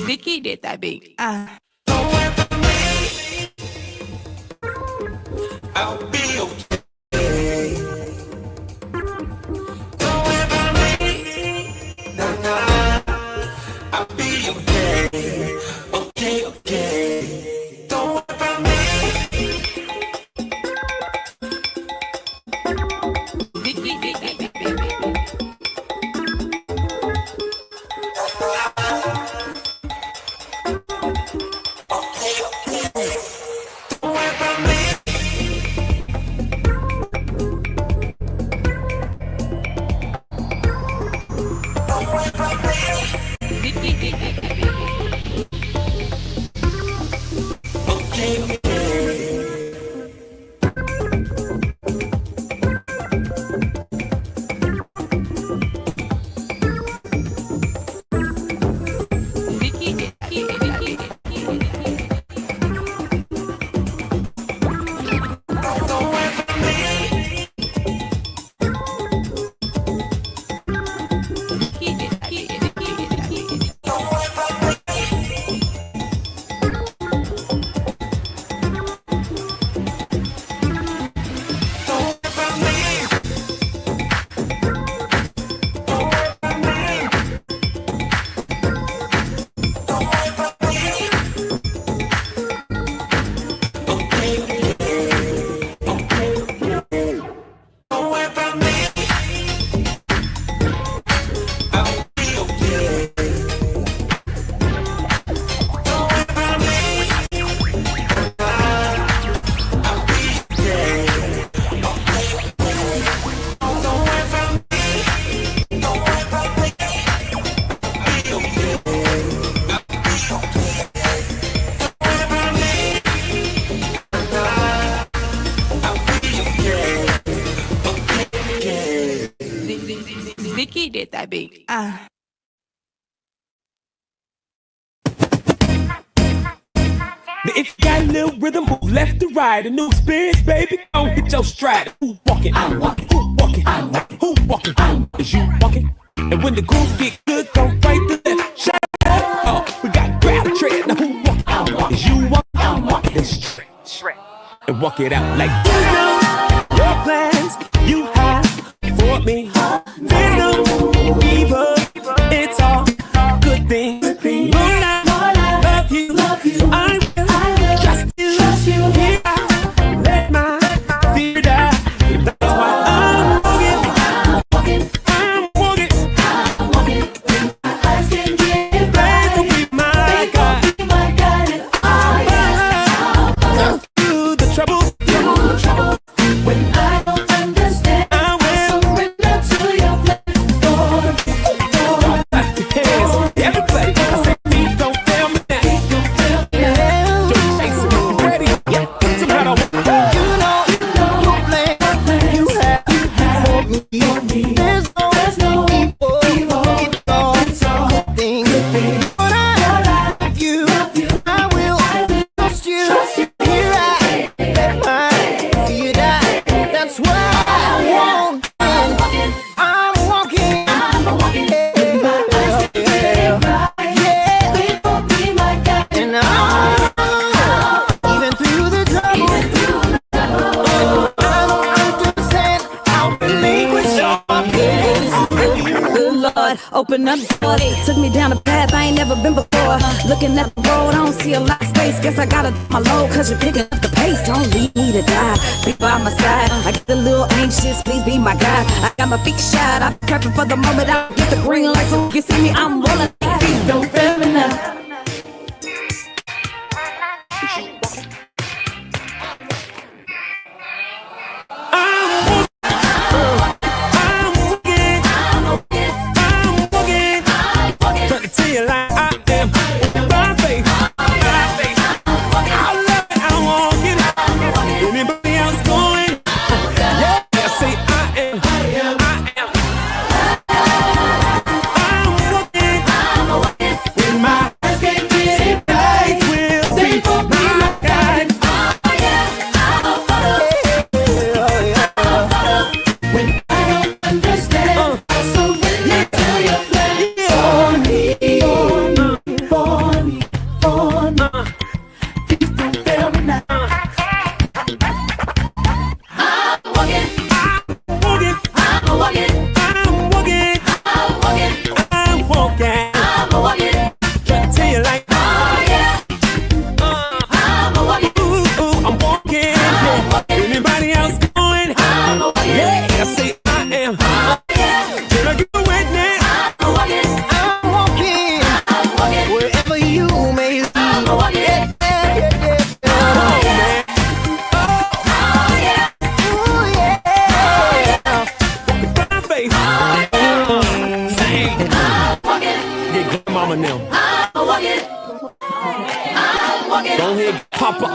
Zeke did that beat. I'll be okay. I'll be okay. Okay, okay. Don't worry about me. Zeke did that beat. If you got a little rhythm, move left to right. A new experience, baby, don't hit your stride. Who walking? I'm walking. Who walking? I'm walking. Who walking? Is you walking? And when the groove get good, don't right to left. Shut up. Oh, we got grab tread. Now who walking? I'm walking. Is you walking? I'm walking. Then stretch. And walk it out like you know your plans you have for me. There's no evil. It's all good things. Lord, I love you. So I will trust you. Here I let my fear die. That's why I'm walking. I'm walking. My eyes can get bright. They gon' be my guide. And I'll through the trouble. When I don't understand, I will surrender to your plan. Lord, clap your hands. Everybody, I say feet don't fail me now. Don't chase it, ready? Some kind of You know your plans you have for me. There's no evil, it's all good things. But I love you, I will trust you. Here I am, see you die. That's what I want. I'm walking, and even through the trouble, I don't understand how relinquish all my feelings. Good Lord, open up the door. Took me down a path I ain't never been before. Looking at the road, I don't see a lot of space. Guess I gotta my load, cause you're picking up the pace. Don't leave me to die, be by my side. I get a little anxious, please be my guide. I got my feet shot, I'm prepping for the moment I get the green light. So you can see me, I'm rolling. Feet don't fail me now. Trying to tell you like I am. My faith, I love it, I'm walking. Anybody else going? Yeah, I say I am. I'm walking. With my eyes can't get it right. Will be my guide. When I don't understand, I surrender to your plan. Anybody else going? Yeah, I say I am. Can I get a witness? I'm walking wherever you may lead. My faith. Sing. Get grandmama now. Go ahead, Papa.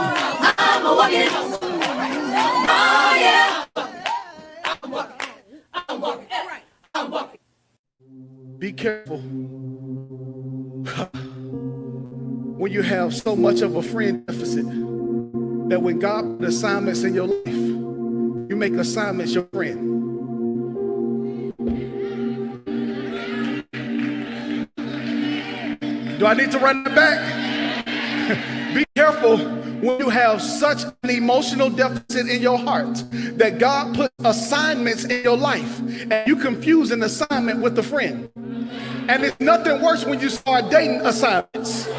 Be careful when you have so much of a friend deficit that when God put assignments in your life, you make assignments your friend. Do I need to run it back? Be careful when you have such an emotional deficit in your heart that God put assignments in your life and you confuse an assignment with a friend. And it's nothing worse when you start dating assignments.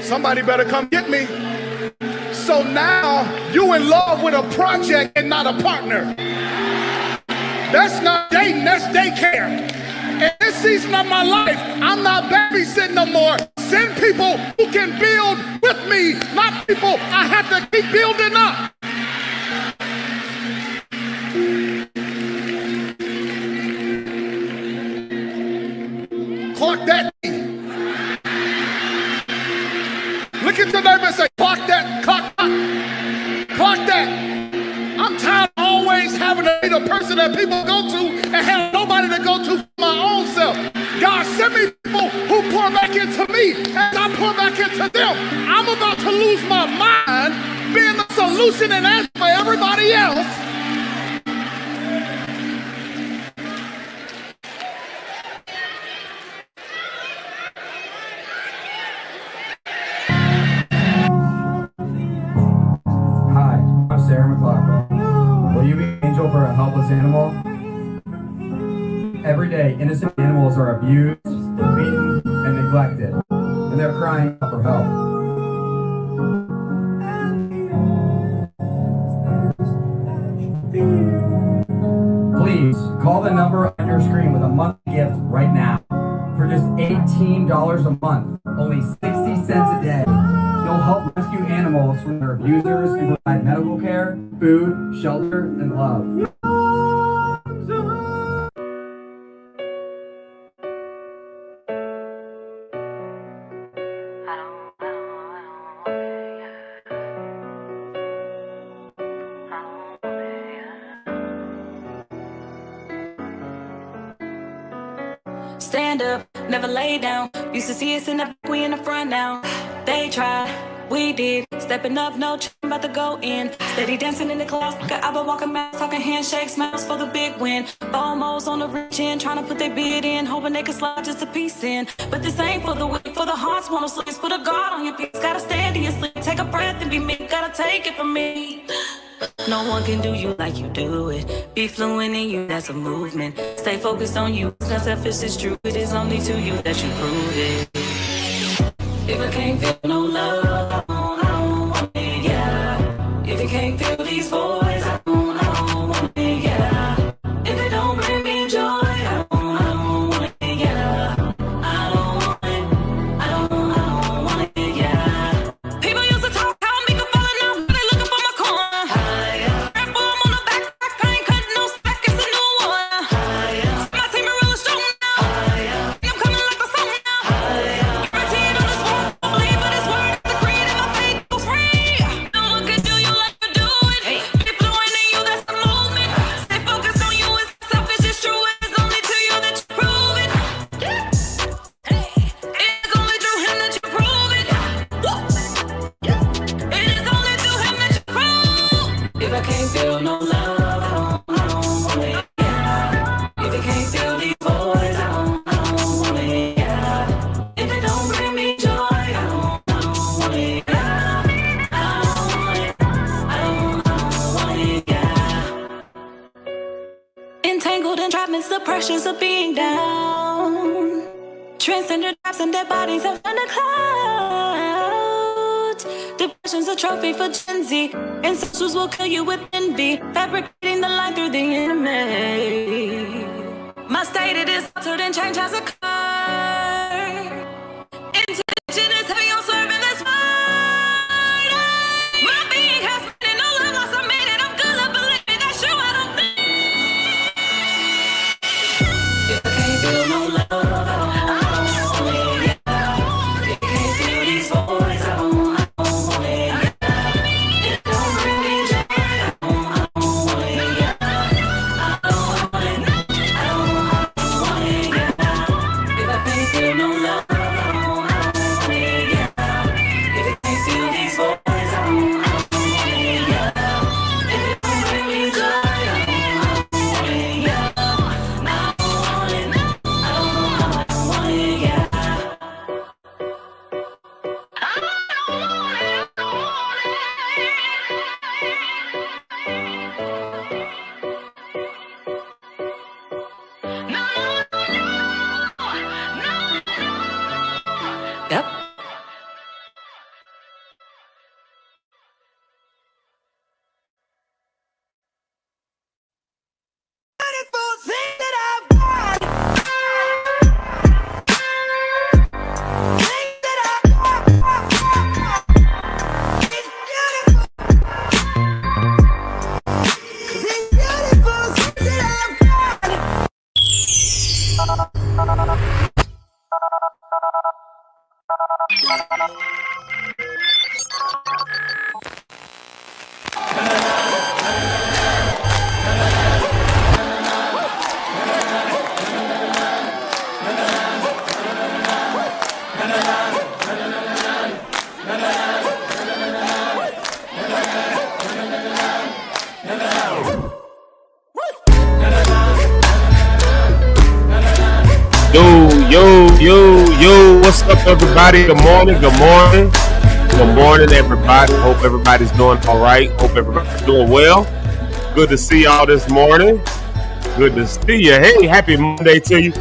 Somebody better come get me. So now you in love with a project and not a partner. That's not dating, that's daycare. In this season of my life, I'm not babysitting no more. Send people who can build with me, not people I have to keep building up. Clock that. Look at your neighbor and say, clock that, clock that. I'm tired of always having to be the person that people go to and have nobody to go to for my own self. God, send me people who pour back into me as I pour back into them. I'm about to lose my mind being the solution and answer for everybody else. Hi, I'm Sarah McLaughlin. Will you be an angel for a helpless animal? Every day, innocent animals are abused, beaten, and neglected, and they're crying out for help. Please call the number on your screen with a monthly gift right now. For just $18 a month, only 60 cents a day, you'll help rescue animals from their abusers and provide medical care, food, shelter, and love. stand up, never lay down. Used to see us in the back, we in the front now. They tried, we did. Stepping up, no about to go in. Steady dancing in the class, I've been walking back, talking handshakes, smiles for the big win. Almost on the rich end, trying to put their bid in, hoping they can slide just a piece in. But this ain't for the weak, for the hearts wanna sleep. Put a guard on your peace, gotta stand in your sleep. Take a breath and be me, gotta take it from me. No one can do you like you do it. Be fluent in you, that's a movement. Stay focused on you, it's not selfish, it's true. It is only to you that you prove it. If I can't feel no love, I don't want it, yeah. If you can't feel these boys, I don't want it, yeah. If it don't bring me joy, I don't want it, yeah. I don't want it, I don't want it, yeah. People used to talk how me could fall enough, but they looking for my corner. Rap bomb on the back, I ain't cutting no slack, it's a new one. My team is real strong now, and I'm coming like a song now. Guaranteed on this one, believe but it's word, the creed in my faith goes free. No one can do you like you do it. Be fluent in you, that's the movement. Stay focused on you, it's selfish, it's true. It's only to you that you prove it. It's only through him that you prove it. It is only through him that you prove. If I can't feel no love, I don't want it, yeah. If you can't feel these boys, I don't want it, yeah. If it don't bring me joy, I don't want it, yeah. I don't want it, I don't want it, yeah. Entangled entrapments, the pressures of being down. Transcended traps and dead bodies up in the clouds. Depression's a trophy for Gen Z. Ancestors will kill you with envy, fabricating the line through the enemy. My state it is altered and change has occurred. Intention is heavy on serving this word. My being has been in no love lost, I made it. I'm good, love, believe me, that's true. I don't think. If I can't feel no love, I don't want it, yeah. If I can't feel these boys, I don't want it, yeah. It don't bring me joy, I don't want it, yeah. I don't want it, I don't want it, yeah. If I can't feel no love, I don't want it, yeah. If I can't feel these boys, I don't want it, yeah. If it don't bring me joy, I don't want it, yeah. I don't want it, I don't want it, yeah. Yep. Yo, what's up, everybody? Good morning, everybody. Hope everybody's doing all right. Hope everybody's doing well. Good to see y'all this morning. Good to see you. Hey, happy Monday to you.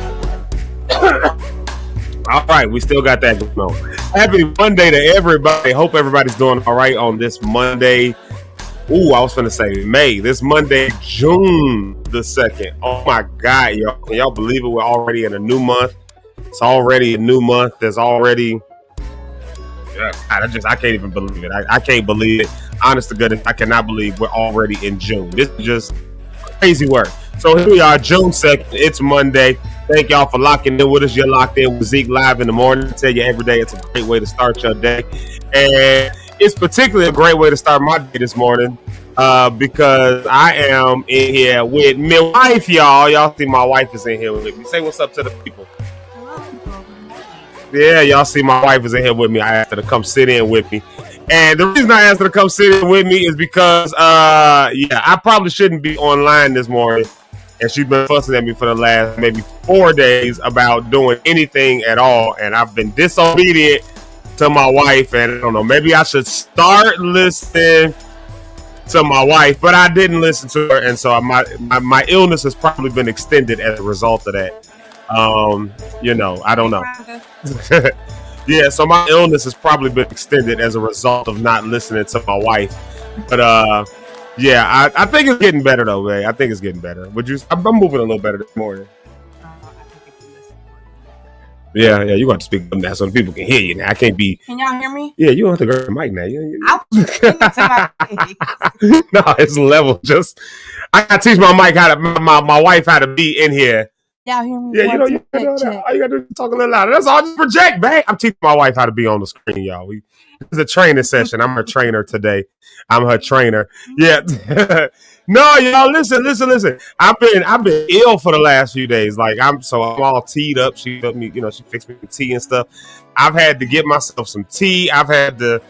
All right, we still got that going on. Happy Monday to everybody. Hope everybody's doing all right on this Monday. Ooh, I was going to say May. This Monday, June the 2nd. Oh, my God, y'all. Can y'all believe it? We're already in a new month. It's already a new month. There's already... I can't even believe it. I can't believe it. Honest to goodness, I cannot believe we're already in June. This is just crazy work. So here we are, June 2nd. It's Monday. Thank y'all for locking in with us. You're locked in with Zeke live in the morning. I tell you every day it's a great way to start your day. And it's particularly a great way to start my day this morning because I am in here with my wife, y'all. Y'all see my wife is in here with me. Say what's up to the people. Yeah, y'all see my wife is in here with me. I asked her to come sit in with me. And the reason I asked her to come sit in with me is because, I probably shouldn't be online this morning. And she's been fussing at me for the last maybe 4 days about doing anything at all. And I've been disobedient to my wife. And I don't know, maybe I should start listening to my wife. But I didn't listen to her. And so my illness has probably been extended as a result of that. I don't know. Yeah, so my illness has probably been extended as a result of not listening to my wife. But I think it's getting better though, man. I think it's getting better. I'm moving a little better this morning. Yeah, you got to speak up now so people can hear you now. I can't be. Can y'all hear me? Yeah, you don't have to go to the mic now. I No, it's level. I gotta teach my mic my wife how to be in here. Y'all hear me? Yeah, all you gotta do is talk a little louder. That's all. Just project, man. I'm teaching my wife how to be on the screen, y'all. It's a training session. I'm her trainer today. I'm her trainer. Yeah. No, y'all, listen. I've been ill for the last few days. Like I'm all teed up. She helped me, she fixed me with tea and stuff. I've had to get myself some tea. I've had to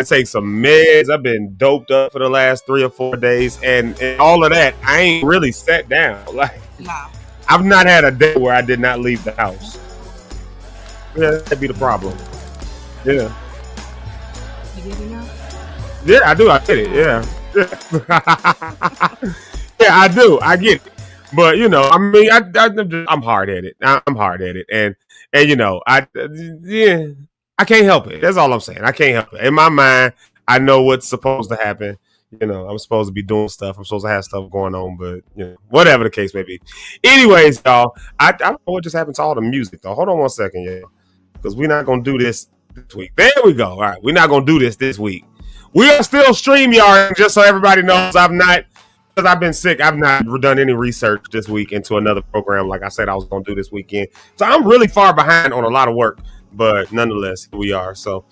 take some meds. I've been doped up for the last 3 or 4 days, and all of that. I ain't really sat down. Like, no. I've not had a day where I did not leave the house. Yeah, that'd be the problem. Yeah. You get it now? Yeah, I do. I get it. Yeah. Yeah, I do. I get it. But I'm hard headed. I'm hard headed, and I can't help it. That's all I'm saying. I can't help it. In my mind, I know what's supposed to happen. I'm supposed to be doing stuff. I'm supposed to have stuff going on, but whatever the case may be. Anyways, y'all, I don't know what just happened to all the music though. Hold on 1 second, yeah, because we're not gonna do this week. There we go. All right, we're not gonna do this week. We are still StreamYard, just so everybody knows. Because I've been sick. I've not done any research this week into another program like I said I was gonna do this weekend. So I'm really far behind on a lot of work, but nonetheless, here we are. So.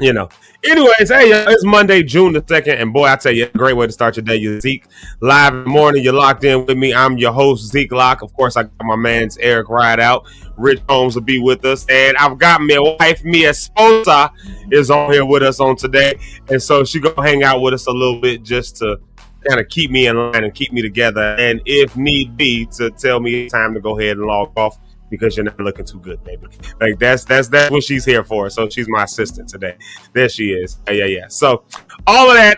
Anyways, hey, it's Monday, June the 2nd, and boy, I tell you, a great way to start your day. You're Zeke, live in the morning. You're locked in with me. I'm your host, Zeke Locke. Of course, I got my man's Eric Rideout. Rich Holmes will be with us, and I've got my wife, Mia Sposa, is on here with us on today, and so she gonna hang out with us a little bit just to kind of keep me in line and keep me together, and if need be, to tell me it's time to go ahead and log off. Because you're not looking too good, baby. Like that's what she's here for. So she's my assistant today. There she is. Yeah. So all of that.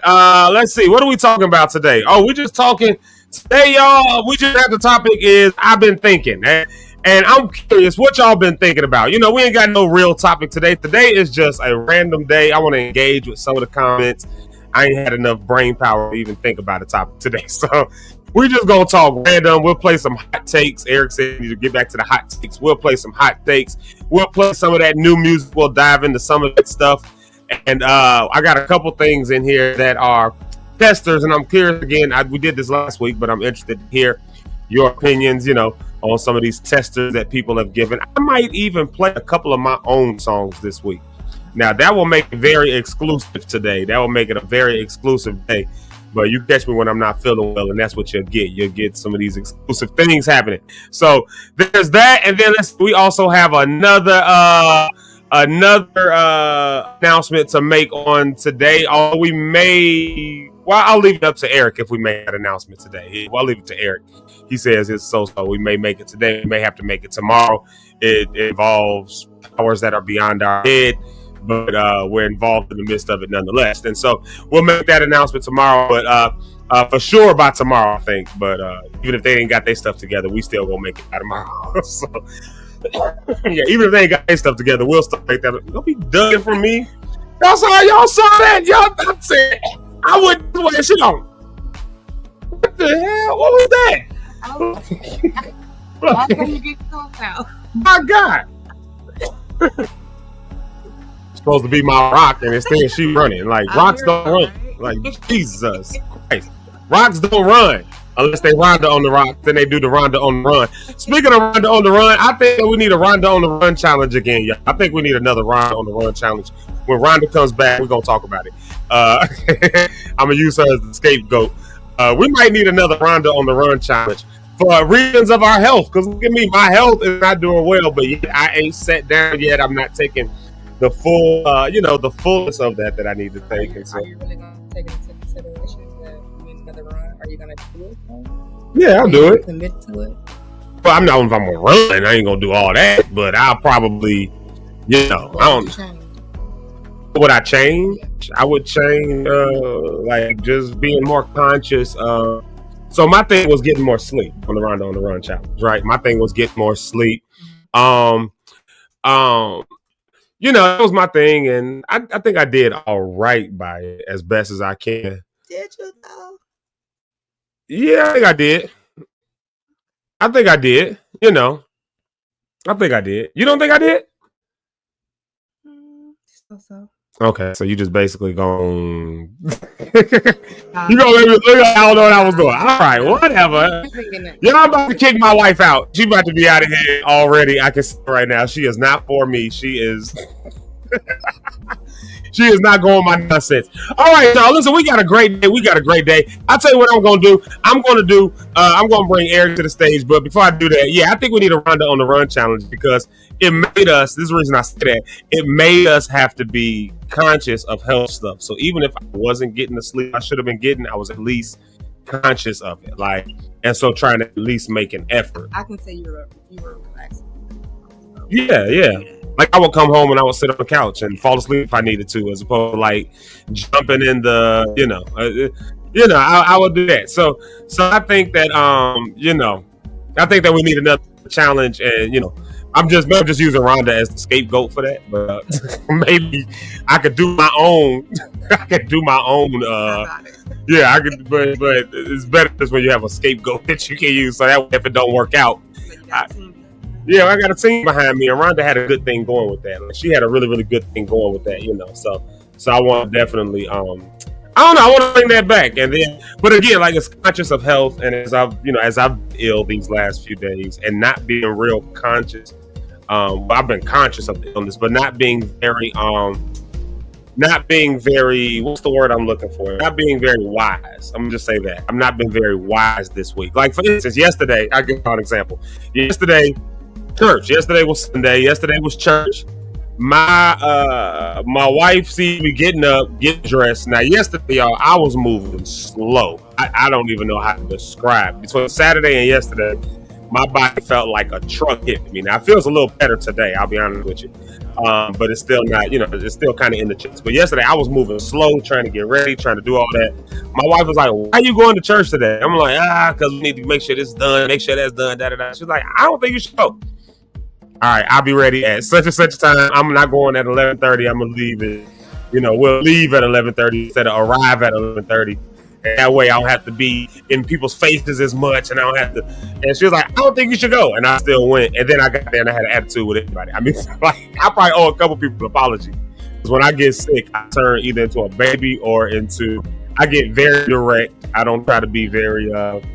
Let's see. What are we talking about today? Oh, we're just talking today, y'all. We just have the topic is I've been thinking, and I'm curious what y'all been thinking about. We ain't got no real topic today. Today is just a random day. I want to engage with some of the comments. I ain't had enough brain power to even think about a topic today. So. We're just going to talk random. We'll play some hot takes. Eric said we need to get back to the hot takes. We'll play some hot takes. We'll play some of that new music. We'll dive into some of that stuff. And I got a couple things in here that are testers. And I'm curious again. We did this last week, but I'm interested to hear your opinions, on some of these testers that people have given. I might even play a couple of my own songs this week. Now, that will make it very exclusive today. That will make it a very exclusive day. But you catch me when I'm not feeling well, and that's what you'll get. You'll get some of these exclusive things happening. So there's that, and then we also have another announcement to make on today. I'll leave it up to Eric if we make that announcement today. I'll leave it to Eric. He says it's so. We may make it today. We may have to make it tomorrow. It involves powers that are beyond our head. But we're involved in the midst of it nonetheless. And so we'll make that announcement tomorrow, but for sure by tomorrow, I think. But even if they ain't got their stuff together, we still gonna make it by tomorrow. So, yeah, even if they ain't got their stuff together, we'll still make that. Don't be dugging from me. Y'all saw that. Y'all said I wouldn't do that shit on. What the hell? What was that? Why can you get close out? My God. Supposed to be my rock, and instead she running. Like rocks don't run. Like Jesus Christ, rocks don't run unless they Ronda on the rock. Then they do the Ronda on the run. Speaking of Ronda on the run, I think we need a Ronda on the run challenge again. Yeah, I think we need another Ronda on the run challenge. When Ronda comes back, we're gonna talk about it. I'm gonna use her as the scapegoat. We might need another Ronda on the run challenge. for reasons of our health. Because look at me, my health is not doing well, but yet I ain't sat down yet. I'm not taking the full, the fullness of that I need to take. And so, are you really going to take it into consideration that you need another run? Are you going to do it? Yeah, I'll do it. Commit to it. Well, I'm not if I'm gonna run. I ain't gonna do all that, but I'll probably, I don't. Would I change? I would change, like just being more conscious. So my thing was getting more sleep on the Run challenge, right? My thing was getting more sleep. That was my thing, and I think I did all right by it as best as I can. Did you though? Yeah, I think I did. I think I did. I think I did. You don't think I did? So. Okay, so you just basically going. You gonna let me look at I don't know what I was doing. All right, whatever. I'm about to kick my wife out. She about to be out of here already. I can see right now. She is not for me. She is. She is not going my nonsense. All right, y'all. Listen, we got a great day. I'll tell you what I'm going to do. I'm going to bring Eric to the stage. But before I do that, I think we need a Rhonda on the Run challenge because it made us, this is the reason I say that, it made us have to be conscious of health stuff. So even if I wasn't getting the sleep I should have been getting, I was at least conscious of it. And so trying to at least make an effort. I can say you were relaxing. Yeah. Like I would come home and I would sit on the couch and fall asleep if I needed to, as opposed to jumping in the, I would do that. So I think that, I think that we need another challenge, and I'm just using Rhonda as the scapegoat for that, but maybe I could do my own. I could, but it's better just when you have a scapegoat that you can use, so that way if it don't work out. I got a team behind me, and Rhonda had a good thing going with that. She had a really, really good thing going with that, So I want to definitely, I don't know, I want to bring that back. And then, but again, it's conscious of health, and as I've ill these last few days, and not being real conscious. I've been conscious of the illness, but not being very, what's the word I'm looking for? Not being very wise. I'm gonna just say that I'm not been very wise this week. Like for instance, yesterday, I give you an example. Church. Yesterday was Sunday. Yesterday was church. My wife sees me getting up, getting dressed. Now yesterday, y'all, I was moving slow. I don't even know how to describe. Between Saturday and yesterday, my body felt like a truck hit me. Now it feels a little better today, I'll be honest with you. But it's still not, it's still kind of in the chest. But yesterday I was moving slow, trying to get ready, trying to do all that. My wife was like, "Why are you going to church today?" I'm like, because we need to make sure this is done, make sure that's done, da-da-da. She's like, "I don't think you should go." All right, I'll be ready at such and such a time. I'm not going at 11:30. I'm gonna leave it. We'll leave at 11:30 instead of arrive at 11:30. And that way I don't have to be in people's faces as much, and I don't have to. And she was like, "I don't think you should go," and I still went. And then I got there and I had an attitude with everybody. I mean, I probably owe a couple people an apology because when I get sick, I turn either into a baby or I get very direct. I don't try to be very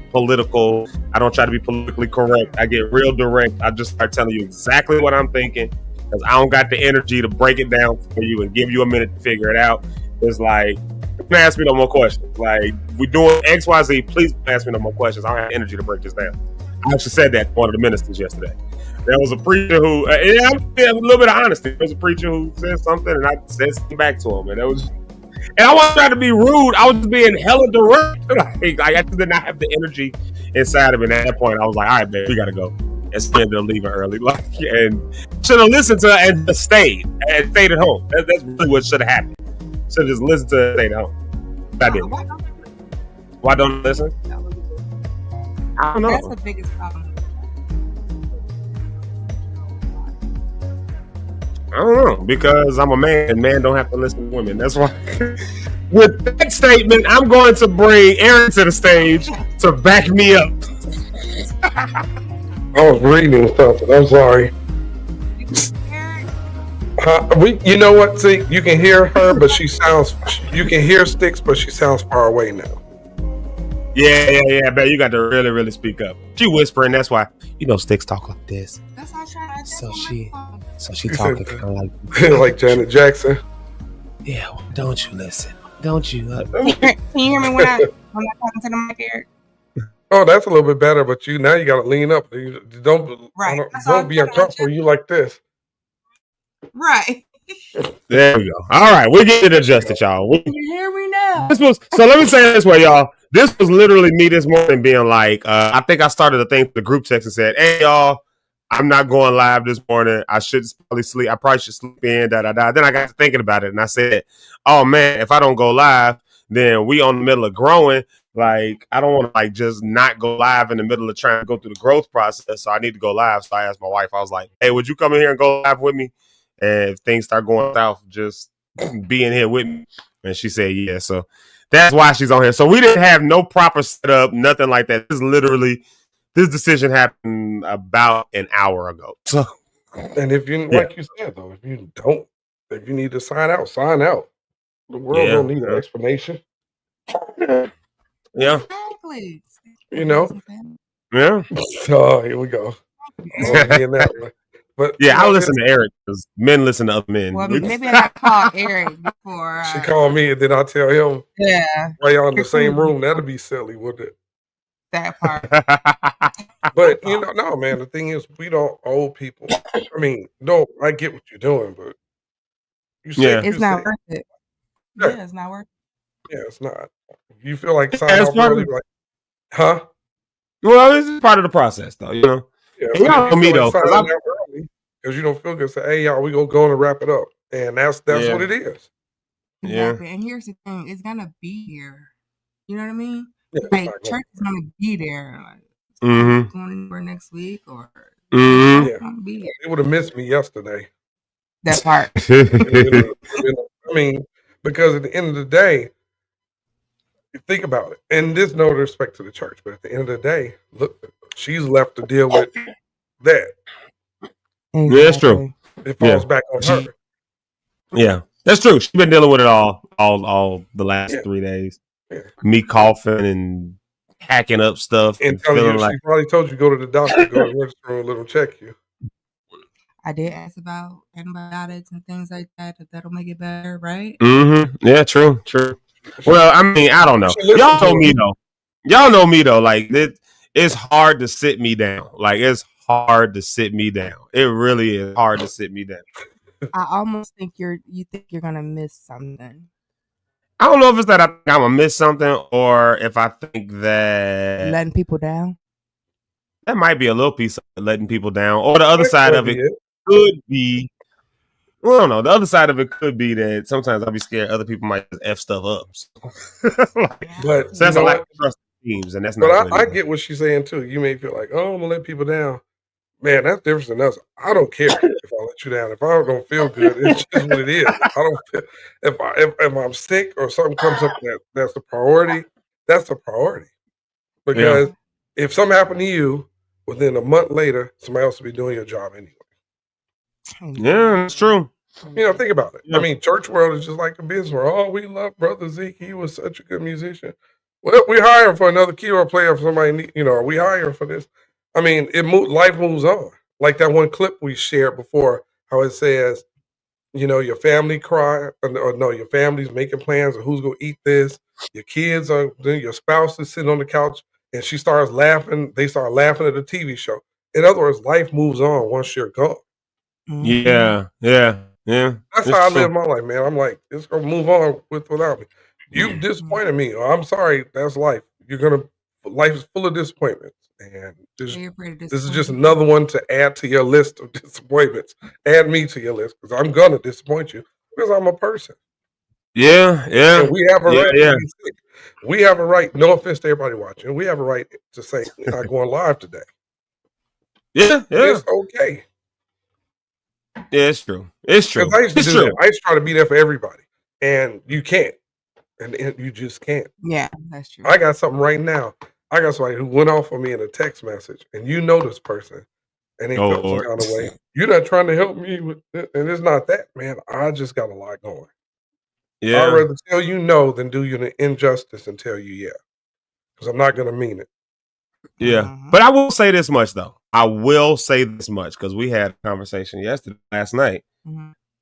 political. I don't try to be politically correct. I get real direct. I just start telling you exactly what I'm thinking because I don't got the energy to break it down for you and give you a minute to figure it out. It's like, don't ask me no more questions. Like, we're doing XYZ. Please don't ask me no more questions. I don't have energy to break this down. I actually said that to one of the ministers yesterday. There was a preacher who, a little bit of honesty. There was a preacher who said something, and I said something back to him, and I wasn't trying to be rude. I was just being hella direct. I just did not have the energy inside of me. And at that point, I was like, "All right, man, we gotta go." And so they're leaving early, and should have listened to her and just stayed at home. That's really what should have happened. Should have just listened to her and stayed at home. I didn't. Why don't you listen? I don't know. That's the biggest problem. I don't know, because I'm a man and men don't have to listen to women. That's why. With that statement, I'm going to bring Aaron to the stage to back me up. I was reading something. I'm sorry. You know what? See, you can hear her, but you can hear Styx, but she sounds far away now. Yeah, but you got to really, really speak up. She whispering, that's why, Styx talk like this. That's how I try to So she talking kind of like like Janet Jackson. Yeah, don't you listen? Don't you? Can you hear me when I'm not talking to the mic, Eric? Oh, that's a little bit better, but now you got to lean up. You don't Right. That's all don't I'm be talking about. uncomfortable. You like this. Right. There we go. All right, we're getting adjusted, y'all. You hear me now? So let me say it this way, y'all. This was literally me this morning being like, I think I started a thing for the group text and said, "Hey, y'all, I'm not going live this morning. I should probably sleep. I probably should sleep in. Da da da." Then I got to thinking about it, and I said, "Oh man, if I don't go live, then we on the middle of growing. Like, I don't want to like just not go live in the middle of trying to go through the growth process. So I need to go live." So I asked my wife. I was like, "Hey, would you come in here and go live with me? And if things start going south, just be in here with me." And she said, "Yeah." So that's why she's on here. So we didn't have no proper setup, nothing like that. This decision happened about an hour ago. So, And if you like you said though, if you need to sign out, sign out. The world don't need an explanation. Yeah. Exactly. You know. Yeah. So here we go. Oh, me and that one. But yeah, I listen to Eric because men listen to other men. Well, maybe I got called Eric before. She called me, and then I tell him, Yeah. while y'all in the same room, that'd be silly, wouldn't it? That part. But no, man. The thing is, we don't owe people. I mean, no, I get what you're doing, but It's not worth it. Yeah, it's not worth it. Yeah, it's not. You feel like sign off early, like, huh? Well, this is part of the process, though. You know. Yeah, And y'all know me though. Because you don't feel good. Say, "Hey, y'all, we gonna go and wrap it up," and that's what it is. Yeah. Exactly. And here's the thing: it's gonna be here. You know what I mean? Yeah, like church is gonna be there. Like, Mm-hmm. going anywhere next week or Mm-hmm. Yeah, gonna be here. they would have missed me yesterday. That part. I mean, because at the end of the day, you think about it, and there's no respect to the church, but at the end of the day, look, she's left to deal with that. Exactly. Yeah, that's true. It falls back on her. Yeah, that's true. She's been dealing with it all the last 3 days. Yeah. Me coughing and hacking up stuff And telling you, she probably told you go to the doctor, go to the emergency room, let them check you. I did ask about antibiotics and things like that. If that'll make it better, right? Mm-hmm. Yeah, true. Well, I mean, I don't know. Y'all know me though. Y'all know me though. Like it's hard to sit me down. Like it's hard to sit me down. It really is hard to sit me down. I almost think you think you're gonna miss something. I don't know if it's that I think I'm gonna miss something or if I think that Letting people down. That might be a little piece of letting people down, or the other side of it could be. Well, I don't know. The other side of it could be that sometimes I'll be scared other people might just F stuff up. But so that's a lack of trust in teams, and that's not. But I get what she's saying too. You may feel like, oh, I'm gonna let people down. Man, that's different than us. I don't care if I let you down. If I don't feel good, it's just what it is. I don't feel, if I'm sick or something comes up that's the priority. That's the priority. Because if something happened to you, within a month later, somebody else will be doing your job anyway. Yeah, that's true. You know, think about it. I mean, church world is just like a business world. Oh, we love Brother Zeke. He was such a good musician. Well, we're hiring for another keyboard player for somebody. Are we hiring for this? I mean, life moves on. Like that one clip we shared before, how it says, your family cry, or no, your family's making plans of who's gonna eat this. Your kids your spouse is sitting on the couch, and she starts laughing. They start laughing at the TV show. In other words, life moves on once you're gone. Yeah. That's how I live my life, man. I'm like, it's gonna move on without me. You disappointed me. Oh, I'm sorry. That's life. Life is full of disappointments, and this is just another one to add to your list of disappointments. Add me to your list because I'm gonna disappoint you because I'm a person. Yeah. And we have a right. To be sick. We have a right. No offense to everybody watching. We have a right to say we're not going live today. Yeah. It's okay. Yeah, it's true. It's true. I used to do that. I used to try to be there for everybody, and you can't. And you just can't. Yeah, that's true. I got something right now. I got somebody who went off on me in a text message, and you know this person, and they felt some kind of way. You're not trying to help me with it, and it's not that, man. I just got a lot going. Yeah. I'd rather tell you no than do you an injustice and tell you yeah, because I'm not going to mean it. Yeah, but I will say this much though. I will say this much because we had a conversation last night.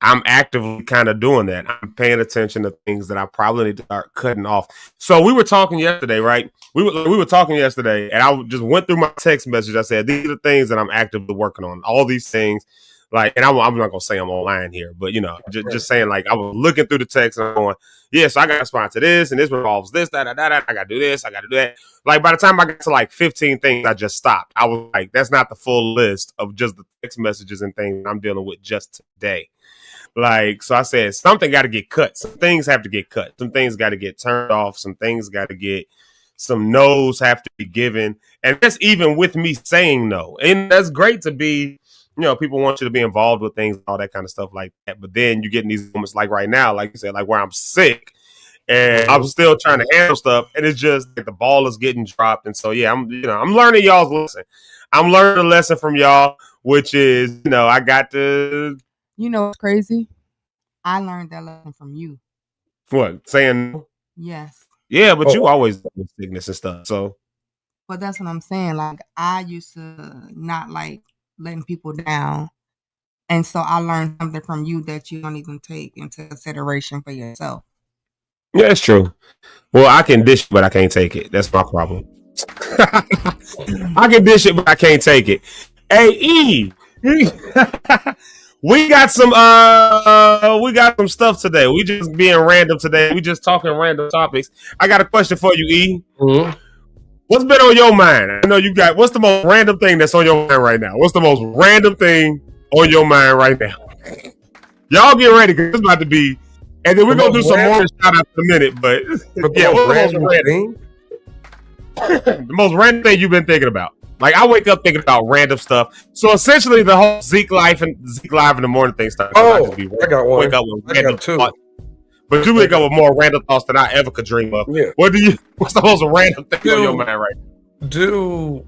I'm actively kind of doing that. I'm paying attention to things that I probably need to start cutting off. So we were talking yesterday, right? We were talking yesterday, and I just went through my text message. I said, these are the things that I'm actively working on. All these things, like, and I'm not going to say I'm online here, but, you know, just saying, like, I was looking through the text and I'm going, yeah, so I got to respond to this, and this involves this, that. I got to do this, I got to do that. Like, by the time I got to, like, 15 things, I just stopped. I was like, that's not the full list of just the text messages and things I'm dealing with just today. Like, so I said, something got to get cut. Some things have to get cut. Some things got to get turned off. Some things got to get, some no's have to be given. And that's even with me saying no. And that's great to be, you know, people want you to be involved with things, all that kind of stuff like that. But then you get in these moments like right now, like you said, like where I'm sick and I'm still trying to handle stuff. And it's just like the ball is getting dropped. And so, yeah, I'm learning y'all's lesson. I'm learning a lesson from y'all, which is, you know, I got to. You know what's crazy? I learned that lesson from you. What? Saying no? Yes. Yeah, but you always do sickness and stuff. So. But that's what I'm saying. Like, I used to not like letting people down. And so I learned something from you that you don't even take into consideration for yourself. Yeah, it's true. Well, I can dish it, but I can't take it. That's my problem. I can dish it, but I can't take it. Hey, E. We got some stuff today. We just being random today. We just talking random topics. I got a question for you, E. Mm-hmm. What's been on your mind? I know you got, what's the most random thing that's on your mind right now? What's the most random thing on your mind right now? Y'all get ready because it's about to be, and then we're going to do some more shout out in a minute, but yeah, what's the most random thing? The most random thing you've been thinking about? Like, I wake up thinking about random stuff. So essentially, the whole Zeke Live in the morning thing started. I got one. Wake up with random thoughts. But you wake up with more random thoughts than I ever could dream of. Yeah. What's the most random thing on your mind right now? Do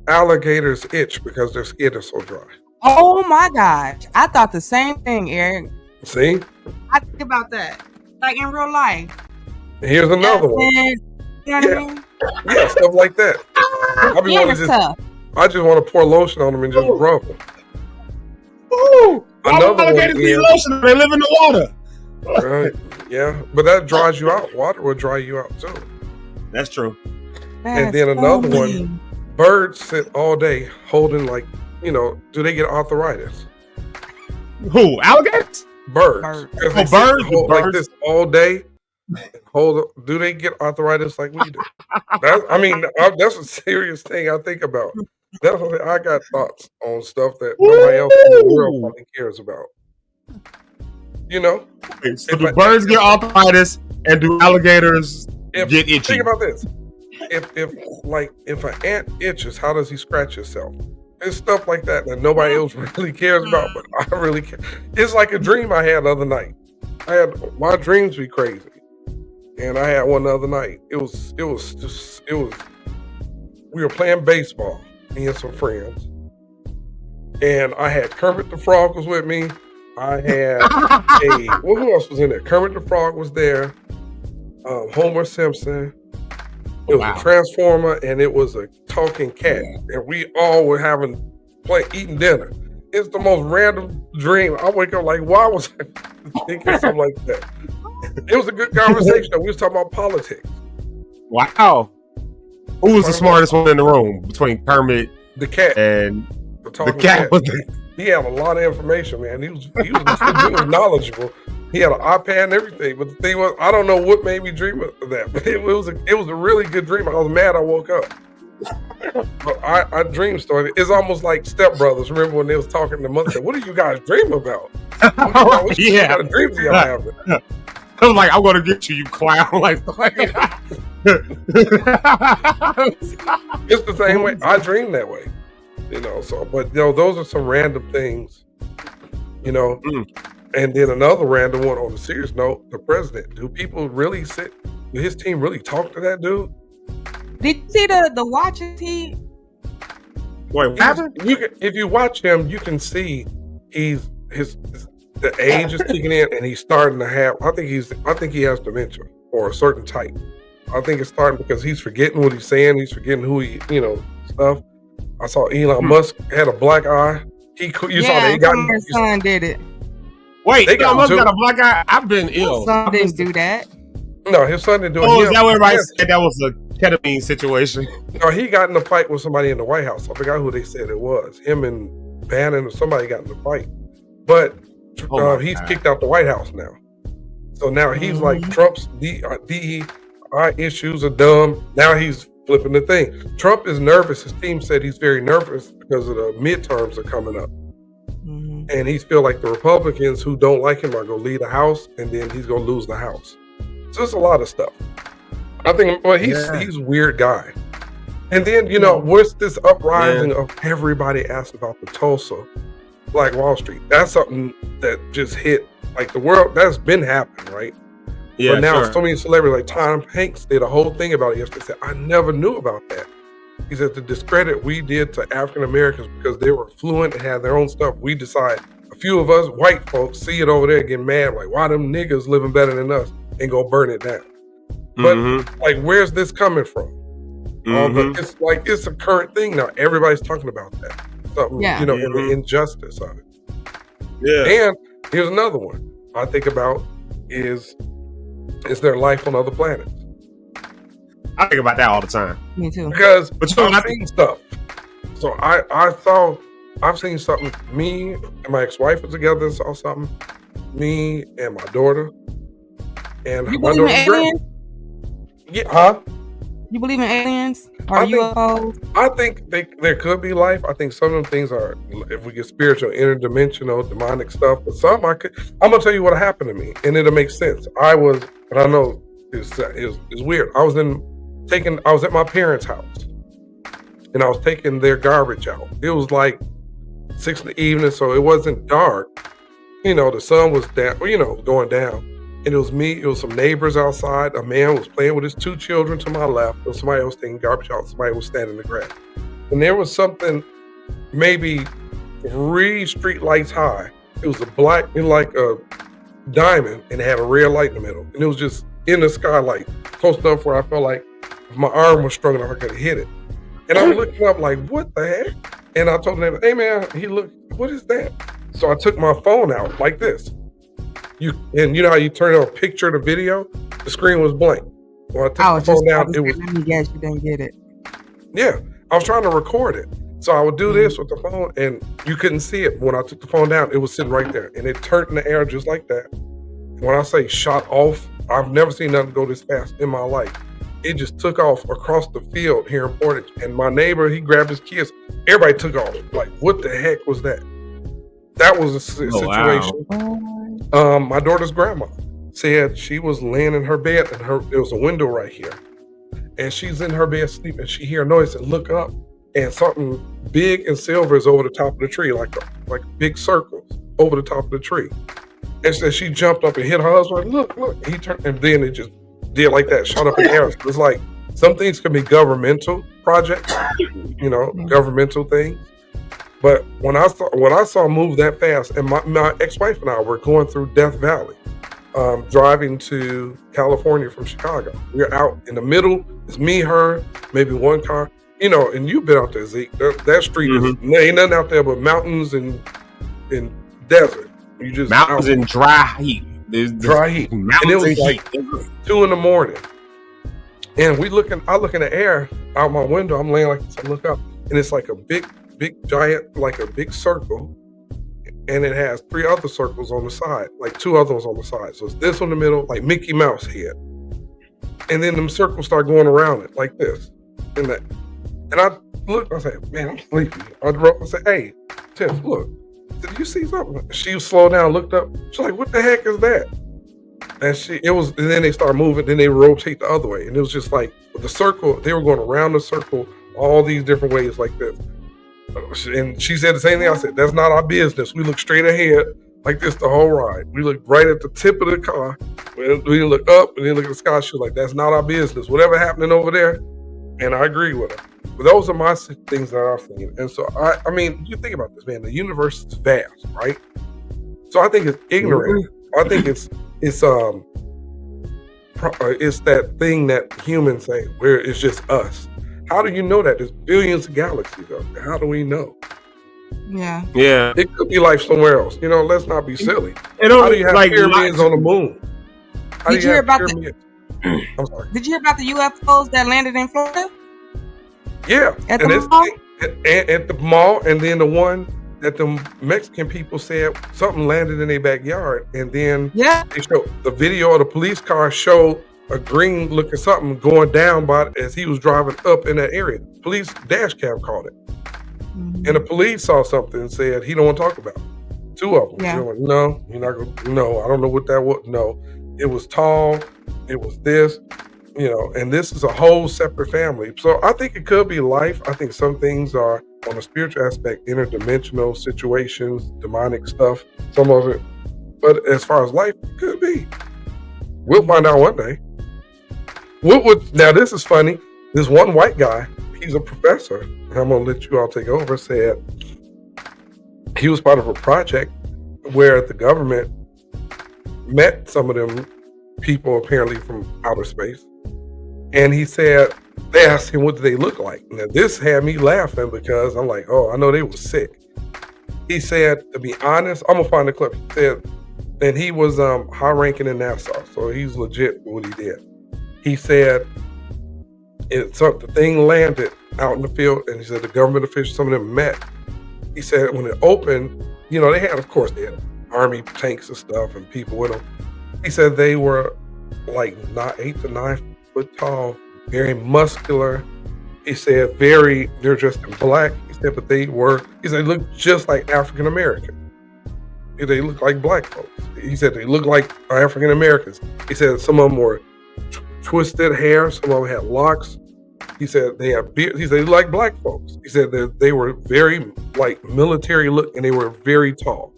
alligators itch because their skin is so dry? Oh my gosh. I thought the same thing, Eric. See? I think about that. Like in real life. Here's another one. You know what I mean? Yeah, stuff like that. I just want to pour lotion on them and just rub them. Ooh, another one is lotion. They live in the water. Right. Yeah, but that dries you out. Water will dry you out too. That's true. And then another one. Birds sit all day holding, like, you know, do they get arthritis? Who? Alligators? Birds. Birds like this all day. Do they get arthritis like we do? That's a serious thing I think about. Definitely, I got thoughts on stuff that nobody else in the world probably cares about. You know? So do birds get arthritis and do alligators get itchy? Think about this. If an ant itches, how does he scratch himself? It's stuff like that nobody else really cares about, but I really care. It's like a dream I had the other night. My dreams be crazy. And I had one the other night. It was we were playing baseball, me and some friends. And I had Kermit the Frog was with me. I had who else was in there? Kermit the Frog was there. Homer Simpson. It was a Transformer, and it was a talking cat. And we all were eating dinner. It's the most random dream. I wake up like, why was I thinking something like that? It was a good conversation. We was talking about politics. Wow. Who was the smartest one in the room between Kermit, the cat, and the cat? He had a lot of information, man. He was knowledgeable. He had an iPad and everything. But the thing was, I don't know what made me dream of that. But it was a really good dream. I was mad I woke up. But I dream started. It's almost like Step Brothers. Remember when they was talking to the mother? What do you guys dream about? What kind of dreams y'all having? I was like, I'm gonna get you, you clown. Like it's the same way. I dream that way, you know. So, but those are some random things, you know. And then another random one on a serious note: the president. Do people really did his team really talk to that dude? Did you see the watches he? Wait, what happened? If you watch him, you can see the age is kicking in, and he's starting to have. I think he has dementia or a certain type. I think it's starting because he's forgetting what he's saying. He's forgetting who he, stuff. I saw Elon Musk had a black eye. You saw that he got. His son did it. Wait, They got Elon Musk two. got a black eye. I've been ill. Some didn't do that. No, his son didn't do it. Oh, He is that what everybody yes. said? That was a ketamine situation. No, he got in a fight with somebody in the White House. I forgot who they said it was. Him and Bannon or somebody got in a fight. But he's kicked out the White House now. So now he's like Trump's DEI issues are dumb. Now he's flipping the thing. Trump is nervous. His team said he's very nervous because of the midterms are coming up. And he feel like the Republicans who don't like him are going to lead the House, and then he's going to lose the House. So it's a lot of stuff. I think, well, he's a weird guy. And then, you know, what's this uprising of everybody asking about the Tulsa Black Wall Street? That's something that just hit like the world. That's been happening, right? Yeah, but now sure. so many celebrities like Tom Hanks did a whole thing about it yesterday. Said, I never knew about that. He said the discredit we did to African Americans because they were fluent and had their own stuff. We decide, a few of us white folks see it over there getting mad, like, why them niggas living better than us, and go burn it down. But like, where's this coming from? It's like, it's a current thing now. Everybody's talking about that. Something, you know, the injustice of it. Yeah. And here's another one I think about is there life on other planets? I think about that all the time. Me too. Because I've seen stuff. So I've seen something. Me and my ex-wife were together and saw something. Me and my daughter. And You my believe in daughter's grandma. aliens? Yeah, huh? You believe in aliens? Or UFOs? I think there could be life. I think some of them things are, if we get spiritual, interdimensional, demonic stuff. But some I'm gonna tell you what happened to me, and it'll make sense. I know it's weird. I was at my parents' house, and I was taking their garbage out. It was like 6 in the evening, so it wasn't dark. You know, the sun was down. You know, going down. And it was me, it was some neighbors outside. A man was playing with his 2 children to my left. And somebody else taking garbage out. Somebody was standing in the grass. And there was something maybe 3 street lights high. It was like a diamond, and it had a red light in the middle. And it was just in the skylight, close enough where I felt like if my arm was strong enough, I could hit it. And I'm looking up like, what the heck? And I told him, hey man, he looked, what is that? So I took my phone out like this. You know how you turn on a picture of the video? The screen was blank. When I took the phone down, it was. Let me guess, you didn't get it. Yeah, I was trying to record it. So I would do this with the phone, and you couldn't see it. When I took the phone down, it was sitting right there, and it turned in the air just like that. When I say shot off, I've never seen nothing go this fast in my life. It just took off across the field here in Portage, and my neighbor, he grabbed his kids. Everybody took off. Like, what the heck was that? That was a situation. Wow. My daughter's grandma said she was laying in her bed, and there was a window right here, and she's in her bed sleeping. She hear a noise and look up, and something big and silver is over the top of the tree, like big circles over the top of the tree. And so she jumped up and hit her husband. Look! And he turned, and then it just did like that, shot up in the air. It's like some things can be governmental projects, you know, governmental things. But when I saw move that fast, and my ex-wife and I were going through Death Valley, driving to California from Chicago. We're out in the middle. It's me, her, maybe one car. You know, and you've been out there, Zeke. That street is ain't nothing out there but mountains and desert. You just mountains and dry heat. There's dry heat. And it was like 2 a.m. And I look in the air out my window. I'm laying like this. I look up, and it's like a big giant, like a big circle, and it has 3 other circles on the side, like 2 other ones on the side. So it's this on the middle, like Mickey Mouse head, and then them circles start going around it like this, and I looked. I said, "Man, I'm sleepy." I said, "Hey, Tiff, look. Did you see something?" She slowed down, looked up. She's like, "What the heck is that?" And then they started moving. Then they rotate the other way, and it was just like the circle. They were going around the circle, all these different ways like this. And she said the same thing I said. That's not our business. We look straight ahead like this the whole ride. We looked right at the tip of the car. We didn't look up and then look at the sky. She was like, that's not our business. Whatever happening over there. And I agree with her. But those are my things that I've seen. And so, I mean, you think about this, man. The universe is vast, right? So I think it's ignorant. I think it's that thing that humans say where it's just us. How do you know that? There's billions of galaxies out there. How do we know? Yeah. Yeah. It could be life somewhere else. You know, let's not be silly. It How don't do you have like pyramids on the moon? How Did do you hear have about pyramids? I'm sorry. Did you hear about the UFOs that landed in Florida? Yeah, At and the it's mall? at the mall, and then the one that the Mexican people said something landed in their backyard, and then Yeah. they showed the video of the police car showed a green looking something going down by as he was driving up in that area. Police dash cam caught it, and the police saw something and said he don't want to talk about it. Two of them. Yeah. They were like, no, you're not gonna. No, I don't know what that was. No, it was tall. It was this. You know, and this is a whole separate family. So I think it could be life. I think some things are on a spiritual aspect, interdimensional situations, demonic stuff, some of it. But as far as life, it could be. We'll find out one day. Now this is funny. This one white guy, he's a professor, and I'm gonna let you all take over, said he was part of a project where the government met some of them people apparently from outer space. And he said, they asked him, what do they look like? Now, this had me laughing because I'm like, oh, I know they were sick. He said, to be honest, I'm going to find the clip. He said, and he was high ranking in NASA, so he's legit what he did. He said, the thing landed out in the field, and he said the government officials, some of them met. He said, when it opened, you know, they had army tanks and stuff and people with them. He said they were like 8 to 9 foot tall, very muscular. He said they're dressed in black. He said, but they looked just like African American. They look like black folks. He said they look like African Americans. He said some of them were twisted hair. Some of them had locks. He said they had beard. He said they look like black folks. He said that they were very like military look and they were very tall.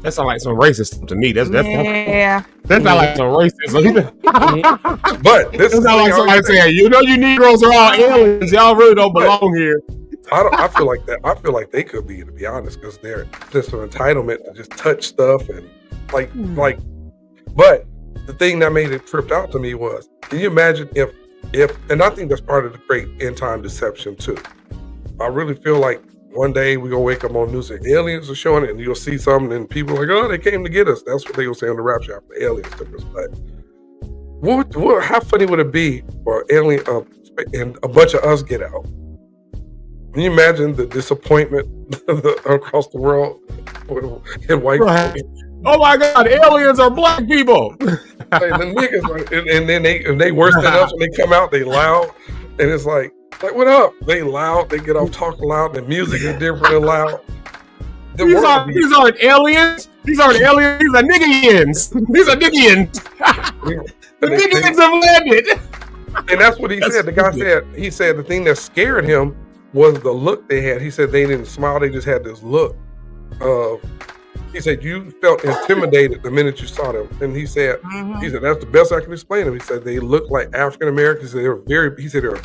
That sounds like some racist stuff to me. That sounds like some racism. But this is like somebody saying, you know, you Negroes are all aliens. Y'all really don't belong here. I feel like that. I feel like they could be, to be honest, because they're just an entitlement to just touch stuff and like. But the thing that made it tripped out to me was, can you imagine if, and I think that's part of the great end time deception too. I really feel like one day we're gonna wake up on news and aliens are showing it, and you'll see something, and people are like, "Oh, they came to get us." That's what they will say on the rapture after the aliens took us. But how funny would it be for alien and a bunch of us get out? Can you imagine the disappointment across the world in white people? Oh my God, aliens are black people. Like, the niggas, and then they worse than us when they come out. They loud, and it's like what up? They loud. They get off talking loud. The music is different and loud. These aren't aliens. These aren't aliens. These are niggians. These are niggians. The niggians have landed. And that's what he said. The guy said, he said the thing that scared him was the look they had. He said they didn't smile. They just had this look of, he said, you felt intimidated the minute you saw them. And he said, that's the best I can explain them. He said, they looked like African Americans. They were they were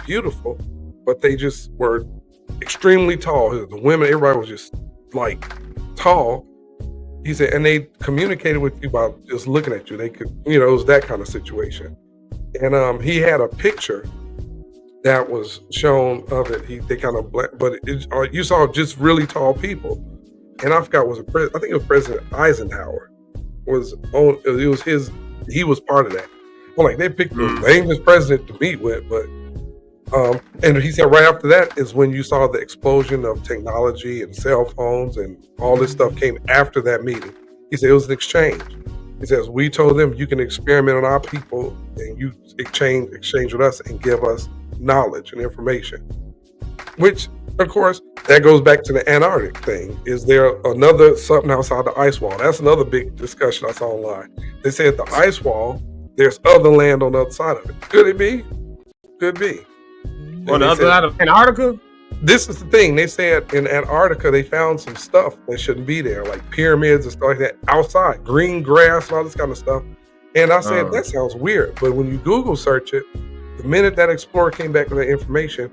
beautiful, but they just were extremely tall. The women, everybody was just like tall. He said, and they communicated with you by just looking at you. They could, it was that kind of situation. And he had a picture that was shown of it. They kind of black, but you saw just really tall people. And I forgot I think it was President Eisenhower was on. It was he was part of that. Well, like they picked the lamest president to meet with, but and he said right after that is when you saw the explosion of technology and cell phones and all this stuff came after that meeting. He said it was an exchange. He says we told them you can experiment on our people and you exchange with us and give us knowledge and information, which of course that goes back to the Antarctic thing. Is there something outside the ice wall? That's another big discussion I saw online. They said the ice wall, there's other land on the other side of it. Could it be? Could be. On the other side of Antarctica? This is the thing. They said in Antarctica they found some stuff that shouldn't be there, like pyramids and stuff like that outside, green grass and all this kind of stuff. And I said, that sounds weird. But when you Google search it, the minute that explorer came back with that information,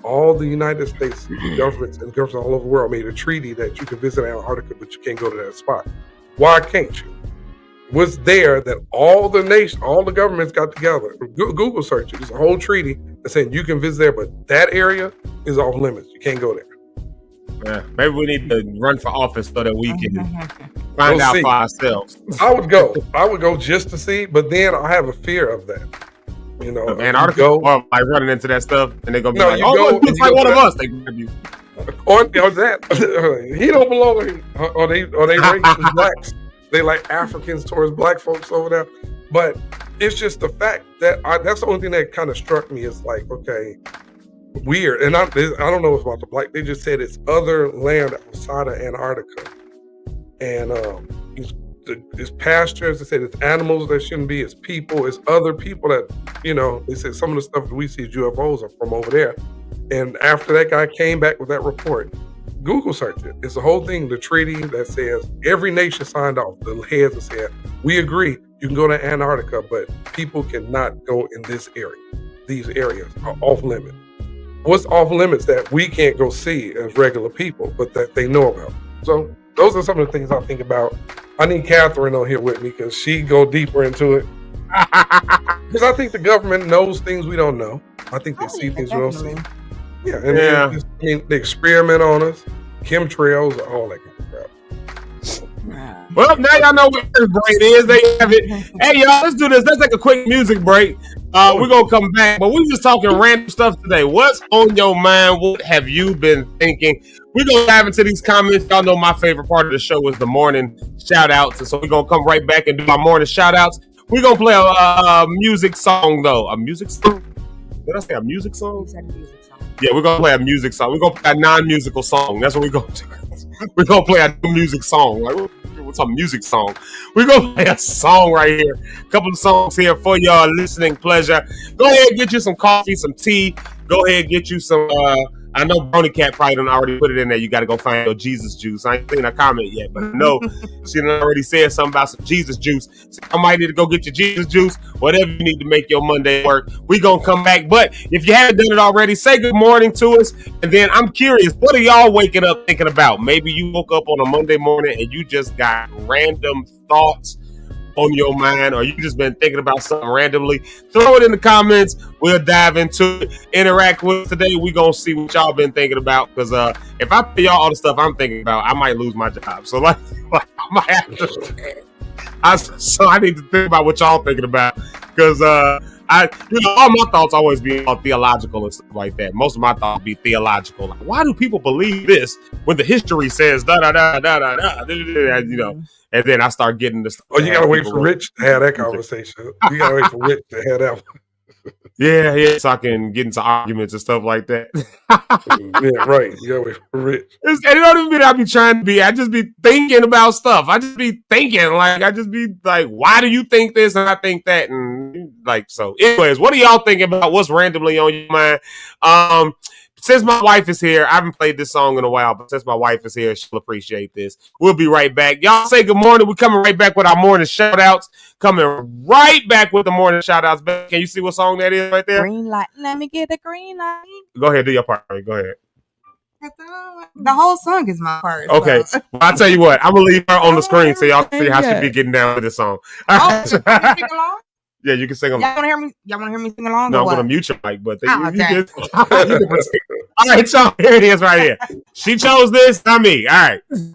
all the United States governments and governments all over the world made a treaty that you can visit Antarctica, but you can't go to that spot. Why can't you? Was there that all the nations, all the governments got together. Google search it. There's a whole treaty that saying you can visit there, but that area is off limits. You can't go there. Yeah, maybe we need to run for office so that we can find We'll out see. for ourselves. I would go just to see, but then I have a fear of that. You know, Antarctica, or like running into that stuff, and they're gonna be No, like, you "Oh, go look, and it's you like go one to of that- us." They grab you. or that he don't belong here. Or they racist blacks. They like Africans towards black folks over there. But it's just the fact that that's the only thing that kind of struck me is like, okay, weird. And I don't know about the black. They just said it's other land outside of Antarctica, and it's pastures. They said it's animals that shouldn't be. It's people. It's other people that They said some of the stuff that we see as UFOs are from over there. And after that guy came back with that report, Google search it. It's the whole thing, the treaty that says every nation signed off. The heads that said, we agree, you can go to Antarctica, but people cannot go in this area. These areas are off limits. What's off limits that we can't go see as regular people, but that they know about? So those are some of the things I think about. I need Catherine on here with me because she go deeper into it. Because I think the government knows things we don't know. I think they see things we don't see. Yeah, and they experiment on us, chemtrails, all that kind of crap. Well, now y'all know what this break is. They have it. Hey, y'all, let's do this. Let's take a quick music break. We're going to come back, but we're just talking random stuff today. What's on your mind? What have you been thinking? We're going to dive into these comments. Y'all know my favorite part of the show is the morning shout-outs, and so we're going to come right back and do my morning shout-outs. We're going to play a music song, though. A music song? Did I say a music song? Yeah, we're going to play a music song. We're going to play a non-musical song. That's what we're going to do. We're going to play a new music song. Like, what's a music song? We're going to play a song right here. A couple of songs here for your listening pleasure. Go ahead and get you some coffee, some tea. Go ahead and get you some, I know Brony Cat probably done already put it in there. You got to go find your Jesus juice. I ain't seen a comment yet, but I know she done already said something about some Jesus juice. So I might need to go get your Jesus juice, whatever you need to make your Monday work. We going to come back. But if you haven't done it already, say good morning to us. And then I'm curious, what are y'all waking up thinking about? Maybe you woke up on a Monday morning and you just got random thoughts on your mind, or you just been thinking about something randomly. Throw it in the comments. We'll dive into it. Interact with us today. We're going to see what y'all been thinking about, because if I tell y'all all the stuff I'm thinking about, I might lose my job. So like I might have to so I need to think about what y'all thinking about, because all my thoughts always be all theological and stuff like that. Most of my thoughts be theological. Like, why do people believe this when the history says da da da da da da? And then I start getting this. Oh, you gotta wait for Rich to have that conversation. You gotta wait for Rich to have that one. Yeah, so I can get into arguments and stuff like that. Yeah, right. You gotta wait for Rich. And it don't even mean I be trying to be. I just be thinking about stuff. I just be thinking, like, I just be like, why do you think this and I think that? And like, so anyways, what are y'all thinking about? What's randomly on your mind? Since my wife is here, I haven't played this song in a while, but since my wife is here, she'll appreciate this. We'll be right back. Y'all say good morning. We're coming right back with our morning shout-outs. Coming right back with the morning shout-outs. Can you see what song that is right there? Green light. Let me get the green light. Go ahead, do your part. Go ahead. The whole song is my part. Okay. So. Well, I'll tell you what. I'm going to leave her on the screen so y'all can see how she be getting down with this song. Oh, sing along? Yeah, you can sing along. Y'all want to hear me sing along? No, I'm or what? going to mute your mic, but you okay. can all right, so here it is right here. She chose this, not me. All right. Can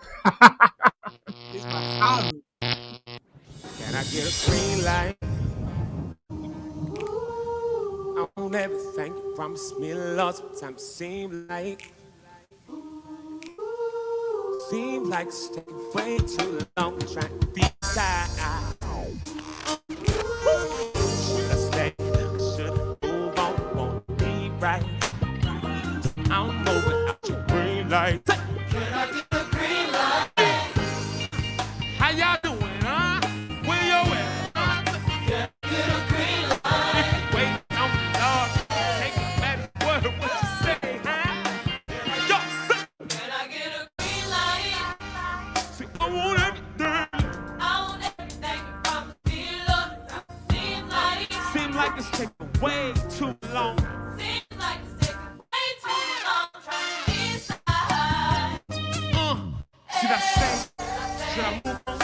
I get a green light? I want everything you promise me, Lord. Sometimes it seems like it's taking way too long trying to decide. Should I stay? Should I move on? Won't be right. I'm moving out your green light. Can I get the green light? How y'all doing, huh? Where you at? Can I get a green light? Wait on the Lord. Take it back. What you say, huh? Yo, say. Can I get a green light? See, I want everything. I want everything from me, Lord. Seems like it's taking way too long. Seems like it's taking way too long trying to decide. Should I stay? Should I move on?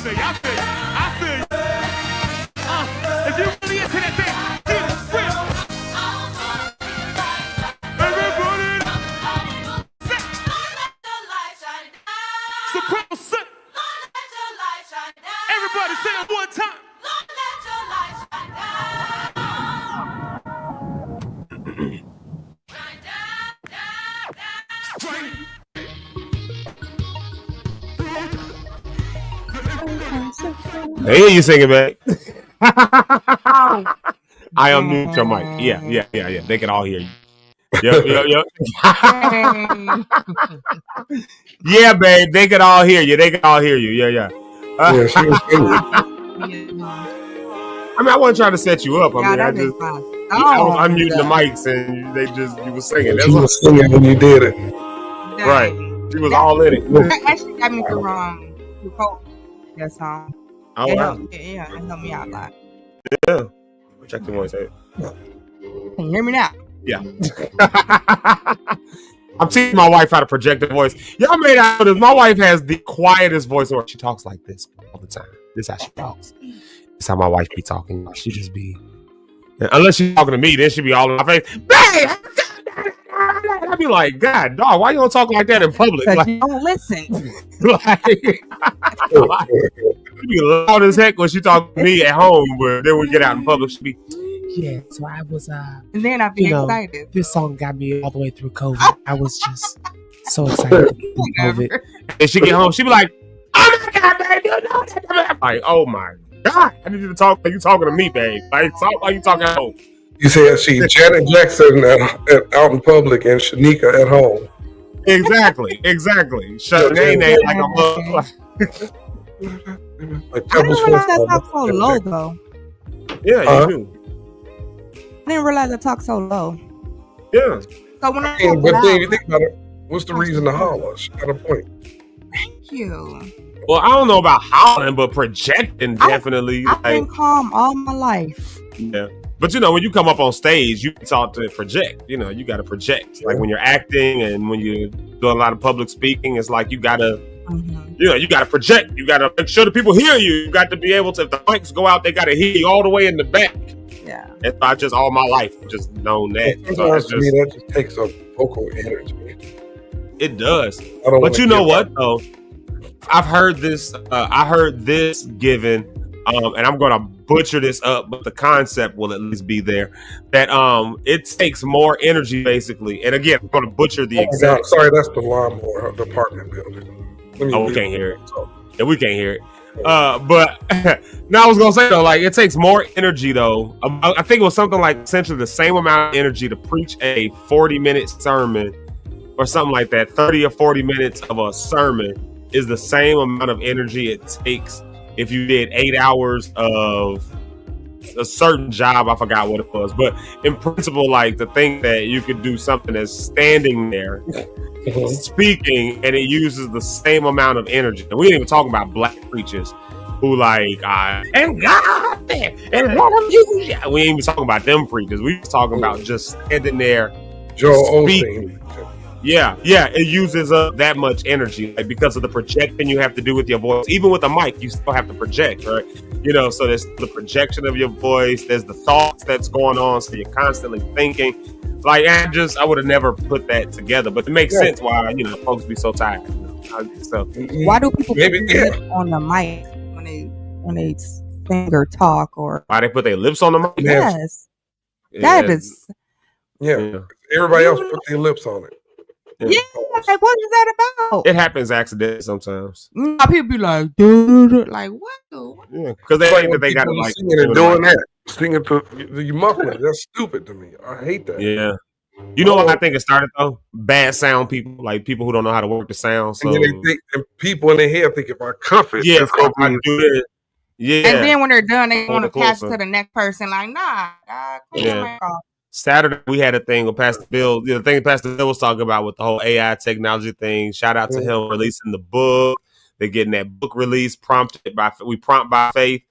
feel you. I feel you. I feel you. If you really into that thing, get it real. Everybody. Soprano set. Everybody say it one time. They hear you singing back. I unmute your mic. Yeah. They can all hear you. Yep. Yeah, babe. They can all hear you. Yeah. Yeah, she was singing. I mean, I wasn't trying to set you up. I mean, I is just fine. I was unmuting the mics and you were singing. That's She all. was singing when you did it. Right. She was all in it. That actually got me through that song. Oh, It wow. helped, it helped me out a lot. Yeah. Check the voice. Can you hear me now? Yeah. I'm teaching my wife how to project the voice. Y'all may not know this. My wife has the quietest voice, or she talks like this all the time. This is how she talks. This is how my wife be talking. She just be, unless she's talking to me, then she be all in my face. Babe! I be like, God, dog, why you don't talk like that in public? Like, You don't listen. She be loud as heck when she talk to me at home, but then we get out in public, she be, yeah, so I was And then I be excited. This song got me all the way through COVID. I was just so excited through COVID. And she get home, she be like, oh my God, babe, you know that. I'm like, oh my God, I need you to talk like you talking to me, babe. Like, talk like you talking at home. You said she Janet Jackson out in public and Shanika at home. Exactly. Shanae like a mug. Like I didn't realize that talk so low, though. Yeah, you do. I didn't realize I talk so low. Yeah. So when I But then you think about it, what's the reason to holler? She got a point. Thank you. Well, I don't know about howling, but projecting definitely. I've been calm all my life. Yeah. But when you come up on stage, you talk to project. You got to project. Like when you're acting and when you're doing a lot of public speaking, it's like you got to, you got to project. You got to make sure the people hear you. You got to be able to, if the mics go out, they got to hear you all the way in the back. Yeah. It's not just all my life, just known that. Sometimes to me, that just takes up vocal energy. It does. But you know what, though? I've heard this. I heard this given, and I'm going to butcher this up, but the concept will at least be there. That it takes more energy, basically. And again, I'm going to butcher the exact. Sorry, that's the lawnmower apartment building. Oh, we can't hear it. Yeah, we can't hear it. But now I was gonna say though, like it takes more energy though. I think it was something like essentially the same amount of energy to preach a 40-minute sermon or something like that. 30 or 40 minutes of a sermon is the same amount of energy it takes if you did 8 hours of a certain job. I forgot what it was, but in principle, like the thing that you could do something that's standing there speaking and it uses the same amount of energy. And we ain't even talking about black preachers who like and God and let them use you. We ain't even talking about them preachers. We just talking about just standing there. Joel Osteen. Yeah, it uses up that much energy, like because of the projection you have to do with your voice. Even with a mic, you still have to project, right? So there's the projection of your voice. There's the thoughts that's going on, so you're constantly thinking. Like I would have never put that together, but it makes sense why folks be so tired. So why do people put their lips on the mic when they sing or talk, or why they put their lips on the mic? Yes, that is. Yeah, everybody else put their lips on it. Yeah, like what is that about? It happens accidentally sometimes. People be like, dude, like what? Yeah, because they think that they got to like singing and doing that. Singing to you muffling. That's stupid to me. I hate that. Yeah. You know what I think it started though? Bad sound people, like people who don't know how to work the sound. So and then and people in their head think if I cuff it, it's gonna do it. Yeah. And then when they're done, they want to pass it to the next person. Like, nah, Saturday we had a thing with Pastor Bill. The thing Pastor Bill was talking about with the whole AI technology thing. Shout out to him releasing the book. They're getting that book released, prompted by we prompt by faith.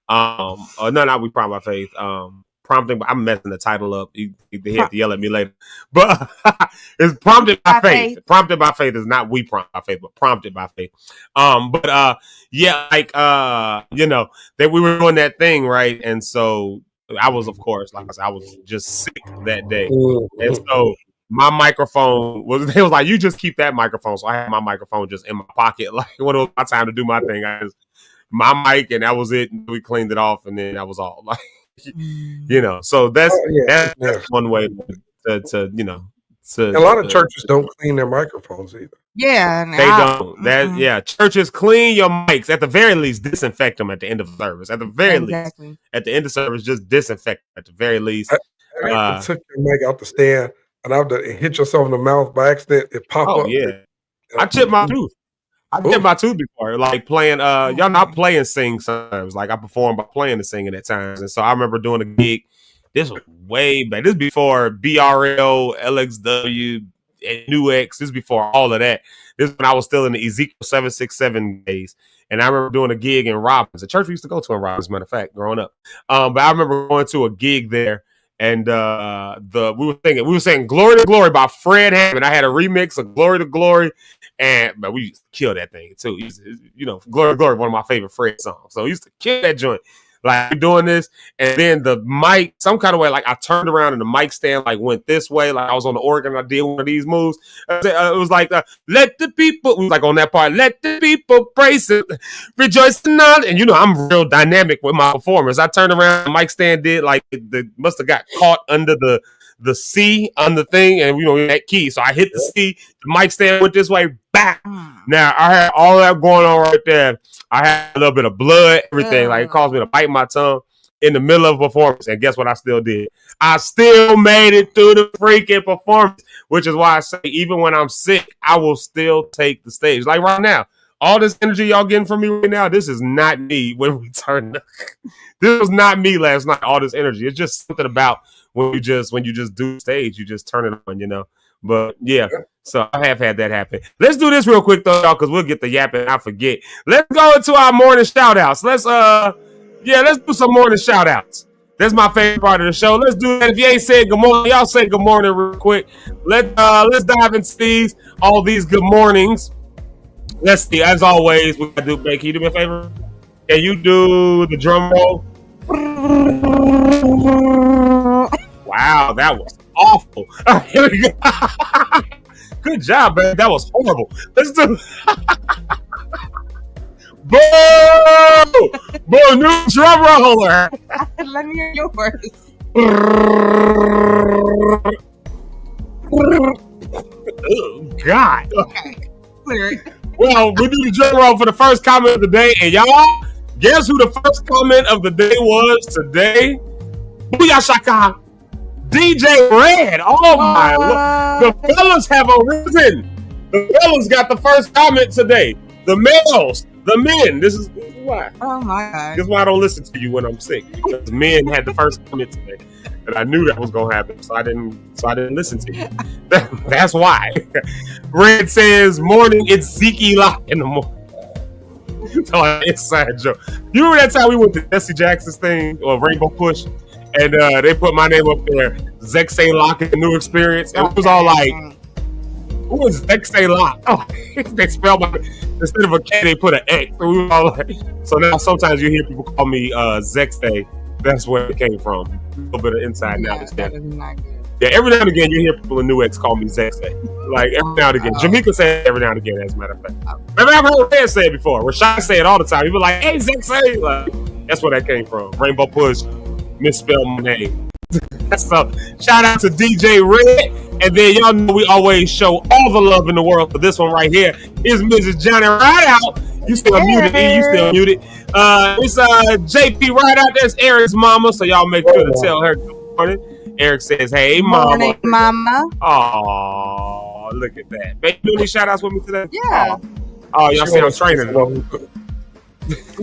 We prompt by faith. prompting. I'm messing the title up. You have to yell at me later. But it's prompted by faith. Prompted by faith is not we prompt by faith, but prompted by faith. Yeah, like you know, that we were doing that thing, right? And so I was, of course, like I said, I was just sick that day, and so my microphone was. They was like, "You just keep that microphone." So I had my microphone just in my pocket, like when it was my time to do my thing. I just my mic, and that was it. And we cleaned it off, and then that was all. Like, you know, so that's one way to you know. A lot of churches don't clean their microphones either. Yeah, they don't. That churches clean your mics at the very least. Disinfect them at the end of the service. At the very least, at the end of service, just disinfect them at the very least. I took your mic out the stand, and I hit yourself in the mouth by accident. It popped up. Yeah, I chipped my tooth. I did my tooth before, like playing. Y'all not playing sing sometimes. Like I performed by playing and singing at times, and so I remember doing a gig. This was way back. This is before BRL, LXW, and New X. This is before all of that. This is when I was still in the Ezekiel 767 days, and I remember doing a gig in Robbins, a church we used to go to in Robbins, as a matter of fact, growing up. But I remember going to a gig there. And we were saying "Glory to Glory" by Fred Hammond. I had a remix of "Glory to Glory," but we used to kill that thing too. You know, "Glory to Glory," one of my favorite Fred songs. So we used to kill that joint. Like doing this, and then the mic, some kind of way, like I turned around and the mic stand like went this way, like I was on the organ. I did one of these moves. It was like, "Let the people," it was like on that part, "Let the people praise it, rejoice in all." And you know, I'm real dynamic with my performance. I turned around, the mic stand did like the must have got caught under the C on the thing, and you know that key. So I hit the C. The mic stand went this way, back. Now I had all that going on right there. I had a little bit of blood, everything. Like it caused me to bite my tongue in the middle of a performance. And guess what? I still did. I still made it through the freaking performance, which is why I say even when I'm sick, I will still take the stage. Like right now, all this energy y'all getting from me right now, this is not me when we turn. This was not me last night. All this energy. It's just something about when you just do stage, you just turn it on, you know. But yeah, so I have had that happen. Let's do this real quick though, y'all, because we'll get the yapping and I forget. Let's go into our morning shout outs. Let's do some morning shout outs. That's my favorite part of the show. Let's do that. If you ain't said good morning, y'all say good morning real quick. Let's dive into all these good mornings. Let's see. As always, we gotta do. Can you do me a favor? Can you do the drum roll? Wow, that was awful. Here we go. Good job, man. That was horrible. Let's do. Boo! New drum roller. Let me hear yours. Oh, God. Okay. Clear it. Well, we do the drum roll for the first comment of the day, and y'all, guess who the first comment of the day was today? Booyah Shaka. DJ Red. Oh my Lord. The fellas have arisen. The fellas got the first comment today. The males, the men. This is why. Oh my God. This is why I don't listen to you when I'm sick. Because men had the first comment today. And I knew that was gonna happen. So I didn't listen to you. That's why. Red says, "Morning, it's Zeke Locke in the morning." So inside joke. You remember that time we went to Jesse Jackson's thing or Rainbow Push? And they put my name up there, Zeke Locke in the new experience. And it was all like, who is Zeke Locke? Oh, they spelled my instead of a K, they put an X. So we were all like, so now sometimes you hear people call me Zeke. That's where it came from. A little bit of inside knowledge there. Yeah, every now and again you hear people in New X call me Zeke. Like every now and again. Jamaica said every now and again, as a matter of fact. Maybe I've heard Red say it before. Rashad say it all the time. He be like, "Hey, Zeke." Like, that's where that came from. Rainbow Push. Misspelled my name. So shout out to DJ Red, and then y'all know we always show all the love in the world for this one right here. Is Mrs. Johnny Rideout. You still muted, E. You still muted. It's JP Rideout. There's Eric's mama, so y'all make sure to tell her good morning. Eric says, "Hey, mama." Morning, mama. Oh, look at that. Baby, do any shout outs with me today? Yeah. Oh, y'all see I'm training. What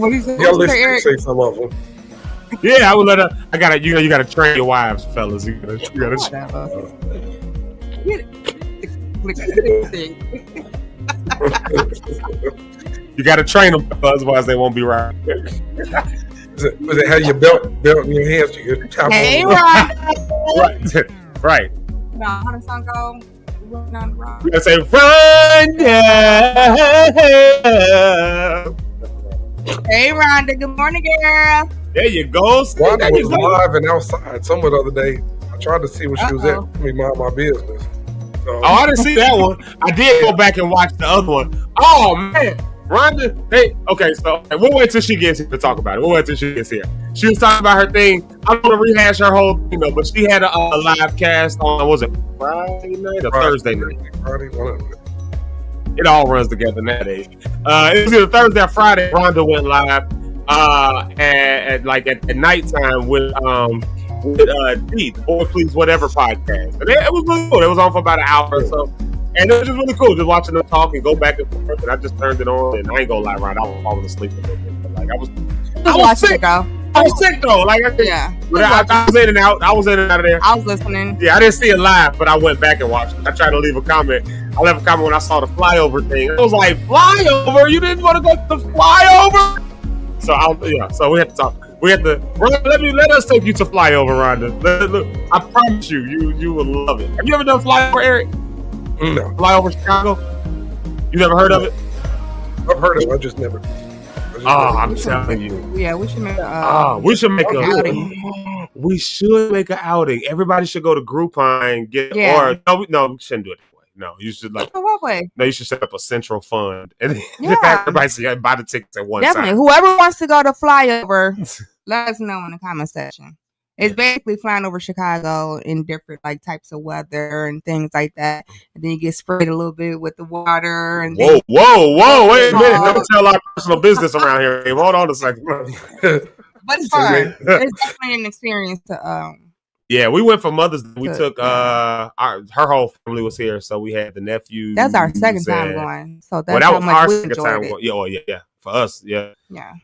do you say? Y'all listen to say some of them. Yeah, I would let her. You gotta train your wives, fellas. You gotta You gotta train them, otherwise they won't be right. Was it how your belt in your hands? You get chop Hey, on. Rhonda. Right. No, how the song go? Running on the rock. Let's say run down. Hey, Rhonda. Good morning, girl. There you go. Wanda There you was go. live and outside somewhere the other day. I tried to see where she was at. Let me mind my business. So, Oh, I didn't see that one. I did go back and watch the other one. Oh man, Rhonda. Hey, okay, so we'll wait till she gets here to talk about it. We'll wait till she gets here. She was talking about her thing. I don't want to rehash her whole thing, though, but she had a live cast on, was it Friday night or Thursday night? Friday, one of them. It all runs together nowadays. It was either Thursday or Friday. Rhonda went live at nighttime with D, Boy Please Whatever podcast. And it was really cool. It was on for about an hour or so. And it was just really cool, just watching them talk and go back and forth. And I just turned it on, and I ain't gonna lie, Rhonda, I was falling asleep a little bit. But like I was sick. I was sick though. Like I was in and out. I was in and out of there. I was listening. Yeah, I didn't see it live, but I went back and watched it. I tried to leave a comment. I left a comment when I saw the flyover thing. I was like, flyover? You didn't want to go to the flyover? So so we had to talk. We had to let us take you to flyover, Rhonda. Look, I promise you will love it. Have you ever done flyover, Eric? No. Flyover Chicago? You never heard of it? I've heard of it. I just never. I'm telling you. Yeah, we should make we should make an outing. We should make an outing. Everybody should go to Groupon and get Yeah. or no, we shouldn't do it that way. No, you should What way? No, you should set up a central fund and Yeah. everybody buy the tickets at one Definitely. time. Whoever wants to go to flyover, let us know in the comment section. It's basically flying over Chicago in different types of weather and things like that. And then you get sprayed a little bit with the water. And Whoa! Wait a minute! Don't tell our personal business around here. Hey, hold on a second. But it's fun. It's definitely an experience to Yeah, we went for Mother's Day. We took her whole family was here, so we had the nephews. That's our second time going. So that's that how was much our we second time enjoyed going. Yeah, for us, yeah.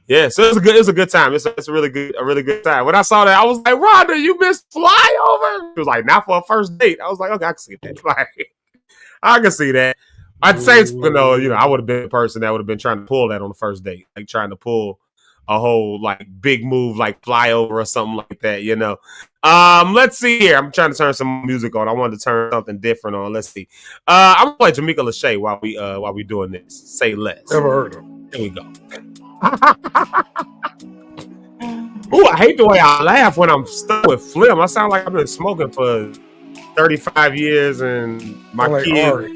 Yeah. So it's a good time. It's a really good time. When I saw that, I was like, Rhonda, you missed flyover. It was like not for a first date. I was like, okay, I can see that. Like, I can see that. I'd say, I would have been the person that would have been trying to pull that on the first date, like trying to pull a whole big move like flyover or something like that, Let's see here. I'm trying to turn some music on. I wanted to turn something different on. Let's see. I'm gonna play Jamaica Lachey while we doing this. Say less. Never heard of him. Here we go. Ooh, I hate the way I laugh when I'm stuck with phlegm. I sound like I've been smoking for 35 years and my kid. Ari.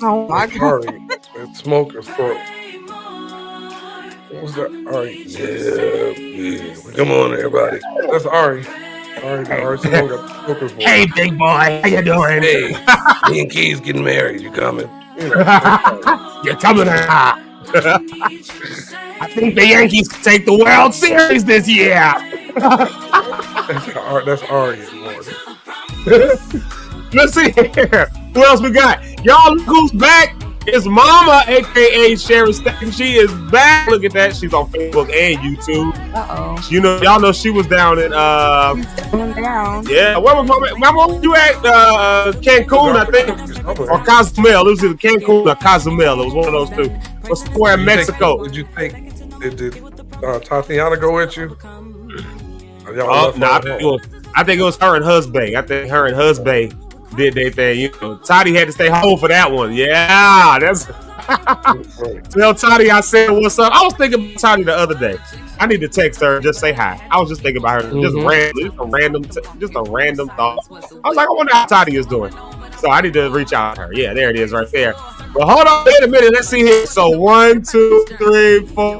Oh my God. Ari, that smoker's throat. What was that? Ari. Yeah. Come on, everybody. That's Ari. Ari smoker's voice. Hey, big boy. How you doing? Hey, me and Keys getting married. You coming? You're coming out. I think the Yankees take the World Series this year. That's Ari. Let's see here. Who else we got? Y'all look who's back. It's Mama, aka Sharon Styx. She is back. Look at that. She's on Facebook and YouTube. Y'all know she was down in Yeah, where was Mama? Mama, you at Cancun, I think, or Cozumel. It was either Cancun or Cozumel. It was one of those two. What's somewhere in Mexico? Did Tatiana go with you? I think it was her and husband. I think her and husband did their thing. Toddy had to stay home for that one. Yeah, that's. Tell Toddy I said what's up. I was thinking about Toddy the other day. I need to text her and just say hi. I was just thinking about her, just a random thought. I was like, I wonder how Toddy is doing. So I need to reach out to her. Yeah, there it is, right there. But hold on, wait a minute. Let's see here. So 1, 2, 3, 4.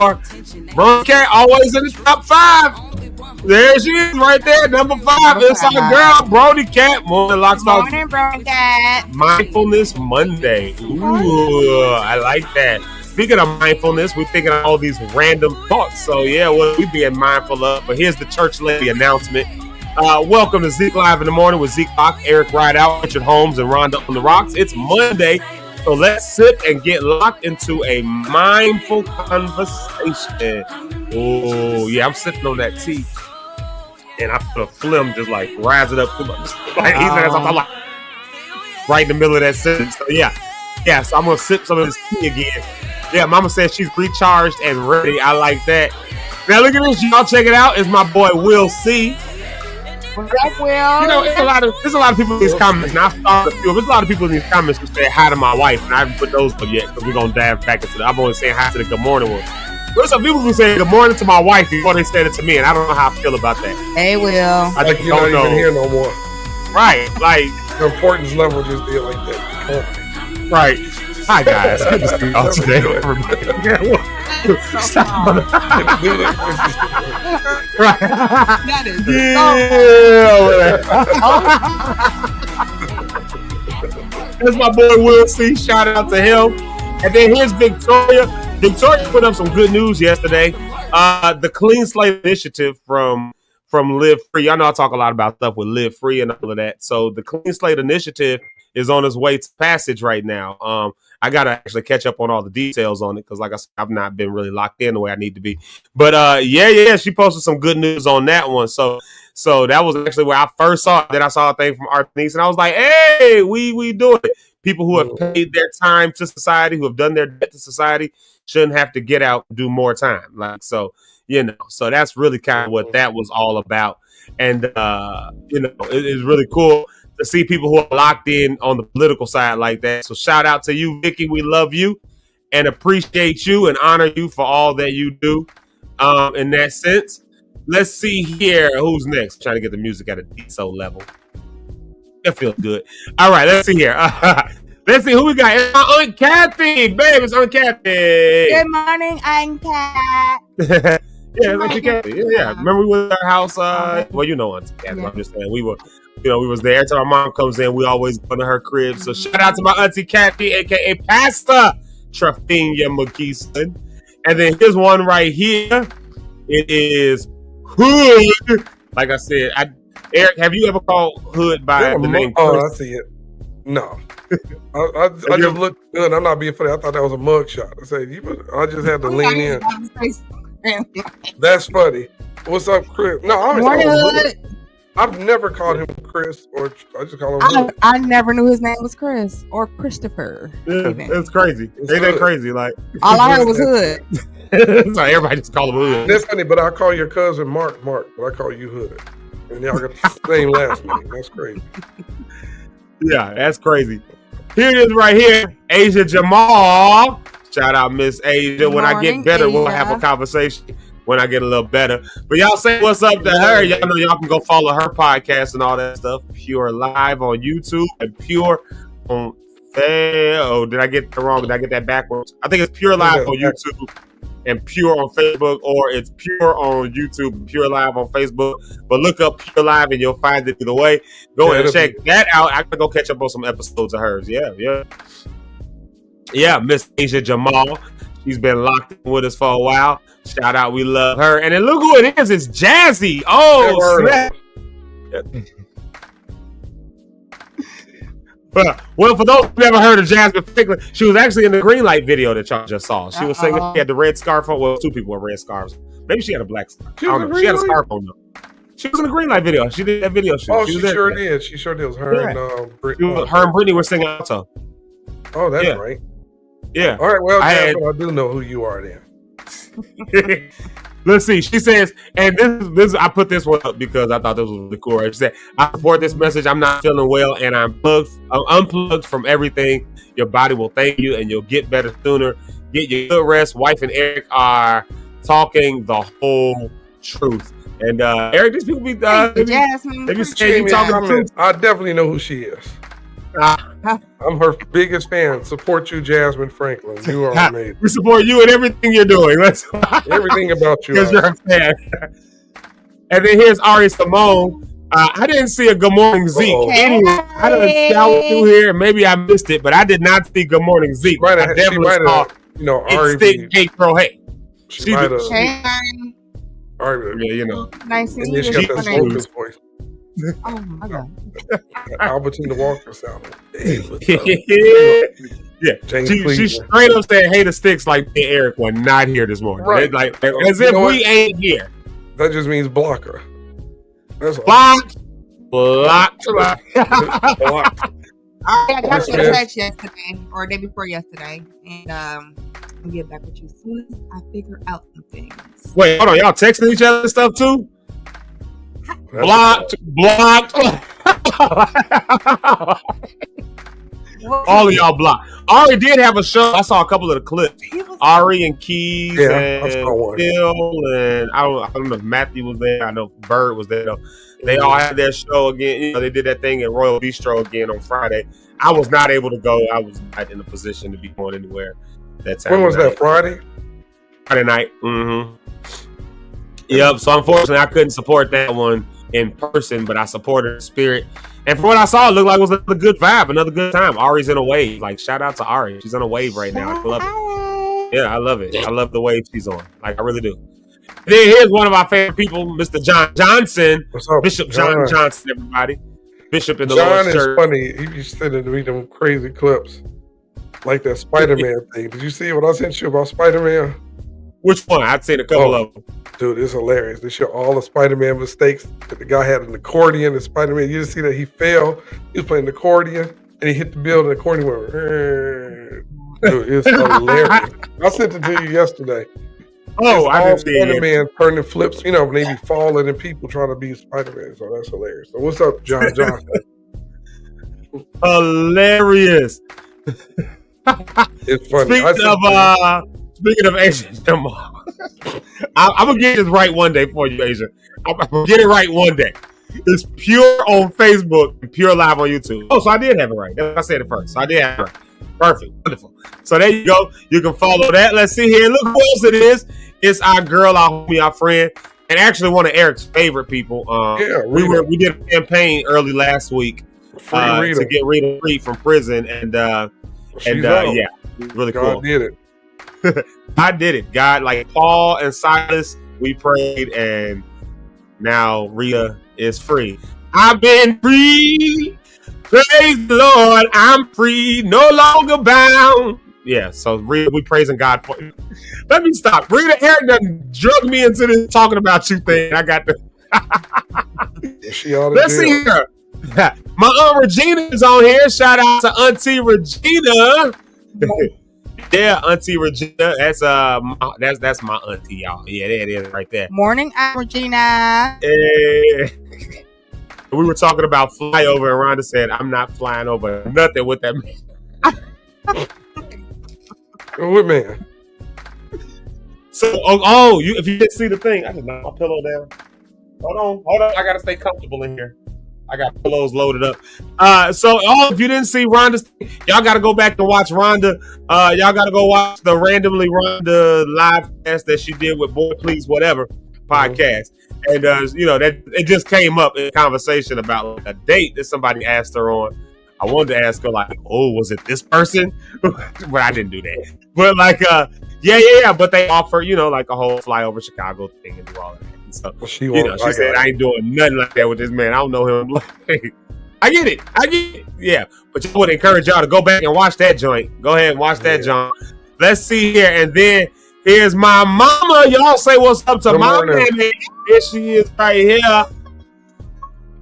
Brony Cat always in the top 5. There she is, right there, number 5. It's our girl, Brony Cat. Morning, Locke'd. Morning, Brony Cat. Mindfulness Monday. Ooh, I like that. Speaking of mindfulness, we're thinking of all these random thoughts. So yeah, what we being mindful of. But here's the church lady announcement. Welcome to Zeke Live in the Morning with Zeke Locke, Eric Rideout, Richard Holmes, and Rhonda on the Rocks. It's Monday, so let's sit and get locked into a mindful conversation. Oh yeah, I'm sitting on that tea, and I feel a phlegm just like rising up too much. I'm like right in the middle of that sentence. So yeah. So I'm gonna sip some of this tea again. Yeah, Mama says she's recharged and ready. I like that. Now look at this, y'all. Check it out. It's my boy Will C. What's up, Will? You know, there's a lot of people in these comments. Now I started a few. There's a lot of people in these comments who say hi to my wife, and I haven't put those up yet because we're gonna dive back into. I'm only saying hi to the good morning one. There's some people who say good morning to my wife before they said it to me, and I don't know how I feel about that. Hey, Will. I think you're not even here no more. Right, like the importance level just did like that. Right. Hi guys. Good to see y'all today. Everybody. Right. That is That's my boy Will C. Shout out to him. And then here's Victoria. Victoria put up some good news yesterday. The Clean Slate Initiative from Live Free. Y'all know I talk a lot about stuff with Live Free and all of that. So the Clean Slate Initiative is on its way to passage right now. I got to actually catch up on all the details on it because, like I said, I've not been really locked in the way I need to be. But yeah, she posted some good news on that one. So that was actually where I first saw it. Then I saw a thing from Artenice, and I was like, hey, we doing it. People who have paid their time to society, who have done their debt to society, shouldn't have to get out and do more time. Like, so, you know, so that's really kind of what that was all about. And, you know, it is really cool to see people who are locked in on the political side like that. So shout out to you, Vicky. We love you and appreciate you and honor you for all that you do in that sense. Let's see here. Who's next? I'm trying to get the music at a DSO level. That feels good. All right, let's see here. Let's see who we got. It's my Aunt Kathy. Babe, it's Aunt Kathy. Good morning, Aunt Kat. Yeah, it's Auntie Kathy. Yeah. Remember we were at our house? Well, you know Auntie Kathy. Yeah. I'm just saying we were. You know, we was there. Every time my mom comes in, we always go to her crib. So shout out to my Auntie Kathy, a.k.a. Pastor Trafinia McKeeson. And then here's one right here. It is Hood. Like I said, Eric, have you ever called Hood by the name Chris? Oh, I see it. No. I just looked good. I'm not being funny. I thought that was a mug shot. I said, I just had to lean in. That's funny. What's up, Chris? No, I've never called him Chris, or I just call him Hood. I never knew his name was Chris or Christopher. Yeah, it's crazy. Ain't that crazy? Like all I heard was Hood. So everybody just call him Hood. That's funny, but I call your cousin Mark, but I call you Hood. And y'all got the same last name. That's crazy. Yeah, that's crazy. Here it is right here. Asia Jamal. Shout out Miss Asia. When I get better, we'll have a conversation when I get a little better. But y'all say what's up to her. Y'all know y'all can go follow her podcast and all that stuff. Pure Live on YouTube and Pure on did I get that wrong? Did I get that backwards? I think it's Pure Live on YouTube and Pure on Facebook, or it's Pure on YouTube and Pure Live on Facebook. But look up Pure Live and you'll find it either way. Go and check that out. I can go catch up on some episodes of hers. Yeah, Miss Asia Jamal. She's been locked in with us for a while. Shout out, we love her. And then look who it is. It's Jazzy. Oh, snap. Well, for those who never heard of Jasmine Franklin, she was actually in the Green Light video that y'all just saw. She was singing. She had the red scarf on. Well, two people with red scarves. Maybe she had a black scarf. I don't know. She had a scarf on though. She was in the Green Light video. She did that video shoot. Oh, she sure did. She sure did. It was her and Brittany. Her and Brittany were singing also. Oh, that's right. Yeah. All right. Well, I do know who you are then. Let's see. She says, and this I put this one up because I thought this was really cool. She said, I support this message. I'm not feeling well and I'm unplugged from everything. Your body will thank you and you'll get better sooner. Get your good rest. Wife and Eric are talking the whole truth. And Eric, these people be Jasmine. They be saying you talking the truth. I definitely know who she is. I'm her biggest fan. Support you, Jasmine Franklin. You are amazing. We support you in everything you're doing. Everything about you. Because you're a fan. And then here's Ari Simone. I didn't see a Good Morning Zeke. Anyway, I done scoured through here. Maybe I missed it, but I did not see Good Morning Zeke. I definitely saw, Ari. Hey, girl, hey. She might have. Ari, yeah, you know. Nice to meet you. She got that smoker's voice. Oh my God. Albertina Walker sound. Yeah, she straight up said, "Hey, the Styx like hey, Eric were not here this morning." Right. Like as if we ain't here. That just means blocker. That's blocked. I got your text yesterday or the day before yesterday, and I'll get back with you as soon as I figure out some things. Wait, hold on. Y'all texting each other and stuff too? Blocked. All of y'all blocked. Ari did have a show. I saw a couple of the clips. Ari and Keys and Phil and I don't know if Matthew was there. I know Bird was there. They all had their show again. You know, they did that thing at Royal Bistro again on Friday. I was not able to go. I was not in a position to be going anywhere that time. When was that? Friday? Friday night. Mm-hmm. Yep. So unfortunately, I couldn't support that one in person, but I supported the spirit. And from what I saw, it looked like it was a good vibe, another good time. Ari's in a wave. Like, shout out to Ari. She's on a wave right now. I love it. Yeah, I love it. I love the wave she's on. Like, I really do. Then here's one of our favorite people, Mr. John Johnson. What's up, Bishop John Johnson, everybody. Bishop in the John Lord's is Church. funny. He be sending me them crazy clips. Like that Spider-Man thing. Did you see what I sent you about Spider-Man? Which one? I've seen a couple of them. Dude, it's hilarious. They show all the Spider-Man mistakes. The guy had an accordion. The Spider-Man, you didn't see that he fell. He was playing the accordion, and he hit the building. The accordion went. Dude, it's hilarious. I sent it to you yesterday. Oh, I didn't see it. Spider-Man turning flips. You know, when they be falling and people trying to be Spider-Man. So that's hilarious. So what's up, John Johnson? Hilarious. It's funny. Speaking of Asian, I'm gonna get this right one day for you, Asia. I'm gonna get it right one day. It's pure on Facebook and pure live on YouTube. Oh, so I did have it right. I said it first. So I did have it right. Perfect. Wonderful. So there you go. You can follow that. Let's see here. Look who else it is. It's our girl, our homie, our friend, and actually one of Eric's favorite people. We did a campaign early last week to get Rita free from prison, and yeah, really cool. God did it. I did it. God, like Paul and Silas, we prayed, and now Rita is free. I've been free. Praise the Lord, I'm free, no longer bound. Yeah, so Rita, we praising God for you. Let me stop. Rita, Eric done drug me into this talking about you thing. I got the. Let's see here. My Aunt Regina is on here. Shout out to Auntie Regina. Yeah, Auntie Regina. That's my auntie, y'all. Yeah, there it is right there. Morning, Aunt Regina. We were talking about flyover, and Rhonda said, "I'm not flying over nothing with that man." What man? So, if you didn't see the thing, I just knocked my pillow down. Hold on. I gotta stay comfortable in here. I got pillows loaded up. If you didn't see Rhonda's, y'all got to go back and watch Rhonda. Y'all got to go watch the Randomly Rhonda live cast that she did with Boy Please Whatever podcast. And, that it just came up in conversation about like, a date that somebody asked her on. I wanted to ask her, like, oh, was it this person? But I didn't do that. But, like, yeah. But they offer, like a whole flyover Chicago thing and do all of that. So, she said, I ain't doing nothing like that with this man. I don't know him. I get it. Yeah. But I would encourage y'all to go back and watch that joint. Go ahead and watch that joint. Let's see here. And then here's my mama. Y'all say what's up to my mama. Here she is right here.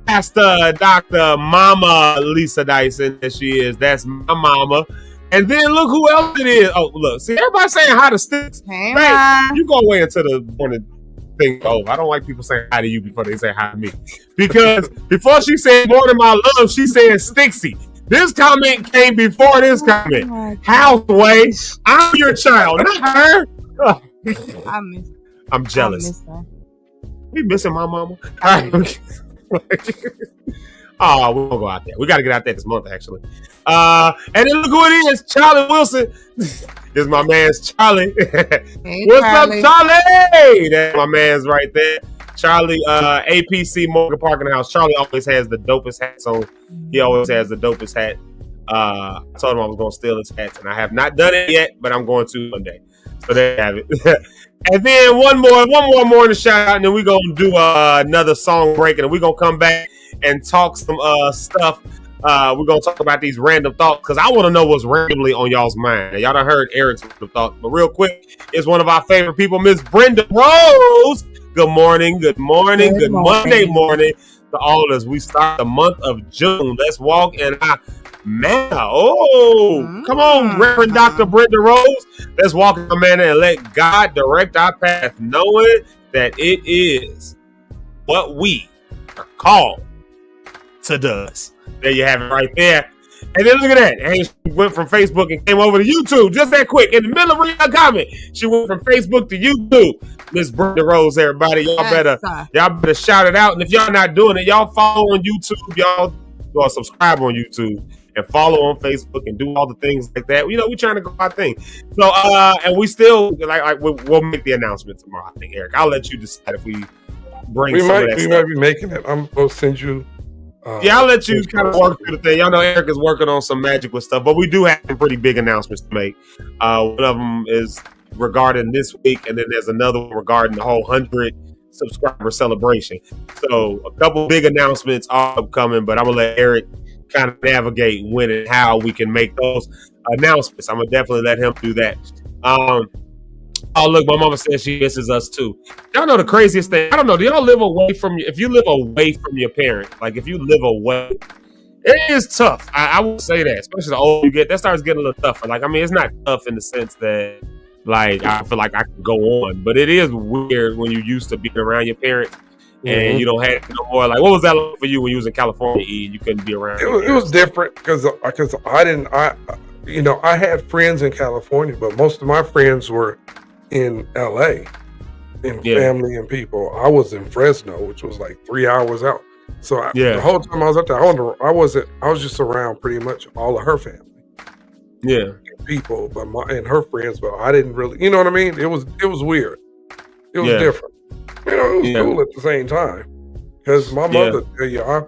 Pastor Dr. Mama Lisa Dyson. There she is. That's my mama. And then look who else it is. Oh, look. See, everybody saying hi to Styx. Hey, you go away into the morning thing over. I don't like people saying hi to you before they say hi to me. Because before she said morning, my love, she said Stixy. This comment came before this comment. Houseway, I'm your child, not her. I'm jealous. We missing my mama. All right. Oh, we won't go out there. We got to get out there this month, actually. And then look who it is. Charlie Wilson. This is my man's Charlie. Hey, what's Charlie. up, Charlie? That's my man's right there. Charlie, APC Morgan Parking House. Charlie always has the dopest hats on. He always has the dopest hat. I told him I was going to steal his hats, and I have not done it yet, but I'm going to one day. So there you have it. And then one more morning shout out, and then we're going to do another song break, and we're going to come back and talk some stuff. We're going to talk about these random thoughts, because I want to know what's randomly on y'all's mind. Now, y'all done heard Eric's random thoughts, but real quick, it's one of our favorite people, Miss Brenda Rose. Good morning, good Monday morning to all of us. We start the month of June. Let's walk in our Manna. Oh, come on, Reverend Dr. Brenda Rose. Let's walk in manna and let God direct our path, knowing that it is what we are called to do. There you have it right there. And then look at that. And she went from Facebook and came over to YouTube just that quick. In the middle of reading a comment, she went from Facebook to YouTube. Miss Brenda Rose, everybody. Y'all better shout it out. And if y'all not doing it, y'all follow on YouTube. Y'all subscribe on YouTube and follow on Facebook and do all the things like that. You know, we're trying to go our thing. So, and we still we'll make the announcement tomorrow. I think, Eric, I'll let you decide if we bring. We might be making it. I'm gonna send you. I'll let you kind of work through the thing. Y'all know Eric is working on some magical stuff, but we do have some pretty big announcements to make. One of them is regarding this week, and then there's another one regarding the whole 100 subscriber celebration. So a couple big announcements are upcoming, but I'm gonna let Eric kind of navigate when and how we can make those announcements. I'm gonna definitely let him do that. Oh, look, my mama says she misses us too. Y'all know the craziest thing. I don't know. Do y'all live away from you? If you live away from your parents, like if you live away, it is tough. I will say that, especially the older you get, that starts getting a little tougher. Like, I mean, it's not tough in the sense that, like, I feel like I can go on, but it is weird when you used to be around your parents and you don't have it no more. Like, what was that like for you when you was in California? You couldn't be around. It was different because I had friends in California, but most of my friends were in LA, in family and people. I was in Fresno, which was like 3 hours out. So the whole time I was up there, I was just around pretty much all of her family. Yeah, people, but and her friends, but I didn't really, you know what I mean? It was weird. It was different. You know, it was cool at the same time because my mother tell you, I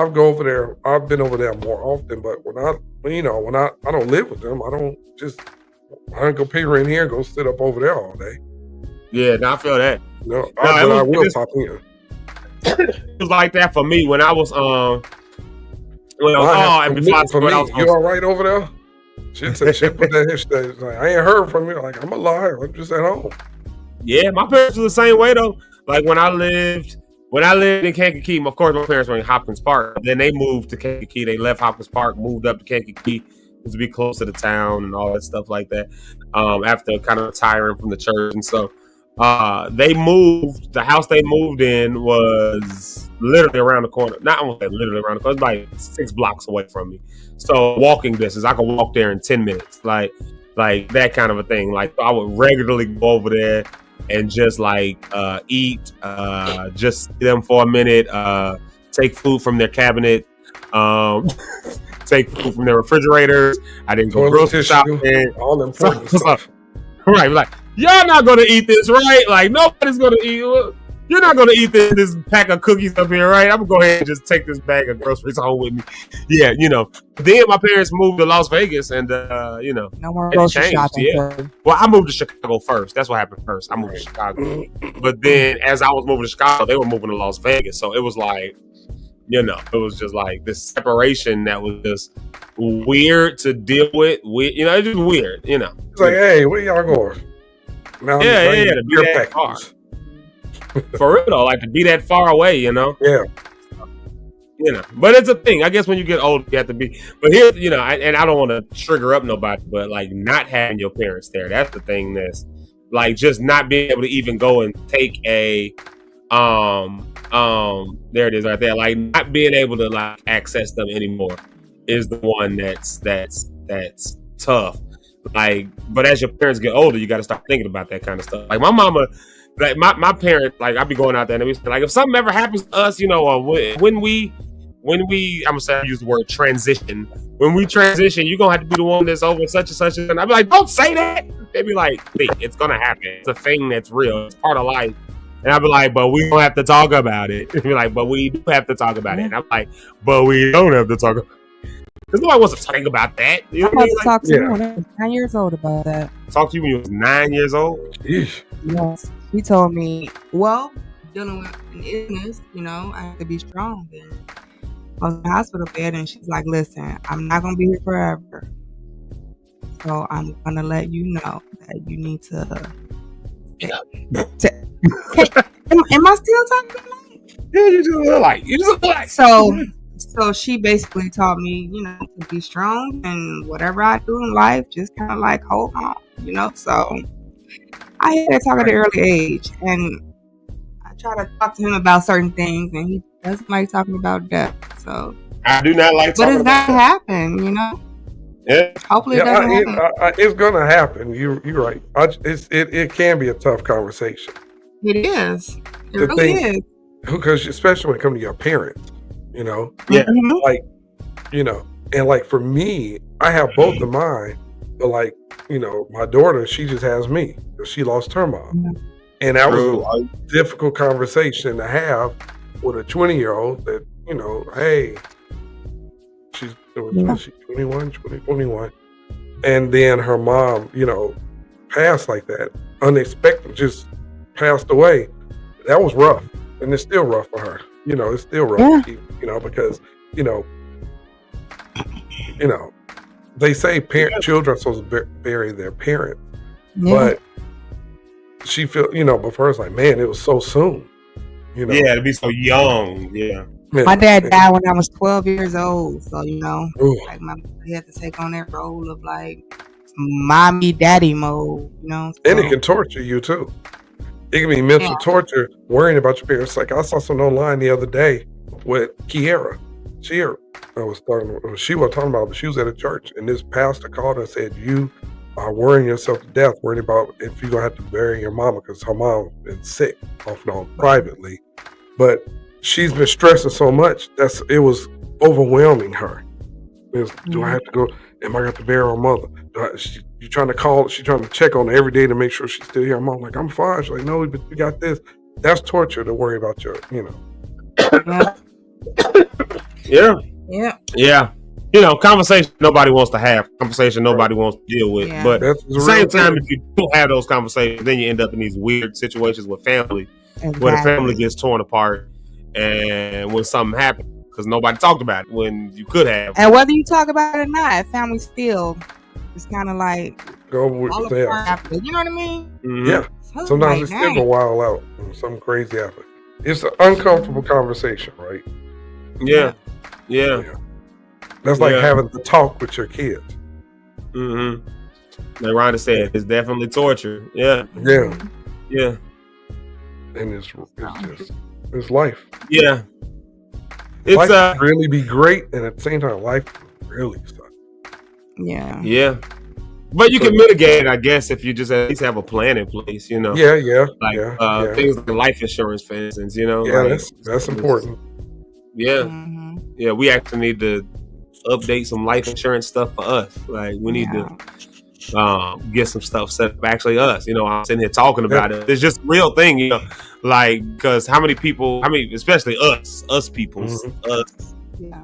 go over there. I've been over there more often, but when I don't live with them, I don't go pay rent here and go sit up over there all day. Yeah, I feel that. No, I will pop in. It was like that for me when I was you all right over there? She put that history. Like, I ain't heard from you. Like, I'm alive. I'm just at home. Yeah, my parents were the same way though. Like when I lived in Kankakee, of course my parents were in Hopkins Park. Then they moved to Kankakee. They left Hopkins Park, moved up to Kankakee to be close to the town and all that stuff like that. After kind of retiring from the church, and so they moved. The house they moved in was literally around the corner. Not only literally around the corner, it was like 6 blocks away from me. So walking distance, I could walk there in 10 minutes. Like that kind of a thing. Like I would regularly go over there and just like eat, just see them for a minute, take food from their cabinet, take food from their refrigerators. I didn't go grocery shopping. All important stuff. Right, like y'all not gonna eat this, right? Like nobody's gonna eat. You're not gonna eat this pack of cookies up here, right? I'm gonna go ahead and just take this bag of groceries home with me. Yeah, you know. Then my parents moved to Las Vegas, and no more grocery shopping. Yeah. Well, I moved to Chicago first. That's what happened first. I moved to Chicago, but then as I was moving to Chicago, they were moving to Las Vegas. So it was like, it was just like this separation that was just weird to deal with. It's just weird. It's like, hey, where y'all going? Now to be that far. For real though, like to be that far away, Yeah. But it's a thing. I guess when you get older, you have to be. But here, and I don't want to trigger up nobody, but like not having your parents there, that's the thing. That's like just not being able to even go and take a there it is right there. Like not being able to like access them anymore is the one that's tough. Like, but as your parents get older, you got to start thinking about that kind of stuff. Like my mama, like my parents, like I'd be going out there and we say, like if something ever happens to us, when we I'm gonna use the word transition. When we transition, you're gonna have to be the one that's over such and such. And I'd be like, don't say that. They'd be like, it's gonna happen. It's a thing that's real. It's part of life. And I'd be like, but we don't have to talk about it. They'd be like, but we do have to talk about it. And I'm like, but we don't have to talk about it. Because nobody wants to talk about that. I had to talk to you when I was 9 years old about that. Talk to you when you was 9 years old? Yeesh. Yes. He told me, well, dealing with an illness, I have to be strong. Then I was in the hospital bed and she's like, listen, I'm not going to be here forever. So I'm going to let you know that you need to... Am I still talking? Yeah, you just look like. So So she basically taught me, to be strong and whatever I do in life, just kind of like hold on, So I had that talk at an early age, and I try to talk to him about certain things, and he doesn't like talking about death. So I do not like but talking it's about gonna that. happen, Yeah. Hopefully it doesn't happen. It's gonna happen. You're right. It can be a tough conversation. It is. It The really thing- is. Because especially when it comes to your parents, Yeah. Mhm. like, and like for me, I have both of mine, but like, my daughter, she just has me because she lost her mom. And that was True. a difficult conversation to have with a 20-year-old that, hey, she's Yeah. 21. And then her mom, passed like that, unexpected, just passed away. That was rough. And it's still rough for her. It's still rough, Yeah. to keep, because, they say children are supposed to bury their parents. Yeah. But she feel, but for her, it's like, man, it was so soon. Yeah, to be so young. Yeah. My dad died when I was 12 years old, so Ooh. like my mother had to take on that role of like mommy daddy mode, And it can torture you too. It can be mental torture worrying about your parents. Like I saw something online the other day with Kiera. She was talking about, but she was at a church, and this pastor called her and said, "You are worrying yourself to death, worrying about if you're gonna have to bury your mama because her mom been sick off and on privately, but she's been stressing so much it was overwhelming her. Do I have to go? Am I going to have to bury her mother? You trying to call? She's trying to check on her every day to make sure she's still here. I'm like, I'm fine. She's like, no, but you got this. That's torture to worry about your, Yeah. Yeah. Yeah. Conversation nobody wants to have. Conversation nobody wants to deal with. Yeah. But That's at the same time, if you don't have those conversations, then you end up in these weird situations with family, where the family gets torn apart, and when something happens because nobody talked about it when you could have. And whether you talk about it or not, family still it's kind of like go with all the apart after. You know what I mean? Mhm. Yeah. So Sometimes like, it's still dang. go wild out. When something crazy happens. It's an uncomfortable conversation, right? Yeah. Yeah. That's like Yeah. having to talk with your kids. Mm-hmm. Like Rhonda said, it's definitely torture. Yeah. Yeah. Yeah. And it's life. Yeah. It's Life can really be great, and at the same time, life can really suck. Yeah. Yeah. But you can mitigate it, I guess, if you just at least have a plan in place, Yeah. Like things like life insurance, for instance, Yeah, like, that's important. Yeah. Mhm. Yeah, we actually need to update some life insurance stuff for us. Like we need to get some stuff set up. Actually, us, I'm sitting here talking about it. It's just a real thing, like because how many people? Especially us people,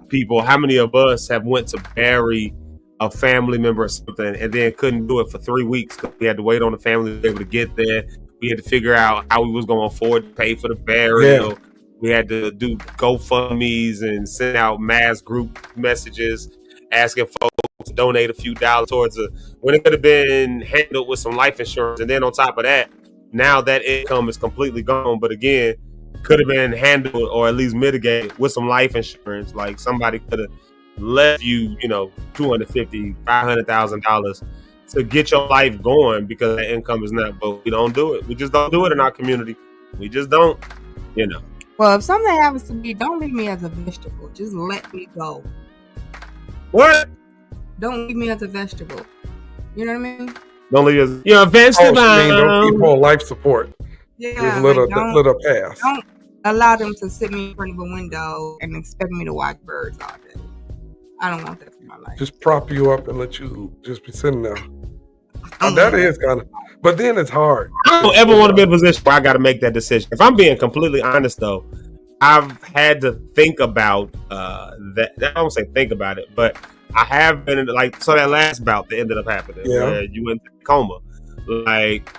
people. How many of us have went to bury a family member or something, and then couldn't do it for 3 weeks because we had to wait on the family to be able to get there. We had to figure out how we was going to afford to pay for the burial. Yeah. We had to do GoFundMe's and send out mass group messages asking folks to donate a few dollars towards when it could have been handled with some life insurance. And then on top of that, now that income is completely gone. But again, could have been handled or at least mitigated with some life insurance. Like somebody could have left you, $250,000, $500,000 to get your life going because that income is not. But we don't do it. We just don't do it in our community. We just don't, Well, if something happens to me, don't leave me as a vegetable. Just let me go. What? Don't leave me as a vegetable. You know what I mean? Don't leave us. You're a vegetable. Don't keep on life support. Yeah. Just let her pass. Don't allow them to sit me in front of a window and expect me to watch birds all day. I don't want that for my life. Just prop you up and let you just be sitting there. That is kind of, but then it's hard. I don't ever want to be in a position where I got to make that decision. If I'm being completely honest, though, I've had to think about that. I don't say think about it, but I have been so that last bout that ended up happening where you went to coma, like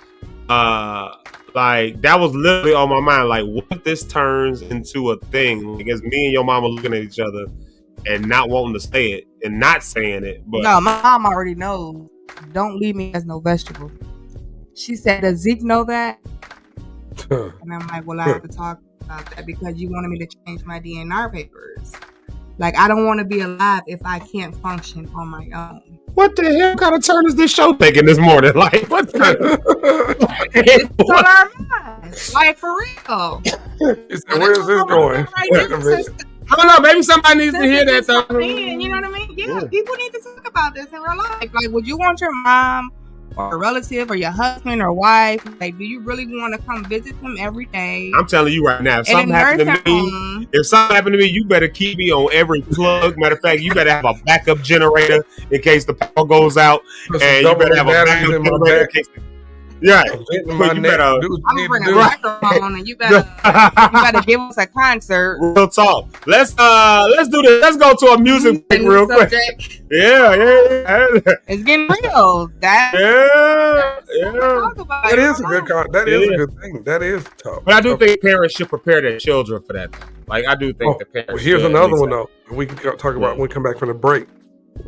that was literally on my mind. Like, what if this turns into a thing? Like, it's me and your mama looking at each other and not wanting to say it and not saying it. But no, my mom already knows. Don't leave me as no vegetable. She said, does Zeke know that? And I'm like, well, I have to talk about that because you wanted me to change my DNR papers. Like, I don't want to be alive if I can't function on my own. What the hell kind of turn is this show taking this morning? Like, what the It's on our minds. Like, for real. Where's this going? I don't know. Maybe somebody needs to hear that though. You know what I mean? Yeah, people need to talk about this in real life. Like, would you want your mom or a relative or your husband or wife? Like, do you really want to come visit them every day? I'm telling you right now, if something happened to me, you better keep me on every plug. Matter of fact, you better have a backup generator in case the power goes out, and you better have a backup generator in case. Yeah, you better. I'm gonna bring a microphone, and you better give us a concert. Real talk. Let's do this. Let's go to a music break real quick. Yeah. It's getting real. That is a good thing. That is tough. But I do think parents should prepare their children for that. Like, I do think the parents. Well, here's another one though. We can talk about when we come back from the break.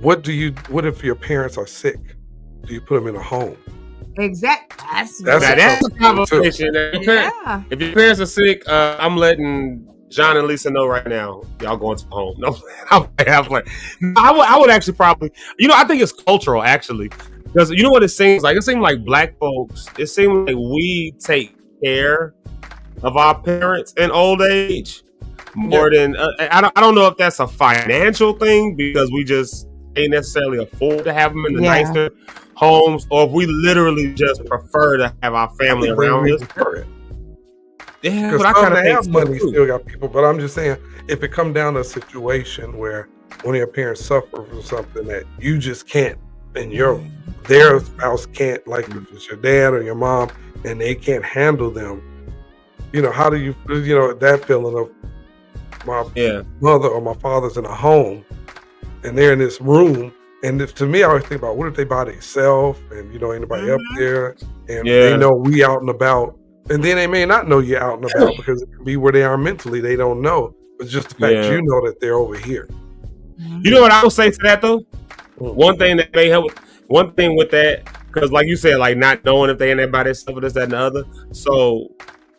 What if your parents are sick? Do you put them in a home? Exactly. That's a conversation. If your parents are sick, I'm letting John and Lisa know right now. Y'all going to home? No, I would actually probably. I think it's cultural actually, because you know what it seems like. It seems like black folks. It seems like we take care of our parents in old age more than. I don't know if that's a financial thing because we just ain't necessarily afford to have them in the nicer homes, or if we literally just prefer to have our family around us. Yeah, because I kind of have money, still got people. But I'm just saying, if it come down to a situation where one of your parents suffer from something that you just can't, and their spouse can't, like if it's your dad or your mom, and they can't handle them, how do you, that feeling of my mother or my father's in a home, and they're in this room. And to me, I always think about, what if they by themselves and ain't nobody up there, and they know we out and about, and then they may not know you're out and about because it could be where they are mentally. They don't know, but just the fact you know that they're over here. You know what I would say to that though? One thing that may help. One thing with that, because like you said, like not knowing if they in there by themselves or this, that, and the other. So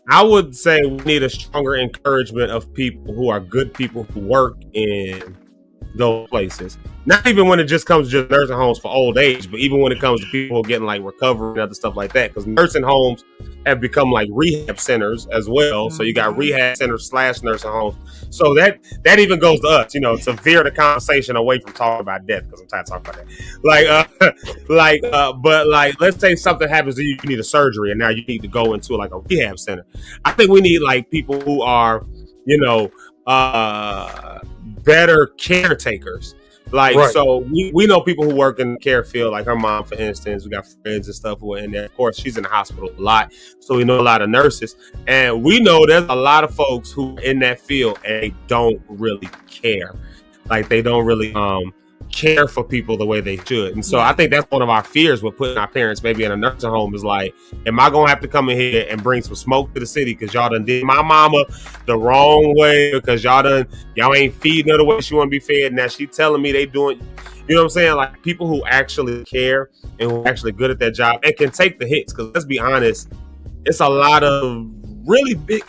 I would say we need a stronger encouragement of people who are good people who work in those places. Not even when it just comes to just nursing homes for old age, but even when it comes to people who are getting like recovery and other stuff like that, because nursing homes have become like rehab centers as well. So you got rehab centers / nursing homes. So that even goes to us, to veer the conversation away from talking about death, because I'm tired of talking about that. But let's say something happens to you, you need a surgery, and now you need to go into like a rehab center. I think we need like people who are, better caretakers. So we know people who work in the care field, like her mom, for instance. We got friends and stuff who are in there. Of course, she's in the hospital a lot, so we know a lot of nurses. And we know there's a lot of folks who are in that field and they don't really care. Like, they don't really care for people the way they should. And so I think that's one of our fears with putting our parents maybe in a nursing home is like, am I gonna have to come in here and bring some smoke to the city because y'all done did my mama the wrong way, because y'all ain't feeding her the way she want to be fed. Now she telling me they doing, you know what I'm saying? Like, people who actually care and who are actually good at their job and can take the hits, because let's be honest, it's a lot of really big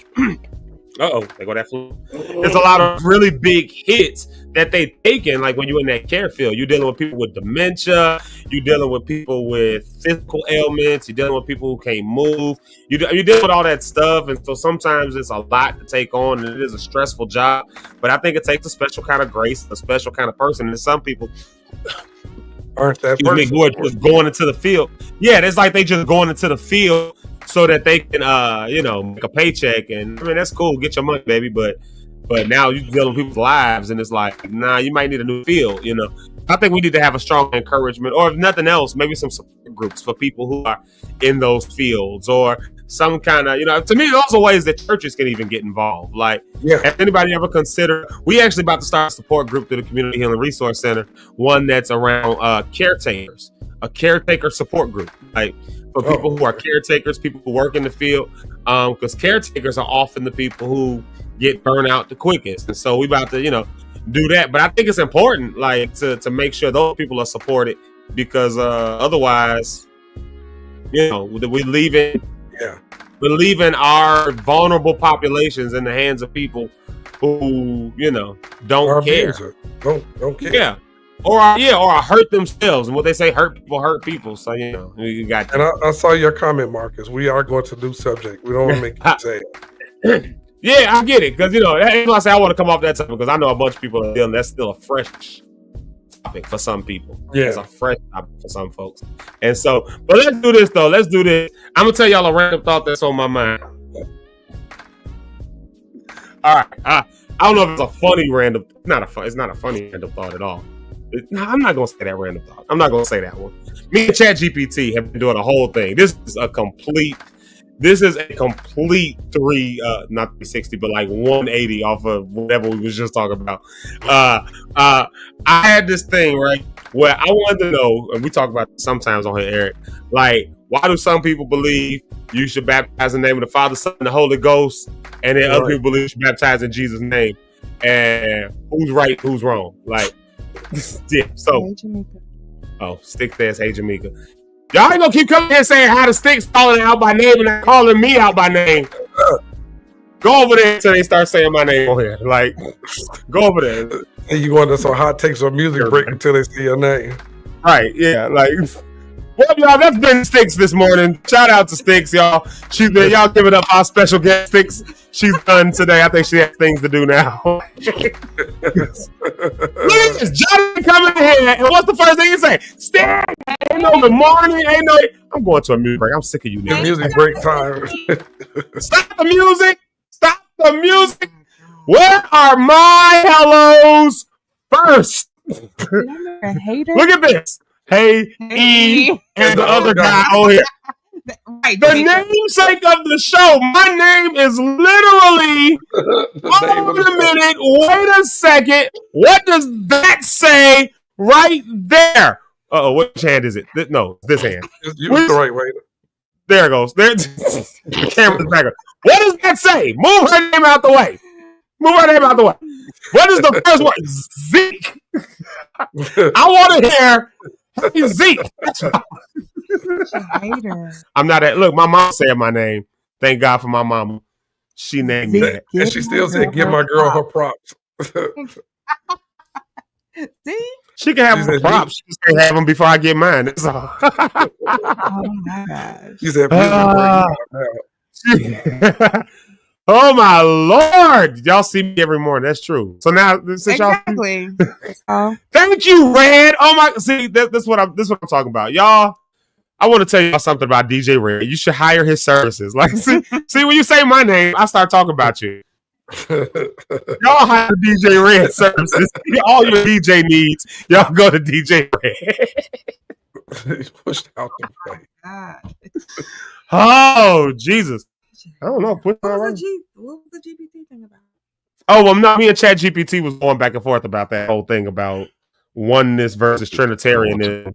they go that flu. There's a lot of really big hits that they taken. Like when you're in that care field, you're dealing with people with dementia, you're dealing with people with physical ailments, you're dealing with people who can't move, you're dealing with all that stuff. And so sometimes it's a lot to take on, and it is a stressful job. But I think it takes a special kind of grace, a special kind of person. And some people aren't that person who are just going into the field. Yeah, it's like they just going into the field so that they can, make a paycheck. And I mean, that's cool. Get your money, baby. But now you're dealing with people's lives, and it's like, nah, you might need a new field. I think we need to have a strong encouragement, or if nothing else, maybe some support groups for people who are in those fields, or some kind of, to me, those are ways that churches can even get involved. Like, has anybody ever considered, we actually about to start a support group through the Community Healing Resource Center, one that's around caretakers, a caretaker support group, like for people who are caretakers, people who work in the field, because caretakers are often the people who get burned out the quickest. And so we about to, do that. But I think it's important, like, to make sure those people are supported, because otherwise, we're leaving our vulnerable populations in the hands of people who, you know, don't care. Don't care. Yeah. Or hurt themselves. And what they say, hurt people. So, you know, you got that. And I saw your comment, Marcus. We are going to new subject. We don't want to make you say Yeah, I get it. Because, you know, that's why I say I want to come off that topic because I know a bunch of people are dealing. That's still a fresh topic for some people. Yeah. It's a fresh topic for some folks. And so, but let's do this, though. Let's do this. I'm going to tell y'all a random thought that's on my mind. All right. I don't know if it's a funny random. It's not a funny random thought at all. I'm not gonna say that random thought. I'm not gonna say that one. Me and ChatGPT have been doing a whole thing. This is a complete not 360, but like 180 off of whatever we was just talking about. I had this thing, right, where I wanted to know, and we talk about this sometimes on here, Eric, like, why do some people believe you should baptize in the name of the Father, Son, and the Holy Ghost, and then other people believe you should baptize in Jesus' name? And who's right, who's wrong? Like, yeah, so Styx says, hey Jamaica. Y'all ain't gonna keep coming here saying how the Styx calling out by name and not calling me out by name. Go over there until they start saying my name on here. Like, go over there. And you going to some hot takes or music break until they see your name. Right, yeah, like, well, y'all, that's been Styx this morning. Shout out to Styx, y'all. Y'all giving up our special guest Styx. She's done today. I think she has things to do now. Look at this. Johnny coming here, and what's the first thing you say? Styx, ain't no good morning, ain't no. I'm going to a music break. I'm sick of you niggas. Music break time. Stop the music. Stop the music. Where are my hellos first? Look at this. Hey, E, and the other guy on here. Right, the namesake of the show. My name is literally. Hold a minute. Wait a second. What does that say right there? Which hand is it? No, this hand. You was the right way. There it goes. There. The camera's back up. What does that say? Move her name out the way. Move her name out the way. What is the first word? Zeke. I want to hear. Hey, Zeke. I'm not at. Look, my mom said my name. Thank God for my mama. She named me that. And she still said, give my girl her props. See? She can have her props. She just can't have them before I get mine. That's all. Oh my gosh. She said, oh my Lord. Y'all see me every morning. That's true. So now since exactly. y'all thank you, Red. Oh my, see, that's what I'm talking about. Y'all, I want to tell y'all something about DJ Red. You should hire his services. Like, see when you say my name, I start talking about you. Y'all hire DJ Red services. All your DJ needs, y'all go to DJ Red. He's pushed out the way. Oh, Jesus. I don't know. What was the GPT thing about? Oh, well, no, me and ChatGPT was going back and forth about that whole thing about oneness versus Trinitarianism.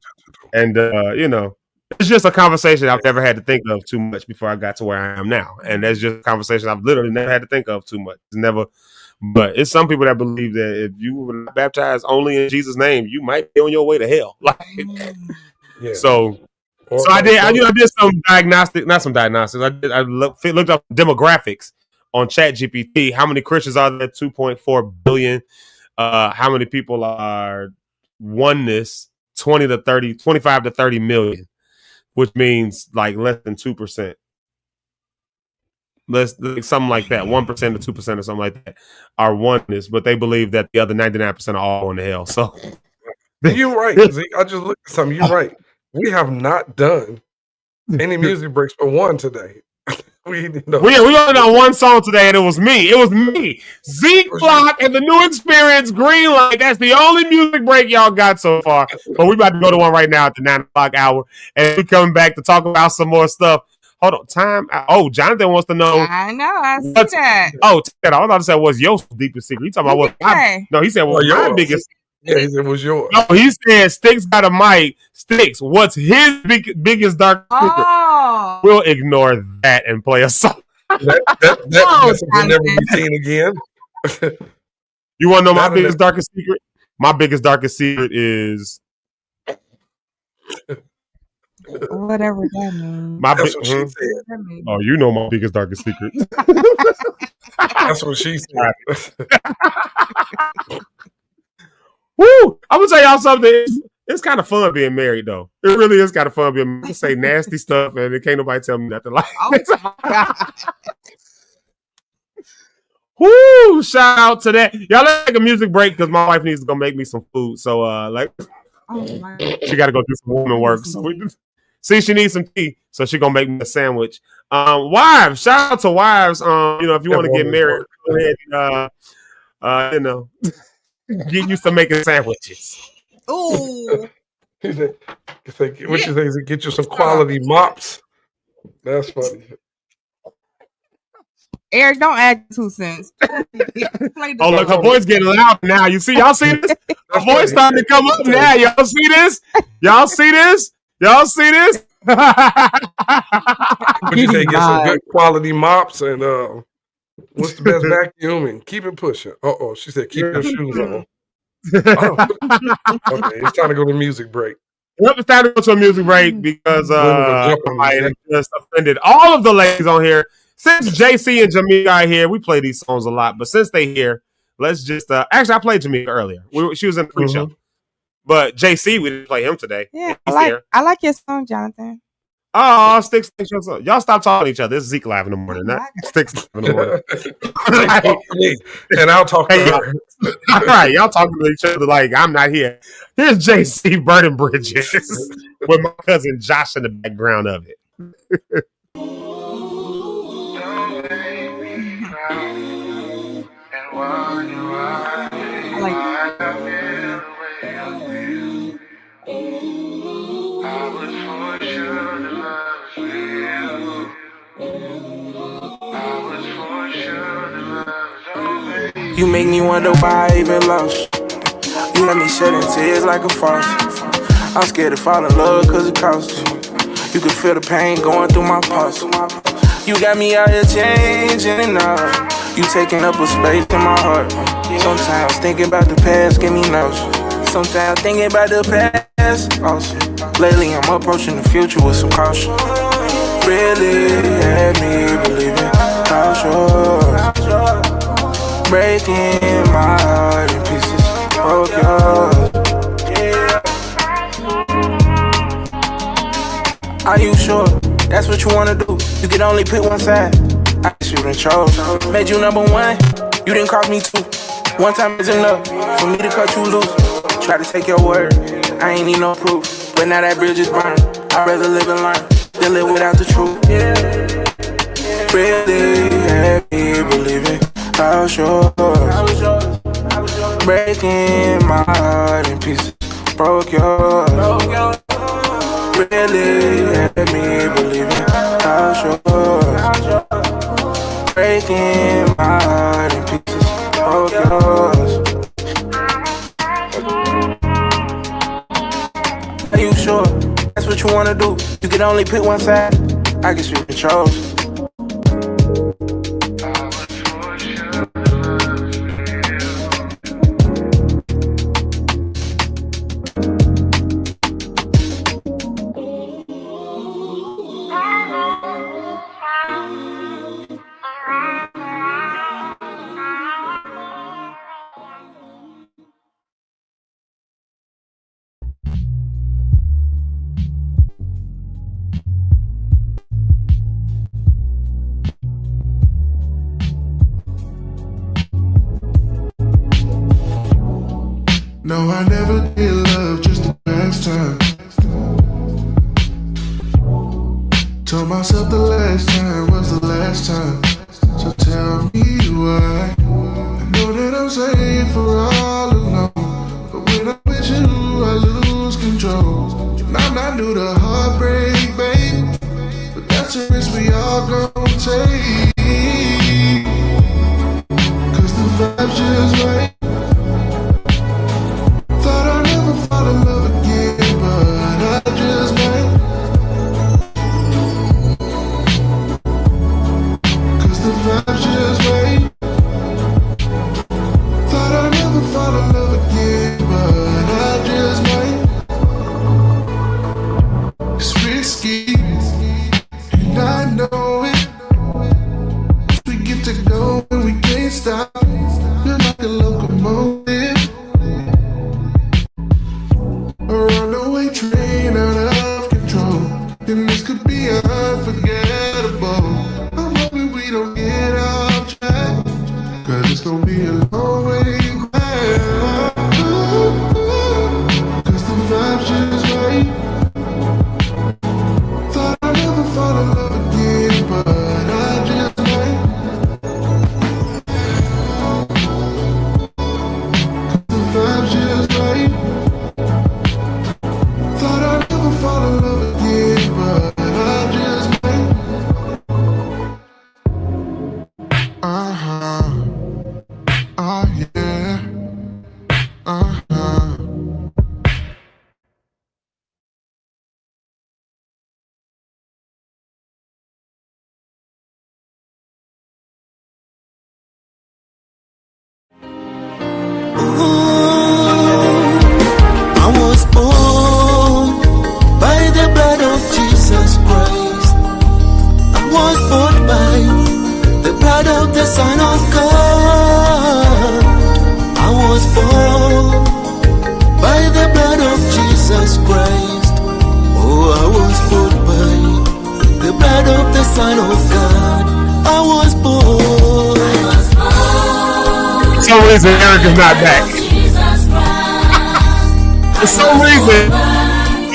And, you know, it's just a conversation I've never had to think of too much before I got to where I am now. And that's just a conversation I've literally never had to think of too much. But it's some people that believe that if you were baptized only in Jesus' name, you might be on your way to hell. Like, yeah. So I did some diagnostics. I looked up demographics on ChatGPT. How many Christians are there? 2.4 billion. How many people are oneness? 25 to 30 million, which means like less than 2%. Something like that. 1% to 2% or something like that are oneness, but they believe that the other 99% are all going to hell. So you're right, Zeke. I just looked at something. You're right. We have not done any music breaks but one today. We only done one song today, and it was me. Zeke Locke and the New Experience Green Light. That's the only music break y'all got so far. But we about to go to one right now at the 9 o'clock hour, and we're coming back to talk about some more stuff. Hold on, time. Oh, Jonathan wants to know. I know. I see that. Oh, I was about to say, what's your deepest secret? You talking about what? No, he said, "Well, my biggest." Yeah, he said, "Was yours?" No, he said, "Styx got a mic." Styx, what's his biggest dark secret? Oh. We'll ignore that and play a song. That will never be seen again. You want to know my biggest darkest secret? My biggest darkest secret is whatever that means. That's what she said. Oh, you know my biggest darkest secret. That's what she said. Woo! I'm gonna tell y'all something. It's kind of fun being married, though. It really is kind of fun being married. I can say nasty stuff, and it can't nobody tell me nothing like this. Woo! Shout out to that. Y'all let's take a music break because my wife needs to go make me some food. So, she got to go do some woman work. So see, she needs some tea, so she gonna make me a sandwich. Wives, shout out to wives. If you want to get married, go ahead and get used to making sandwiches. Ooh. He said, what you say? Is it get you some quality mops? That's funny. Eric, don't add 2 cents. Oh, look, her voice getting loud now. Y'all see this? Her voice starting to come up now. Y'all see this? Y'all see this? Y'all see this? What you say? Get some good quality mops and what's the best vacuum and keep it pushing. She said keep your shoes on. Okay, it's time to go to music break. Yep, it's time to go to a music break because I just offended all of the ladies on here. Since JC and Jamaica are here, we play these songs a lot. But since they here, let's just actually I played Jamaica earlier. She was in the pre-show. But JC, we didn't play him today. Yeah, I like your song, Jonathan. Oh, Styx, y'all stop talking to each other. This is Zeke Live in the morning. Not Styx in the morning. And I'll talk to her. All right, y'all talking to each other like I'm not here. Here's JC burning bridges with my cousin Josh in the background of it. You make me wonder why I even lost. You let me shedding tears like a faucet. I'm scared to fall in love cause it costs you. You can feel the pain going through my pulse. You got me out here changing and all. You taking up a space in my heart. Sometimes thinking about the past give me nausea. Sometimes thinking about the past also. Lately I'm approaching the future with some caution. Really had me believing cautious. Breaking my heart in pieces, broke yours. Are you sure that's what you wanna do? You can only pick one side. I guess you done chose. Made you number one, you didn't cost me 2. One time is enough for me to cut you loose. Try to take your word, I ain't need no proof. But now that bridge is burned, I'd rather live and learn than live without the truth. Really had me believing I was yours. Breaking my heart in pieces, broke yours. Really had me believing I was yours. Breaking my heart in pieces, broke yours. Are you sure that's what you wanna do? You can only pick one side. I guess you chose. No, I never did love just the last time. Told myself the last time was the last time. So tell me why. I know that I'm safe for all alone, but when I'm with you, I lose control. And I'm not new to heartbreak, babe, but that's a risk we all gon' take. Cause the vibe's just right. Thought I'd never fall in love again, but I just might. Cause the vibe's just right. Thought I'd never fall in love again, but I just might. It's risky, and I know it. Son of God. I was born by the blood of Jesus Christ. Oh, I was born by the blood of the Son of God. I was born. For some reason, Eric is not back. For some reason,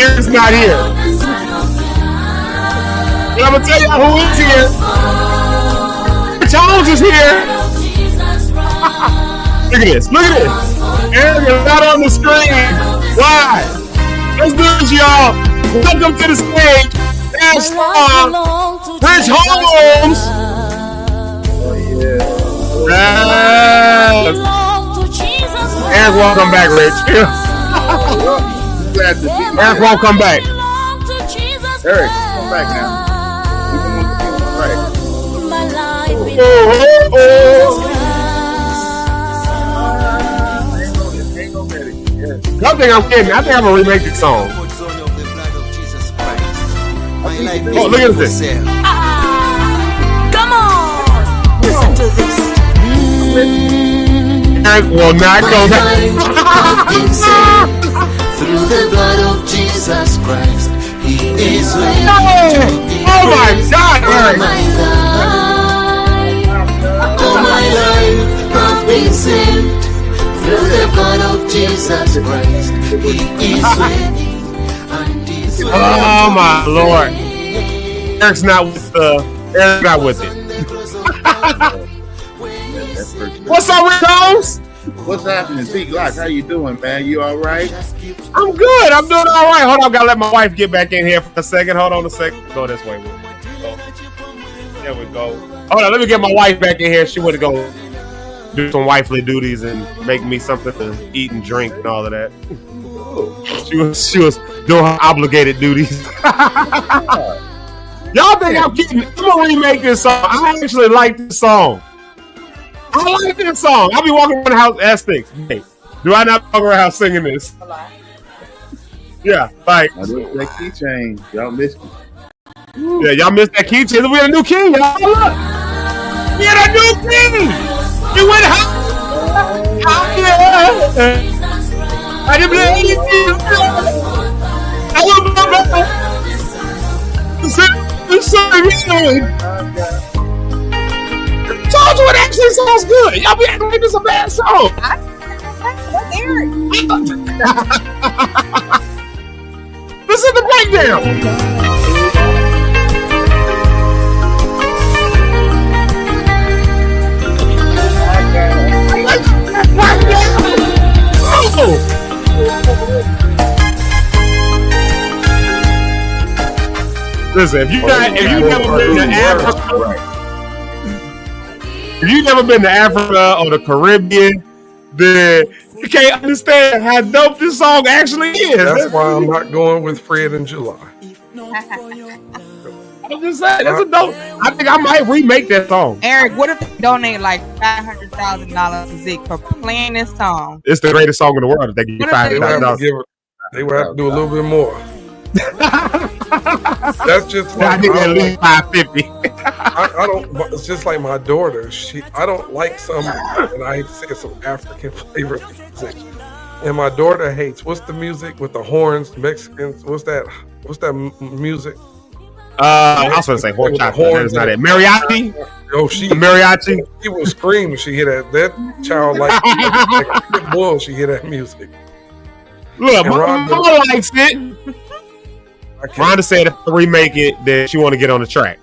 Eric's not here. And I'm gonna tell y'all who is here. Holmes is here. Look at this. Look at this. Eric is not on the screen. Why? Let's do this, y'all. Welcome to the stage. That's Rich Holmes. Yes. Eric won't come back, Rich. Eric won't come back. Eric, come back now. Right. Y'all think I'm kidding? I think I'm gonna remake this song. Oh, look at this. Come on. Listen to this. Eric will not go back. Through the blood of Jesus Christ, He is waiting. Oh my God, Eric! All my life I've been saved through the blood of Jesus Christ. He is waiting and He's waiting. Oh my Lord! Eric's not with Eric's not with it. What's up, Rick Holmes? What's happening, Zeke Locke? How you doing, man? You all right? I'm good. I'm doing all right. Hold on, gotta let my wife get back in here for a second. Hold on a second. Go this way. There we go. Hold on, let me get my wife back in here. She would go do some wifely duties and make me something to eat and drink and all of that. She was doing her obligated duties. Y'all think I'm kidding? I'm gonna remake this song. I actually like this song. I like this song. I'll be walking around the house as Styx. Hey, do I not walk around the house singing this? Yeah, like that keychain. Y'all missed it. Yeah, y'all missed that keychain. We had a new king, y'all. Look. We had a new king. He went high. I didn't believe it. I it's so good. Told you it actually sounds good. Y'all be acting like this a bad song. Listen to the breakdown. Listen, if you've never been to Africa or the Caribbean, then you can't understand how dope this song actually is. That's why I'm not going with Fred in July. I'm just saying, it's a dope. I think I might remake that song. Eric, what if they donate like $500,000 to Zeke for playing this song? It's the greatest song in the world. If they give you $500,000. They would have to do a little bit more. That's just like I think at least $550. I don't. It's just like my daughter. I don't like some, and I hate to say it, some African flavor music. And my daughter hates. What's the music with the horns? Mexicans. What's that music? I was going to say horchata. That is not it. Mariachi. Oh, mariachi. She will scream when she hear that. That child like a pit bull. She hear that music. Look, my mama likes it. Rhonda said if I remake it, then she want to get on the track.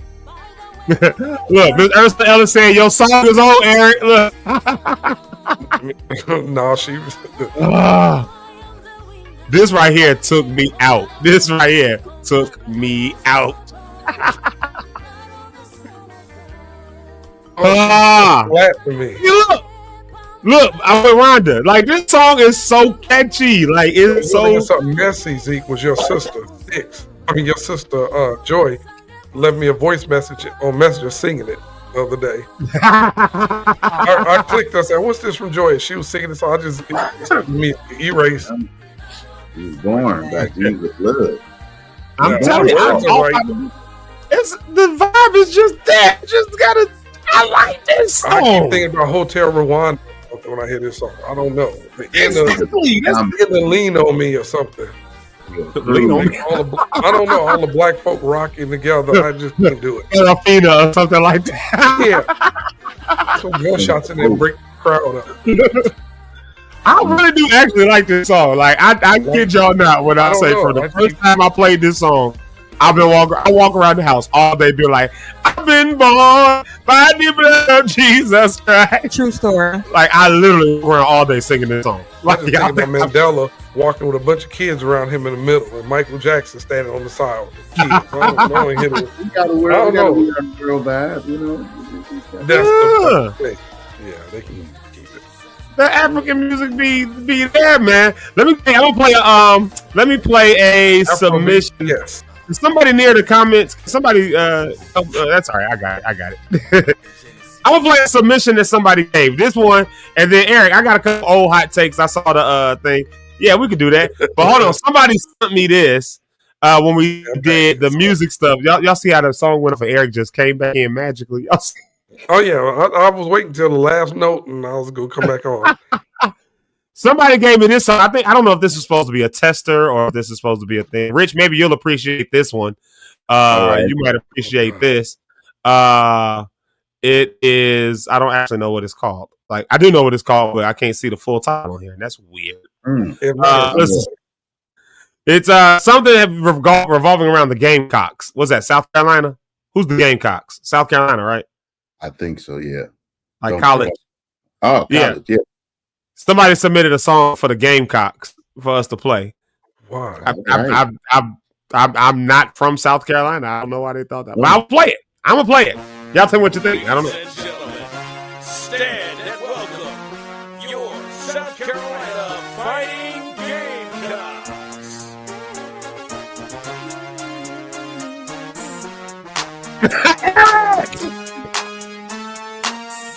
Look, Miss Ursula Ellis said your song is on, Eric. Look. No, she was. This right here took me out. This right here took me out. Flat for me. Look, I'm with Rhonda. Like, this song is so catchy. Like, it's so something messy. Zeke was your sister, Styx. Your sister, Joy, left me a voice message on Messenger singing it the other day. I clicked. I said, "What's this from Joy?" She was singing it, so I just erased. He was born back then with blood. I'm telling you, it's the vibe is just that. Just gotta. I like this song. I keep thinking about Hotel Rwanda when I hear this song. I don't know. The end of Lean on Me or something. Lean on Me. I don't know. All the black folk rocking together. I just can't do it. Serafina or something like that. Yeah. Some gunshots in there break the crowd up. I really do actually like this song. Like I kid y'all not when I say for the first time I played this song, I walk around the house all day, be like, I've been born by the blood of Jesus Christ. True story. Like I literally walk around all day singing this song. Like I just think about Mandela walking with a bunch of kids around him in the middle, and Michael Jackson standing on the side with the kids. I don't hit him. You gotta wear a girl vibe, you know. That's the thing. Yeah, they can keep it. The African music be there, man. I'm gonna play a submission. Yes. Somebody near the comments. Somebody. That's all right. I got it. I'm gonna play a submission that somebody gave. This one, and then Eric. I got a couple old hot takes. I saw the thing. Yeah, we could do that. But hold on. Somebody sent me this when we did the music stuff. Y'all see how the song went for Eric just came back in magically. Y'all see? Oh yeah, I was waiting until the last note, and I was gonna come back on. Somebody gave me this song. I don't know if this is supposed to be a tester or if this is supposed to be a thing. Rich, maybe you'll appreciate this one. Right. You might appreciate this. It is. I don't actually know what it's called. Like I do know what it's called, but I can't see the full title on here, and that's weird. It's something revolving around the Gamecocks. What's that? South Carolina? Who's the Gamecocks? South Carolina, right? I think so. Yeah. Like college. Oh, college. Yeah. Somebody submitted a song for the Gamecocks for us to play. Why? I'm not from South Carolina. I don't know why they thought that. But I'll play it. I'm gonna play it. Y'all tell me what you think. I don't know. Stand and welcome your South Carolina Fighting Gamecocks.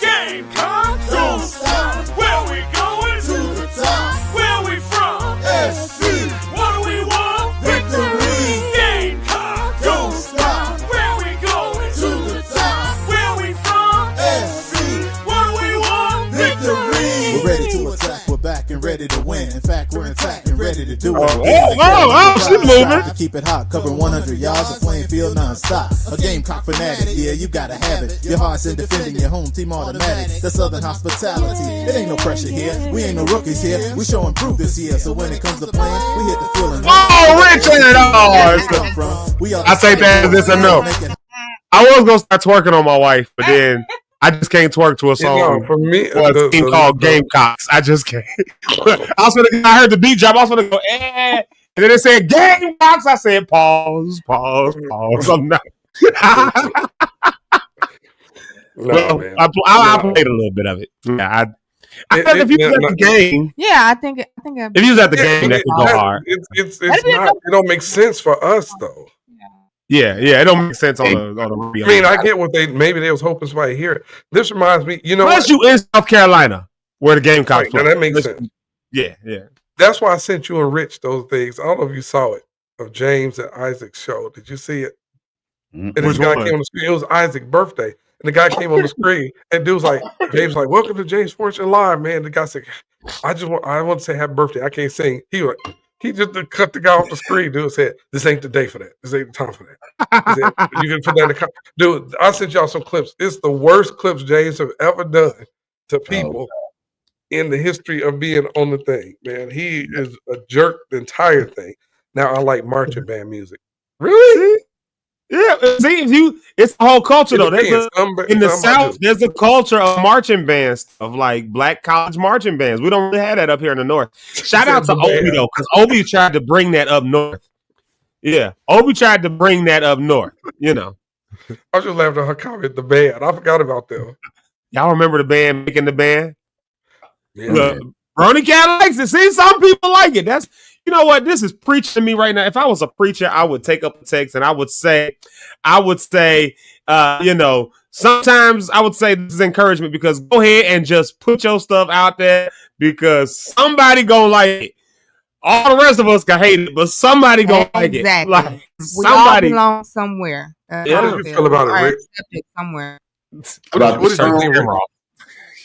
Gamecocks, don't stop. Where we going? To the top. Where we from? SC. What do we want? Victory. Gamecocks, don't stop. Where we going? To the top. Where we from? SC. What do we want? Victory. We're ready to attack. We're back and ready to win. In fact, we're intact and ready to do it. She's moving. Keep it hot, covering 100 yards of playing field non-stop. A Gamecock fanatic, yeah, you gotta have it. Your heart's in defending your home team automatic. The Southern hospitality, it ain't no pressure here. We ain't no rookies here. We showing proof this year. So when it comes to playing, we hit the feeling. Oh, Richard! I say that as this or no. I was gonna start twerking on my wife, but then I just can't twerk to a song. For me, a team called Gamecocks. I just can't. I heard the beat drop. I was gonna go, and then they said Gamecocks. I said pause. I'm not. Man. I played a little bit of it. Yeah, I think if you was at the game, I think if you was at the game, that could go hard. It's not. It don't make sense for us though. Yeah, it don't make sense on the. I mean, I get what they was hoping somebody to hear it. This reminds me, unless you in South Carolina where the Gamecocks play. That makes sense. Yeah. That's why I sent you and Rich those things. I don't know if you saw it of James and Isaac's show. Did you see it? And this guy came on the screen. It was Isaac's birthday, and the guy came on the screen, and dude was like, James like, "Welcome to James Fortune Live, man." The guy said, I want to say happy birthday. I can't sing. He just cut the guy off the screen. Dude said, "This ain't the day for that. This ain't the time for that." You can put that in the dude. I sent y'all some clips. It's the worst clips James have ever done to people in the history of being on the thing. Man, he is a jerk. The entire thing. Now I like marching band music. Really? Yeah. See, it's the whole culture though. In the South, there's a culture of marching bands stuff, like black college marching bands. We don't really have that up here in the North. Shout out to Obi though, because Obi tried to bring that up north. Yeah, Obi tried to bring that up north. I was just laughing at her comment. The band, I forgot about them. Y'all remember the band making the band? Yeah. Look, Brony Cat likes it. See, some people like it. That's you know what? This is preaching to me right now. If I was a preacher, I would take up the text and I would say, sometimes I would say this is encouragement because go ahead and just put your stuff out there because somebody gonna like it. All the rest of us can hate it, but somebody gonna like it. Like we all belong somewhere. How do you feel about it, Rick? Somewhere. What is your team?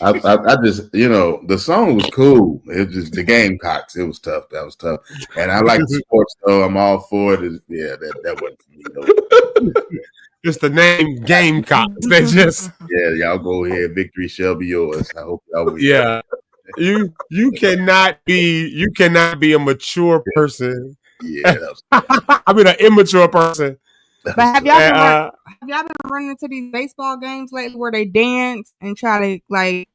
I just, the song was cool. It was just the Gamecocks. It was tough. That was tough. And I like the sports, though. I'm all for it. Yeah, that wasn't for me, though. Just the name Gamecocks. They just y'all go ahead. Victory shall be yours. I hope y'all win. Yeah. You cannot be a mature person. Yeah. I mean an immature person. But have y'all been running into these baseball games lately where they dance and try to like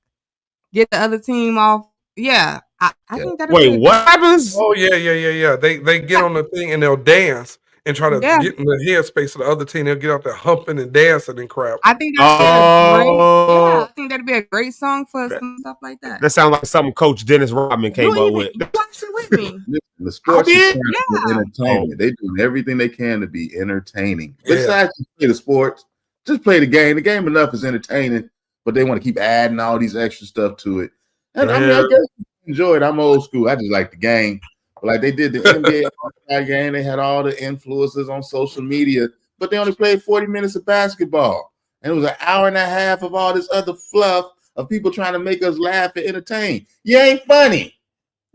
get the other team off? Yeah, I think that. Wait, what happens? Oh yeah. They get on the thing and they'll dance and try to get in the headspace of the other team. They'll get out there humping and dancing and crap. I think I think that'd be a great song for some stuff like that. That sounds like something Coach Dennis Rodman came up with. Watch it with me. The sports is entertainment. They're doing everything they can to be entertaining. Besides just play the sports, just play the game. The game enough is entertaining, but they want to keep adding all these extra stuff to it. And I mean, I guess you enjoy it. I'm old school. I just like the game. Like they did the NBA All-Star game, they had all the influencers on social media, but they only played 40 minutes of basketball. And it was an hour and a half of all this other fluff of people trying to make us laugh and entertain. You ain't funny.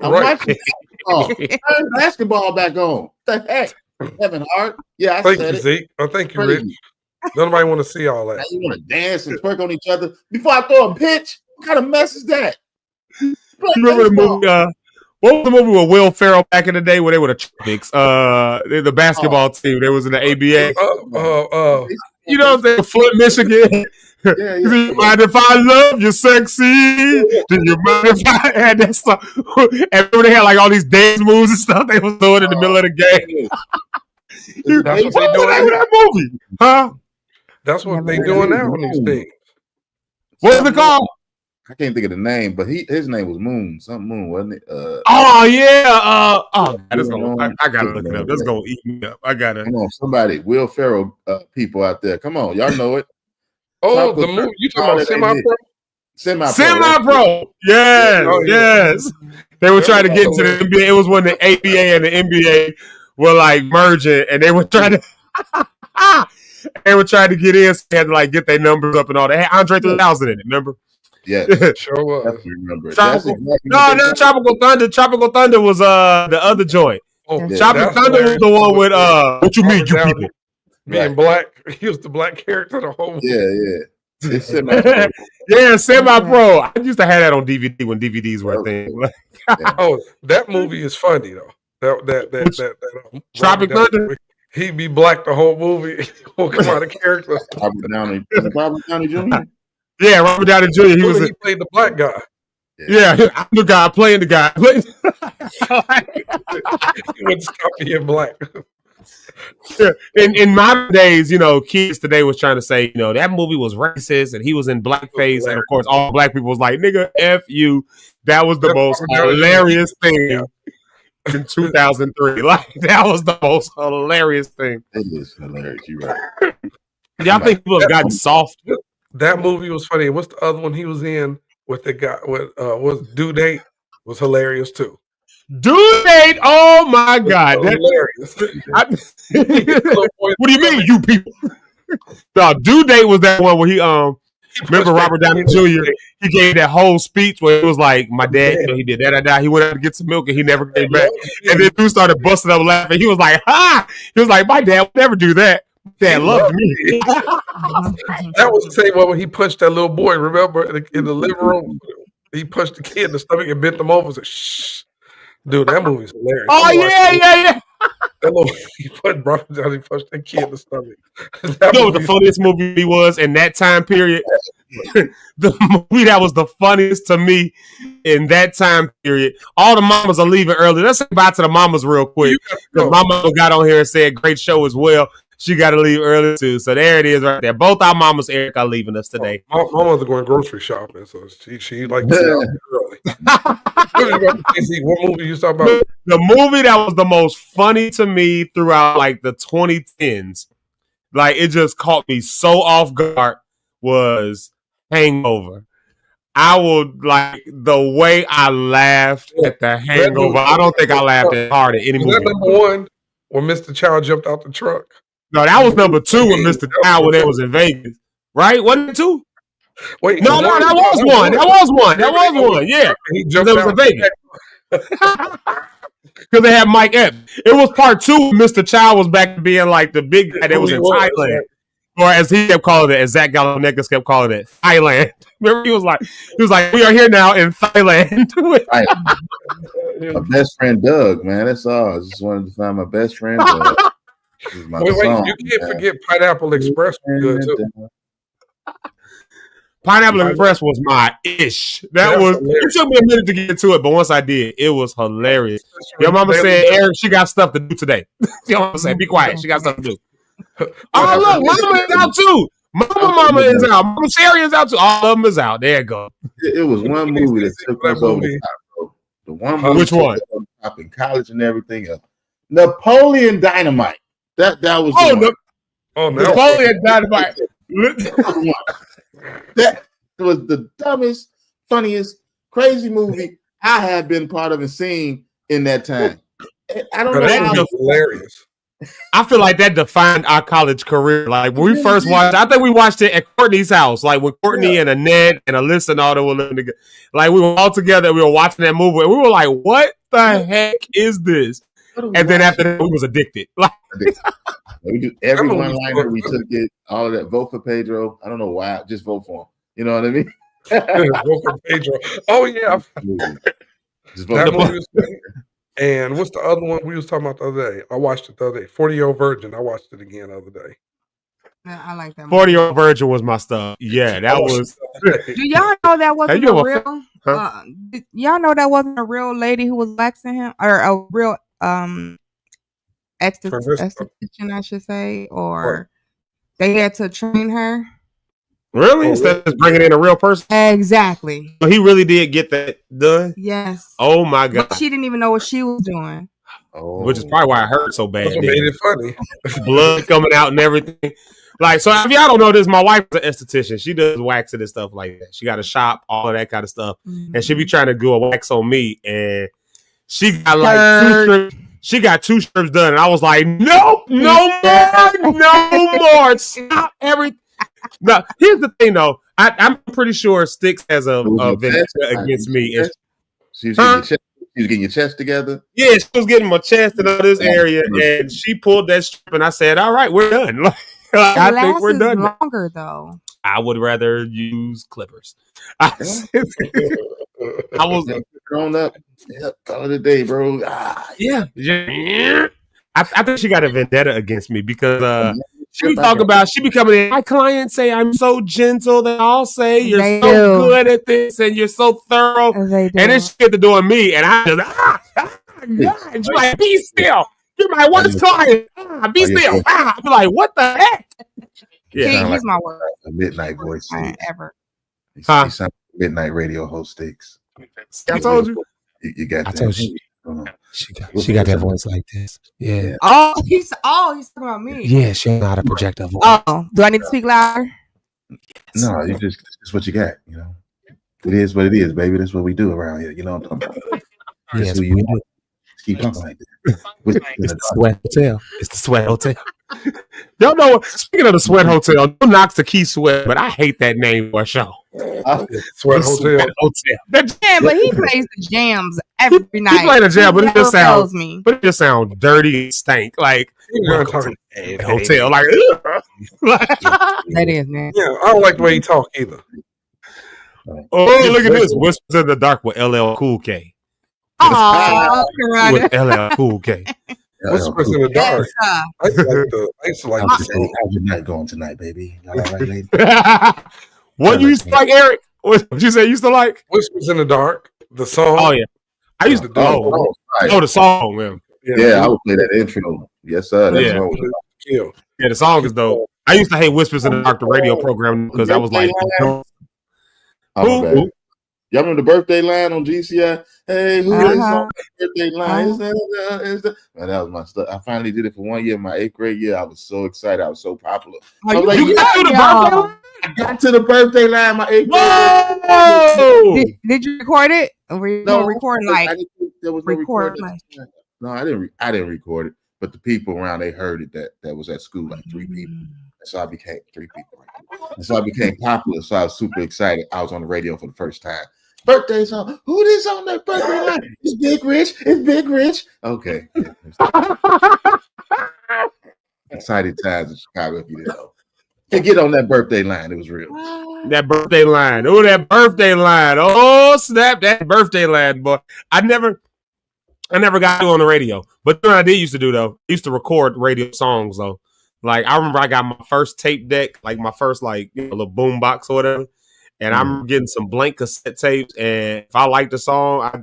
I'm watching basketball. Turn basketball back on. What the heck? Kevin Hart. Yeah, I thank said you, it. Zeke. Oh, thank you, Rich. Nobody want to see all that. Now you want to dance and twerk on each other before I throw a pitch? What kind of mess is that? You remember the movie? What was the movie with Will Ferrell back in the day where they were the Tropics? The basketball team. They was in the ABA. You know what I'm saying? Flint, Michigan. Do you mind if I love you, sexy? Do you mind if I had that stuff? And they had like all these dance moves and stuff they was doing in the middle of the game. That's what they doing in that movie, huh? That's what they doing now on these things. What's it called? I can't think of the name, but his name was Moon. Something Moon, wasn't it? Oh yeah. I gotta look it up. That's gonna eat me up. I gotta. Come on, somebody. Will Ferrell people out there. Come on, y'all know it. Oh, the movie you talking about semi-pro? Semi-pro. Yes, yes. They were trying to get into the NBA. It was when the ABA and the NBA were like merging, and they were trying to. They were trying to get in, so they had to like get their numbers up and all. They had Andre 3000 in it. Remember? Yeah, sure was. I remember. No, Tropical Thunder. Tropical Thunder was the other joint. Tropical Thunder was the one with what you mean, you people? Being black. He was the black character the whole movie. Yeah. It's semi-pro. Yeah, semi-pro. I used to have that on DVD when DVDs were a thing. Oh, that movie is funny though. That Tropic Thunder. He'd be black the whole movie. He won't come out of character. Robert Downey Jr. Yeah, Robert Downey Jr. He played the black guy. Yeah, I'm the guy playing the guy. He wouldn't stop being black. Yeah. In modern days, kids today was trying to say, that movie was racist and he was in blackface. And of course, all black people was like, nigga, F you. That was the most hilarious thing in 2003. Like, that was the most hilarious thing. It is hilarious. You're right. Y'all think people have gotten soft? That movie was funny. What's the other one he was in with the guy? Was Due Date was hilarious too. Due Date, oh my God, hilarious. What do you mean, you people? No, Due Date was that one where he remember Robert Downey Jr. He gave that whole speech where it was like, my dad, he did that. He went out to get some milk and he never came back. And then dude started busting up laughing. He was like, ha! He was like, my dad would never do that. Dad loved me. That was the same one when he punched that little boy. Remember in the living room, he punched the kid in the stomach and bent him over and said, "Shh, dude, that movie's hilarious." Oh yeah. That little he punched that kid in the stomach. You know what the funniest movie was in that time period? The movie that was the funniest to me in that time period. All the mamas are leaving early. Let's say bye to the mamas real quick. Because my mama got on here and said, "Great show as well." She got to leave early too. So there it is right there. Both our mamas, Eric, are leaving us today. My mother's going grocery shopping, so she like to get out early. What movie you talking about? The movie that was the most funny to me throughout like the 2010s, like it just caught me so off guard, was Hangover. I would like the way I laughed at the Hangover. I don't think I laughed as hard at any movie. Was that number one when Mr. Child jumped out the truck? No, that was number two with Mr. Child when it was in Vegas. Right? Wasn't it two? Wait, No, that was one. That was one. That was one. Yeah. He Because jumped it was out. in Vegas. Because they had Mike Epps. It was part 2. Mr. Child was back to being like the big guy that Who was he in was, Thailand. right. Or as he kept calling it, as Zach Galifianakis kept calling it, Thailand. Remember, he was like, we are here now in Thailand. My best friend Doug, man. That's all. I just wanted to find my best friend Doug. This is my Wait, song, you can't man. forget Pineapple Express was good too. Pineapple Express was my ish. That That's was. hilarious. It took me a minute to get into it, but once I did, it was hilarious. Your mama said, "Eric, she got stuff to do today." Your mama said, "Be quiet. She got stuff to do." Oh look, Mama is out too. Mama is out. Mama Sherry is out too. All of them is out. There you go. It was one movie that took us over the top, bro. The one movie Which one? took us over the top in college and everything else. Napoleon Dynamite. That was the one. Napoleon Dynamite. That was the dumbest, funniest, crazy movie I have been part of and seen in that time. I don't know. That was hilarious. I feel like that defined our college career. Like when we first watched, I think we watched it at Courtney's house, like with Courtney and Annette and Alyssa and all that were living together. Like we were all together, we were watching that movie, and we were like, "What the heck is this?" And then after that, we was addicted. Like we do every one liner. We took it, all of that. Vote for Pedro. I don't know why. Just vote for him. You know what I mean? Vote for Pedro. Oh yeah. Just vote for him. And what's the other one we was talking about the other day? I watched it the other day. 40-Year-Old Virgin. I watched it again the other day. I like that. 40-Year-Old Virgin was my stuff. Yeah, that was. Do y'all know that wasn't you a a real? Huh? Y'all know that wasn't a real lady who was waxing him, or a real esthetician, I should say, or they had to train her. Really? Instead of just bringing in a real person? Exactly. So he really did get that done? Yes. Oh my God. But she didn't even know what she was doing. Which is probably why it hurt so bad. That's what made it funny. Blood coming out and everything. Like, so if y'all don't know this, my wife is an esthetician. She does waxing and stuff like that. She got a shop, all of that kind of stuff. Mm-hmm. And she be trying to do a wax on me. And she got like 2 strips. She got 2 strips done. And I was like, nope, no more, no more. Stop everything. Now, here's the thing, though. I'm pretty sure Styx has a vendetta against me. She was getting your chest together? Yeah, she was getting my chest and all this area, and she pulled that strip, and I said, all right, we're done. I think we're done. Longer, though. I would rather use clippers. I was grown up. Yep, call it a day, bro. Yeah. I think she got a vendetta against me because she talk about she be coming in. My clients say I'm so gentle. They all say you're so good at this and you're so thorough. And then she get to doing me, and I just God. She's like, be still. You're my worst client. Be still. I'm like, what the heck? Yeah, he's my worst. A midnight voice ever. He sounds like a midnight radio host Styx. I told you. You got that. I told you. She got that voice like this. Yeah. Oh, he's talking about me. Yeah, she know how to project her voice. Oh, do I need to speak louder? No, it's what you got, you know. It is what it is, baby. That's what we do around here. You know what I'm talking about? Yes, we do. Keep talking like that. It's the Sweat Hotel. It's the Sweat Hotel. Y'all know, speaking of the Sweat Hotel, no knocks to Key Sweat, but I hate that name for a show. Sweat Hotel. Yeah, but he plays the jams every night. He played a jam, but it just sounds me. But it just sounds dirty and stank. Like hotel. Like that is, man. Yeah, I don't like the way he talk either. Oh, look at this. Whispers in the Dark with LL Cool K. Oh, with LL Cool K. Whispers in the Dark. I used to like how's your night going tonight, baby? Y'all all right, lady? What you used to like, Eric? What you say you used to like? Whispers in the Dark. The song. Oh yeah, I used to. The song, man. Yeah, I would play that intro. Yes, sir. Yeah, the song is dope. I used to hate Whispers in the Dark, the radio program, because I was like, who? Y'all remember the birthday line on GCI? Hey, who is on the birthday line? Man, that was my stuff. I finally did it for 1 year. My 8th grade year, I was so excited. I was so popular. I was like, you got to the birthday line? I got to the birthday line. My 8th grade. Whoa! Did you record it? Or were you record like? There was no recording. No, I didn't record it. But the people around, they heard it that was at school, like 3 people. And so I became 3 people. So I became popular. So I was super excited. I was on the radio for the first time. Birthday song. Who is on that birthday line? It's Big Rich. It's Big Rich. Okay. Excited times in Chicago, if you didn't know. To get on that birthday line, it was real. That birthday line. Oh, that birthday line. Oh, snap. That birthday line, boy. I never got to on the radio. But what I did used to do, though, I used to record radio songs, though. Like, I remember I got my first tape deck, like my first, like, little boom box or whatever. And I'm getting some blank cassette tapes. And if I liked the song, I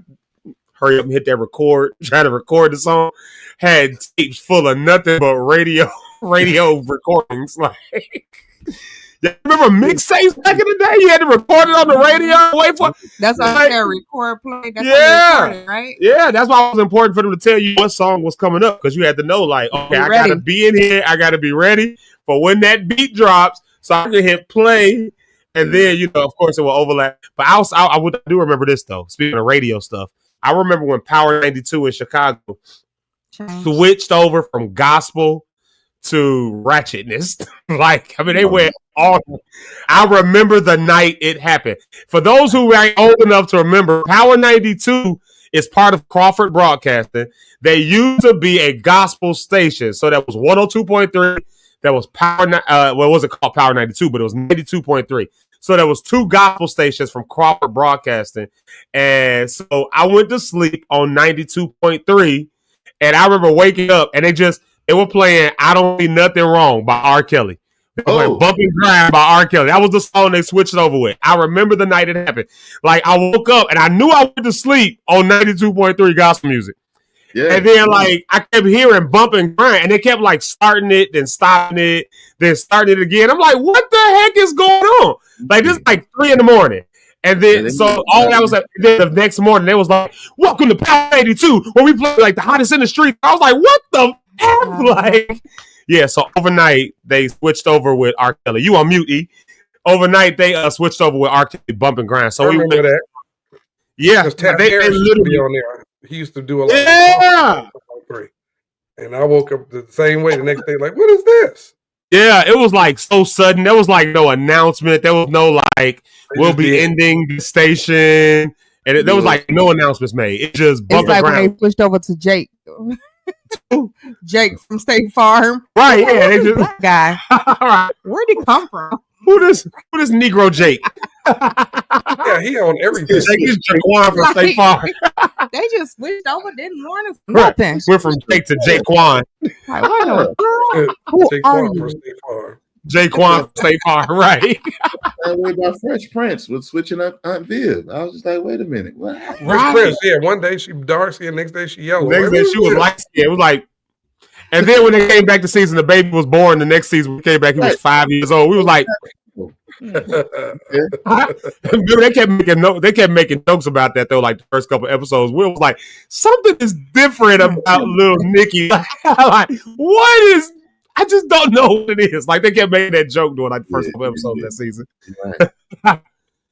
hurry up and hit that record, try to record the song. Had tapes full of nothing but radio recordings. Like, you remember mixtapes back in the day? You had to record it on the radio. Wait for that's why I said record play. That's right? Yeah, that's why it was important for them to tell you what song was coming up because you had to know, like, okay, I gotta be in here. I gotta be ready for when that beat drops, so I can hit play. And then, of course, it will overlap. But I do remember this, though. Speaking of radio stuff, I remember when Power 92 in Chicago switched over from gospel to ratchetness. They went all. I remember the night it happened. For those who ain't old enough to remember, Power 92 is part of Crawford Broadcasting. They used to be a gospel station. So that was 102.3. That was Power. It wasn't called Power 92, but it was 92.3. So there was two gospel stations from Crawford Broadcasting. And so I went to sleep on 92.3. And I remember waking up and they were playing I Don't Need Nothing Wrong by R. Kelly. They were playing Bump and Grind by R. Kelly. That was the song they switched over with. I remember the night it happened. Like, I woke up and I knew I went to sleep on 92.3 gospel music. Yeah. And then, like, I kept hearing Bump and Grind, and they kept, like, starting it, then stopping it, then starting it again. I'm like, what the heck is going on? Like, this is like 3 a.m. And then, so all that was like, then the next morning, they was like, welcome to Power 82, where we play, like, the hottest in the street. I was like, what the F? Like, yeah, so overnight, they switched over with R. Kelly. You on mute, E. Overnight, they switched over with R. Kelly, Bump and Grind. So I remember that. Yeah. Because Tap Harris used to be on there. He used to do a lot of stuff. And I woke up the same way the next day, like, what is this? Yeah, it was like so sudden. There was like no announcement. There was no like, we'll be ending the station. And there was like no announcements made. It just bumped like around. When they switched over to Jake. Jake from State Farm. Right, yeah. They just, that guy. All right. Where'd he come from? Who this Negro Jake? Yeah, he on everything. Jake is Jaquan from State Farm. They just switched over, didn't warn us Right. nothing. Went from Jake to Jaquan. Like, what in the world? Who are you? Jaquan from State Farm, right? That way by Fresh Prince was switching up Aunt Viv. I was just like, wait a minute. What? Fresh Prince, yeah. One day she dark skin, next day she yellow. Next day she was light skin. It was like, and then when they came back to season, the baby was born. The next season we came back, he was 5 years old. We was like, they kept making jokes about that though. Like the first couple episodes, we was like, something is different about little Nikki. Like, what is? I just don't know what it is. Like they kept making that joke during like the first couple episodes of that season. Right.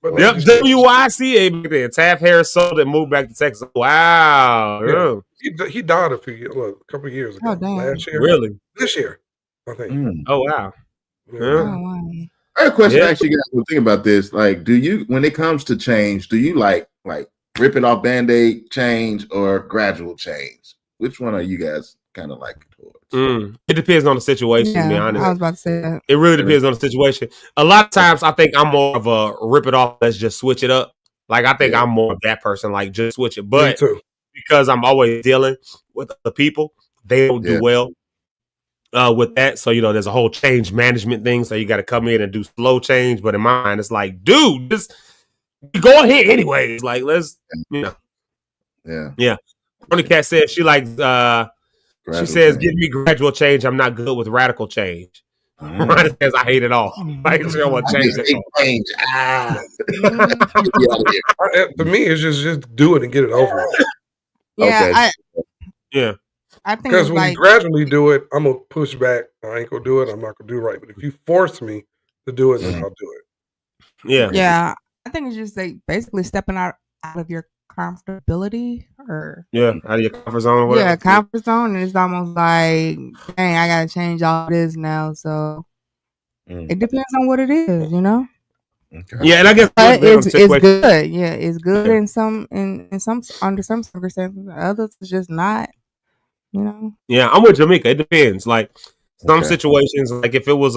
Yep, WYCA. Then Taft Harris sold and moved back to Texas. Wow. Yeah. He died a couple of years ago. Last year. Really? This year, I think. Oh wow. Yeah. Oh, wow. I have a question actually, guys, when think about this. Like, do you, when it comes to change, do you like rip it off Band-Aid change or gradual change? Which one are you guys kind of like towards? It depends on the situation, to be honest. I was about to say that. It really depends on the situation. A lot of times I think I'm more of a rip it off, let's just switch it up. Like I think I'm more of that person, like just switch it. But because I'm always dealing with the people, they don't do well with that. So, there's a whole change management thing. So you got to come in and do slow change. But in my mind, it's like, dude, just go ahead anyways. Like, let's, Yeah. Tony Cat says she likes, she says, give me gradual change. I'm not good with radical change. Rhonda says, I hate it all. Like, she don't want to change it. For me, it's just do it and get it over with. Yeah. Okay. I think because when like, you gradually do it, I'm gonna push back. I ain't gonna do it. I'm not gonna do right. But if you force me to do it, then I'll do it. Yeah. I think it's just like basically stepping out of your comfortability or out of your comfort zone or whatever. comfort zone. And it's almost like, dang, I gotta change all this now. So It depends on what it is, you know. Yeah, and I guess But it's good. Yeah, it's good in some under some circumstances. Others it's just not. You know. Yeah, I'm with Jamaica. It depends. Like some situations, like if it was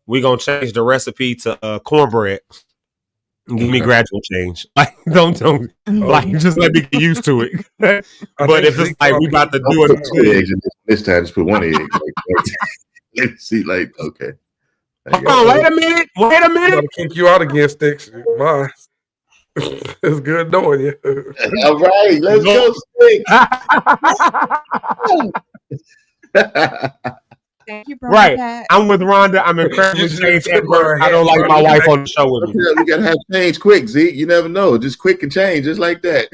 we gonna change the recipe to cornbread. Give me gradual change. Like don't like just let me get used to it. But if it's like we about to do it, two eggs in this time, just put one egg. Let's see, like okay. Oh, wait a minute! Wait a minute! I'll kick you out again, Styx. Bye. It's good knowing you. All right, let's go, Styx. Thank you, right. I'm with Rhonda. I'm incredibly changed. I don't like my wife on the show with me. We gotta have change quick, Zeke. You never know. Just quick and change, just like that.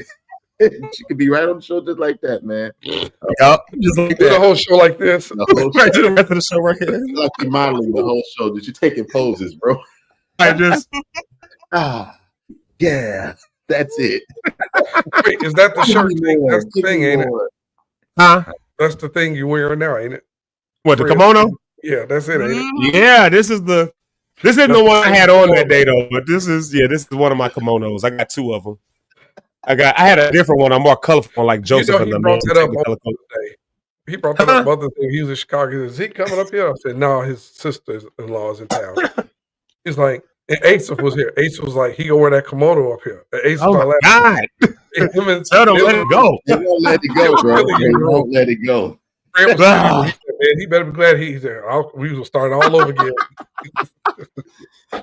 She could be right on the show just like that, man. Yep. Just like do the whole show like this. Right to the rest of the show right here. Like you're modeling the whole show. That you're taking poses, bro. I just yeah, that's it. Wait, is that the shirt thing? That's the thing, ain't it? Huh? That's the thing you're wearing now, ain't it? What, the kimono? Yeah, that's it, ain't it? Yeah, this isn't the one I had on that day though, but this is one of my kimonos. I got two of them. I had a different one. I'm more colorful, like Joseph. He brought that up today. He brought that up Mother's Day. He was in Chicago. He said, "Is he coming up here?" I said, "No, his sister-in-law is in town." He's like, and Asa was here. Asa was like, he gonna wear that kimono up here. And Asa oh my God! Tell them let it go. They won't let it go, bro. They won't let it go. He said, man, he better be glad he's there. We will start all over again.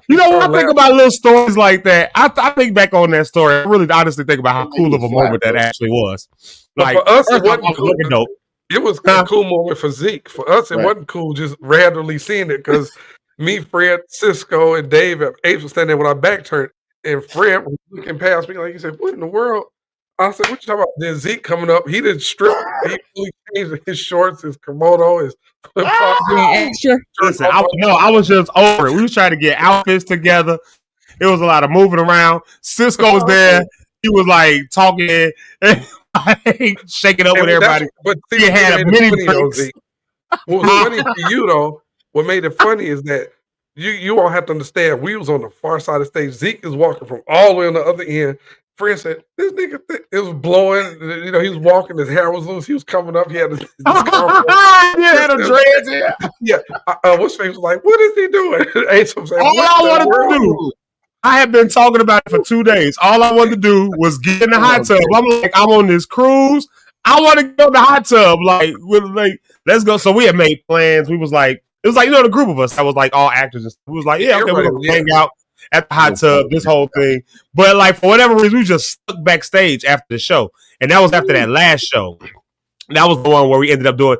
You know, when I think about little stories like that, I think back on that story. I really honestly think about how cool of a moment that actually was. Like, for us, it wasn't cool. Dope. It was a cool moment for Zeke. For us, it wasn't cool just randomly seeing it because me, Fred, Cisco, and Dave, Abe was standing there with our back turned, and Fred was looking past me like he said, "What in the world?" I said, "What you talking about?" Then Zeke coming up, he didn't strip. He fully changed his shorts, his kimono, his flip flops. Listen, I was just over it. We was trying to get outfits together. It was a lot of moving around. Cisco was there. He was like talking and shaking up with everybody. But see, he had a mini breaks. What was funny for you though? What made it funny is that you all have to understand. We was on the far side of the stage. Zeke is walking from all the way on the other end. Fred said, "This nigga, it was blowing. You know, he was walking. His hair was loose. He was coming up. He had his had a dreads. Yeah. What's face was like, what is he doing?" All I wanted to do. I have been talking about it for 2 days. All I wanted to do was get in the hot tub. I'm like, I'm on this cruise. I want to go in the hot tub. Like, let's go. So we had made plans. We was like, it was like, you know, the group of us that was like all actors. And we was like, yeah, okay, we're gonna hang out at the hot tub, this whole thing. But like for whatever reason, we just stuck backstage after the show. And that was after that last show. That was the one where we ended up doing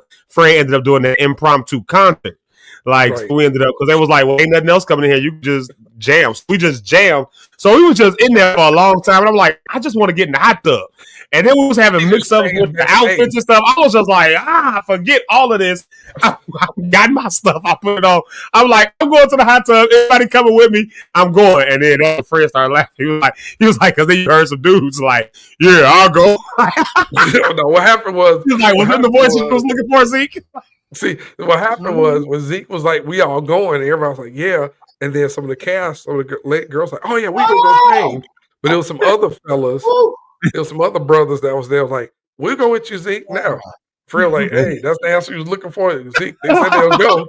an impromptu concert. Like so we ended up, because they was like, well, ain't nothing else coming in here. You can just jam. So we just jammed. So we was just in there for a long time. And I'm like, I just want to get in the hot tub. And then we was having mix-ups with the outfits and stuff. I was just like, forget all of this. I got my stuff. I put it on. I'm like, I'm going to the hot tub. Everybody coming with me. I'm going. And then all the friends started laughing. He was like, because then you heard some dudes like, yeah, I'll go. No, what happened was, he was like, was in the voice you was looking for, Zeke? See, what happened was when Zeke was like, we all going, and everybody was like, yeah. And then some of the cast, some of the late girls like, oh yeah, we gonna go change. But there was some other fellas, there was some other brothers that was there, was like, we'll go with you, Zeke, now. Fred like, hey, that's the answer you was looking for. Zeke, they said they'll go.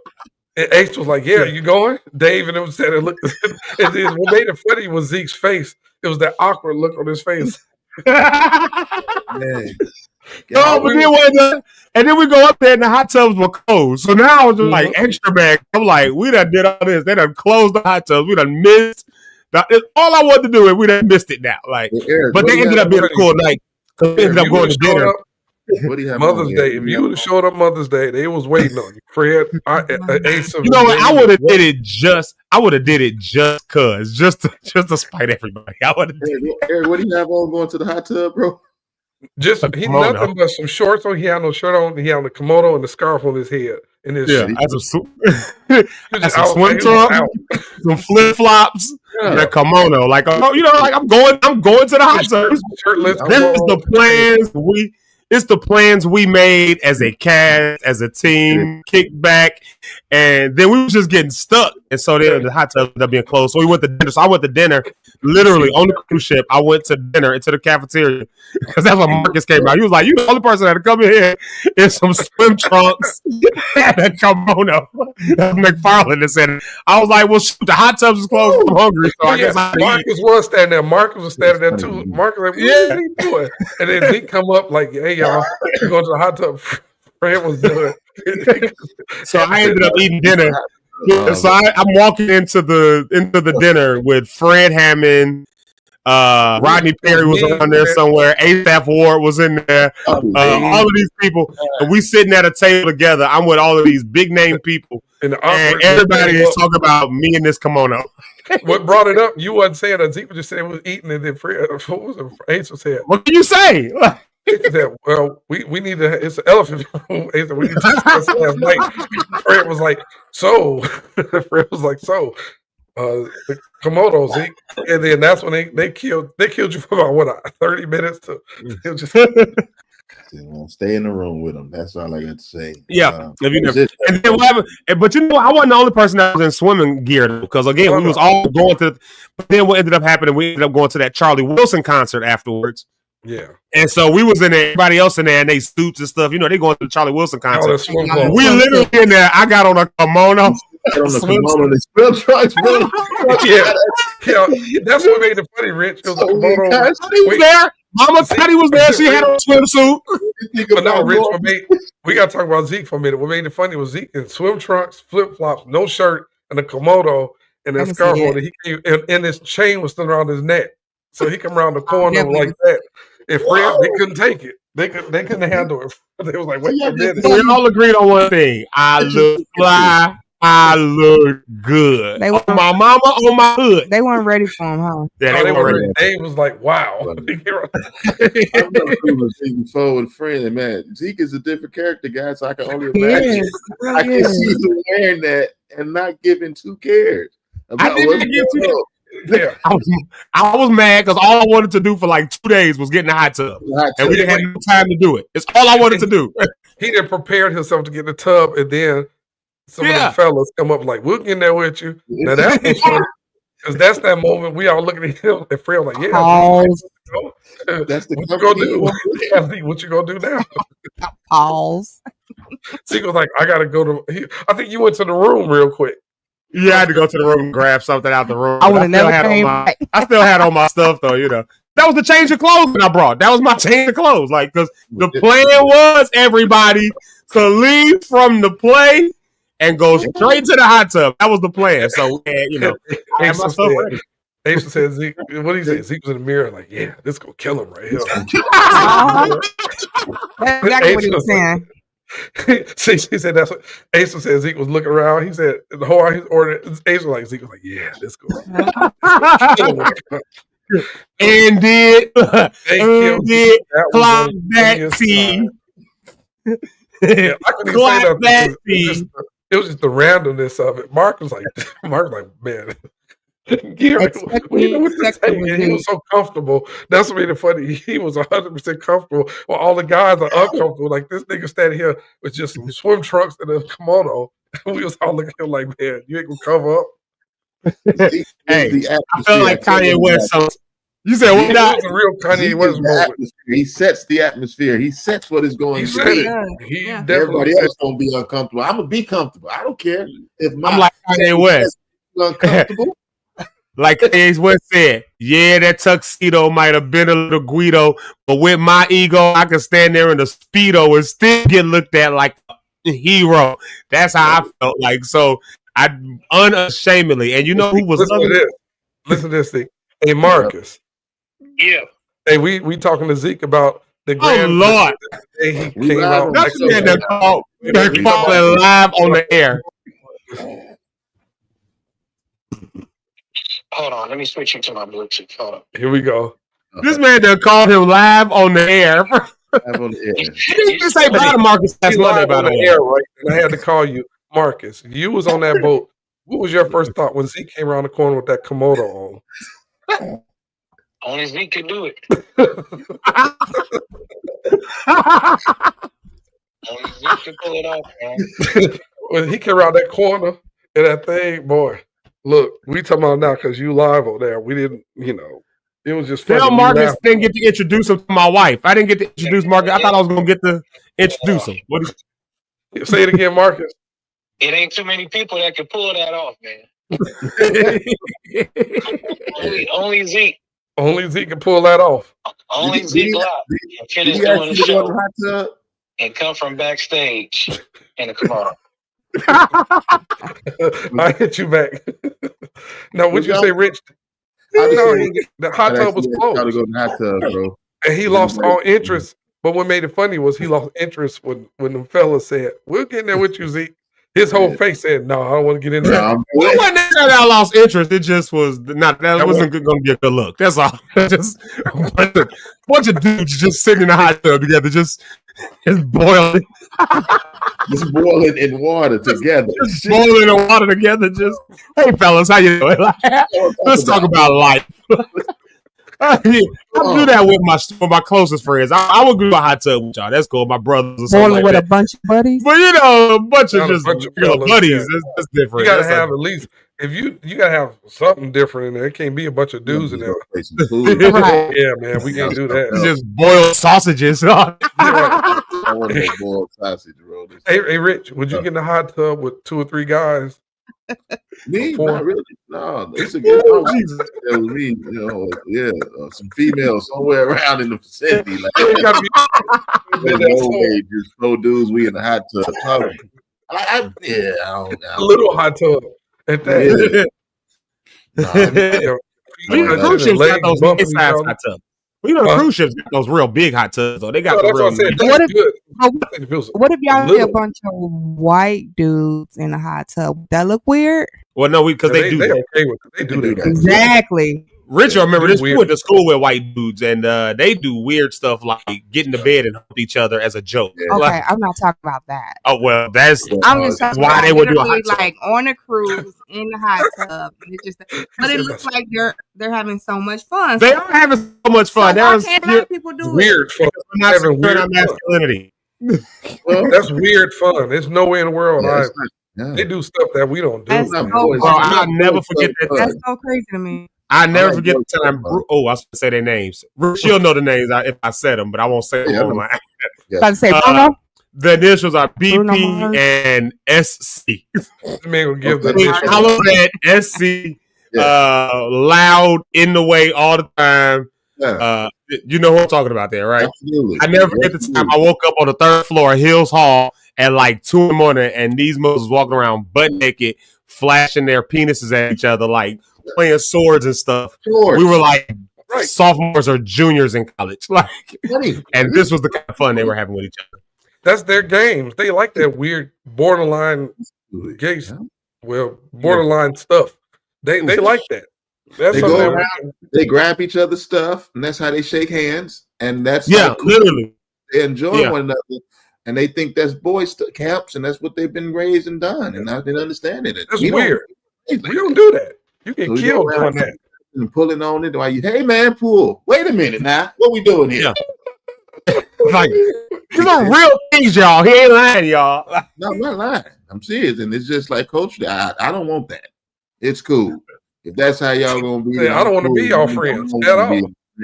And Ace was like, yeah, you going? Dave and it was said it looked, and then what made it funny was Zeke's face. It was that awkward look on his face. No, but and then we go up there and the hot tubs were closed. So now I was just like extra bag. I'm like, we done did all this. They done closed the hot tubs. We done missed. All I wanted to do is we done missed it now. Like, Eric, but they ended up being a cool night because we ended up going to dinner. What do you have Mother's Day. If you would have showed up Mother's Day, they was waiting on you. Fred, Ace. You know what? I would have did it just cause, just to spite everybody. I would have. Eric, what do you have on going to the hot tub, bro? Just he nothing but some shorts on. He had no shirt on. He had the kimono and the scarf on his head. And his some swim trunks, some flip flops, and a kimono. Like, you know, like I'm going to the hot tub. Shirtless. This is the plans It's the plans we made as a cast, as a team, kickback, and then we were just getting stuck. And so then the hot tub ended up being closed. So we went to dinner. So I went to dinner, literally on the cruise ship. I went to dinner into the cafeteria because that's when Marcus came out. He was like, "You the only person that had to come in here in some swim trunks and a kimono." That's McFarland that said it. I was like, "Well, shoot, the hot tubs is closed. I'm hungry, so I guess I Marcus was standing there. Marcus was standing there too. Marcus like, what is he doing? And then Zeke come up like, hey y'all, we're going to the hot tub. Fred was doing. So I ended up eating dinner. So I'm walking into the dinner with Fred Hammond. Rodney Perry was on there somewhere. A$AP Ward was in there. All of these people, and we sitting at a table together. I'm with all of these big name people, and everybody is talking about me in this kimono. What brought it up? You wasn't saying that. Zeke was just saying it was eating, and then Fred, what was it? Ace was saying. What can you say? He said, well, we need to. It's an elephant room. He said, we need to discuss last night. Fred was like, so. Fred was like, so. The Komodo, Zeke, and then that's when they killed you for about what 30 minutes to just stay in the room with them. That's all I got to say. Yeah, and then what happened? But you know, I wasn't the only person that was in swimming gear because again, we was all going to. But then what ended up happening? We ended up going to that Charlie Wilson concert afterwards. Yeah, and so we was in there, everybody else in there, and they suits and stuff. You know, they going to the Charlie Wilson concert. We literally in there. I got on a kimono. Yeah, that's what made it funny, Rich. It was a kimono. Was there. Mama Teddy was there. She had on a swimsuit. But no, Rich, we got to talk about Zeke for a minute. What made it funny was Zeke in swim trunks, flip flops, no shirt, and a kimono, and that scarf on it. And his chain was still around his neck, so he come around the corner like that. And Fred, they couldn't take it. They couldn't handle it. They was like, wait a minute. We all agreed on one thing. I look fly. I look good. They on my mama, on my hood. They weren't ready for him, huh? Yeah, they weren't ready. Dave was like, wow. I remember before with Fred, man. Zeke is a different character, guys. So I can only imagine. I can see him wearing that and not giving 2 cares. I didn't give 2 cares. Yeah, I was mad because all I wanted to do for like 2 days was get in the hot tub, and we didn't have no time to do it. It's all I wanted to do. He didn't prepare himself to get in the tub, and then some of the fellas come up like, "We'll get in there with you." Now that's because that's that moment we all looking at him and Fred like, "Yeah, that's the what you gonna do? What you gonna do now?" Pause. Zeke was like, "I gotta go to." I think you went to the room real quick. Yeah, I had to go to the room and grab something out the room. I would have never came back. I still had on my stuff though, you know. That was the change of clothes that I brought. That was my change of clothes. Like, because the plan was everybody to leave from the play and go straight to the hot tub. That was the plan. So, you know, I had my stuff ready. Asa said, Zeke, what did he say? Zeke was in the mirror, like, yeah, this gonna kill him right here. That's exactly what he was saying. She said that's what Asa said. Zeke was looking around. He said the whole order. Asa was like, Zeke was like, yeah, this goes. and did clock that scene. Yeah, I couldn't even say that. It was just the randomness of it. Mark was like, man. He was so comfortable. That's what made it funny. He was 100% comfortable. Well, all the guys are uncomfortable. Like this nigga standing here with just some swim trunks and a kimono. We was all looking at him like, man, you ain't gonna cover up. Hey, I feel like Kanye West. You said what? That's a real Kanye West moment. He sets the atmosphere. He sets what is going on. Everybody else gonna be uncomfortable. I'm gonna be comfortable. I don't care if I'm like Kanye West. Uncomfortable. Like Kanye West said, yeah, that tuxedo might have been a little Guido, but with my ego, I can stand there in the Speedo and still get looked at like a hero. That's how I felt like. So I unashamedly, and you know who was listen to this thing. Hey, Marcus. Yeah. Hey, we talking to Zeke about the grand. Oh Lord. He came out. That's the man that called live on the air. Hold on, let me switch you to my Bluetooth. Hold on. Here we go. This man that called him live on the air. He didn't say bye to Marcus last Monday about the air, right? And I had to call you, Marcus. You was on that boat. What was your first thought when Zeke came around the corner with that kimono on? Only Zeke could do it. Only Zeke can pull it off, man. When he came around that corner and that thing, boy. Look, we talking about now because you live over there. We didn't, it was just funny. Tell Marcus didn't get to introduce him to my wife. I didn't get to introduce Marcus. I thought I was gonna get to introduce him. What is Say it again, Marcus. It ain't too many people that can pull that off, man. only Zeke. Only Zeke can pull that off. Only Zeke Locke can finish doing the show and come from backstage in a kimono. I hit you back. Now, would you say, Rich? The hot tub was closed. Gotta go in the hot tub, bro. And he lost all interest. But what made it funny was he lost interest when the fellas said, "We'll get in there with you, Zeke." His whole face said, "No, I don't want to get in there." It wasn't necessarily I lost interest. It just was not. That wasn't going to be a good look. That's all. Just a bunch of dudes just sitting in the hot tub together, just boiling. Just boiling in water together. Just boiling in water together. Just, hey, fellas, how you doing? Let's talk about life. I do that with my closest friends. I would do a hot tub with y'all. That's cool. My brothers or something Boiling like with that. a bunch of buddies. But a bunch of just fellas, buddies. yeah. That's different. You gotta That's have at least if you gotta have something different in there. It can't be a bunch of dudes in there. Right. Yeah, man, we can't do that. Just boiled sausages. I want to boiled sausage, bro. Hey, Rich, would you get in the hot tub with 2 or 3 guys? Me? Not really. No, it's a good it was me, some females somewhere around in the vicinity. Like, there's no way, just no dudes. We in the hot tub talking. I don't know. A little hot tub at that. Cruise ships got those mid-size hot tubs. Cruise ships got those real big hot tubs. Though they got the real. What if y'all see a bunch of white dudes in a hot tub? Would that look weird? Well, no, because they do. They okay with it. They do that. Exactly. Richard, remember this? We went to school with white dudes, and they do weird stuff like get in the bed and hump each other as a joke. Yeah. Okay, I'm not talking about that. Oh well, that's I'm just talking why about they would do a hot tub. like on a cruise in the hot tub. But it looks like they're having so much fun. They are having so much fun. So why can't black people do weird fun. Not Having weird masculinity. Well, that's weird fun. There's no way in the world. They do stuff that we don't do. I'll never forget that. That's so crazy to me. I never forget the time. I was going to say their names. She'll know the names if I said them, but I won't say them online. About to say Bruno? The initials are BP and SC. Man will give the initials. Hollow Red, SC, loud, in the way all the time. You know who I'm talking about there, right? Absolutely. I never forget the time I woke up on the 3rd floor of Hills Hall at like 2 in the morning, and these mothers walking around butt naked, flashing their penises at each other, like playing swords and stuff. We were like sophomores or juniors in college, and this was the kind of fun they were having with each other. That's their games. They like that weird borderline gay, borderline stuff. They like that. They go around, they grab each other's stuff, and that's how they shake hands. And that's literally they enjoy one another, and they think that's boys camps, and that's what they've been raised and done, and now they're understanding it. That's weird. We don't do that. You get killed on that. And pulling on it while hey man, pull. Wait a minute now. What we doing here? Like, these are real things, y'all. He ain't lying, y'all. No, I'm not lying. I'm serious. And it's just like, Coach, I don't want that. It's cool. If that's how y'all gonna be, I don't want to be y'all friends at all.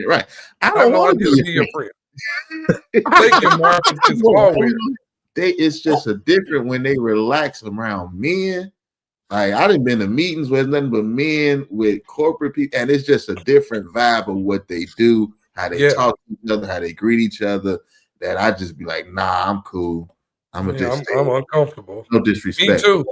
Right. I don't want to be your friend. It's just a different when they relax around men. Like I done been to meetings where it's nothing but men with corporate people, and it's just a different vibe of what they do, how they talk to each other, how they greet each other. That I just be like, nah, I'm cool. I'm uncomfortable. No disrespect. Me too.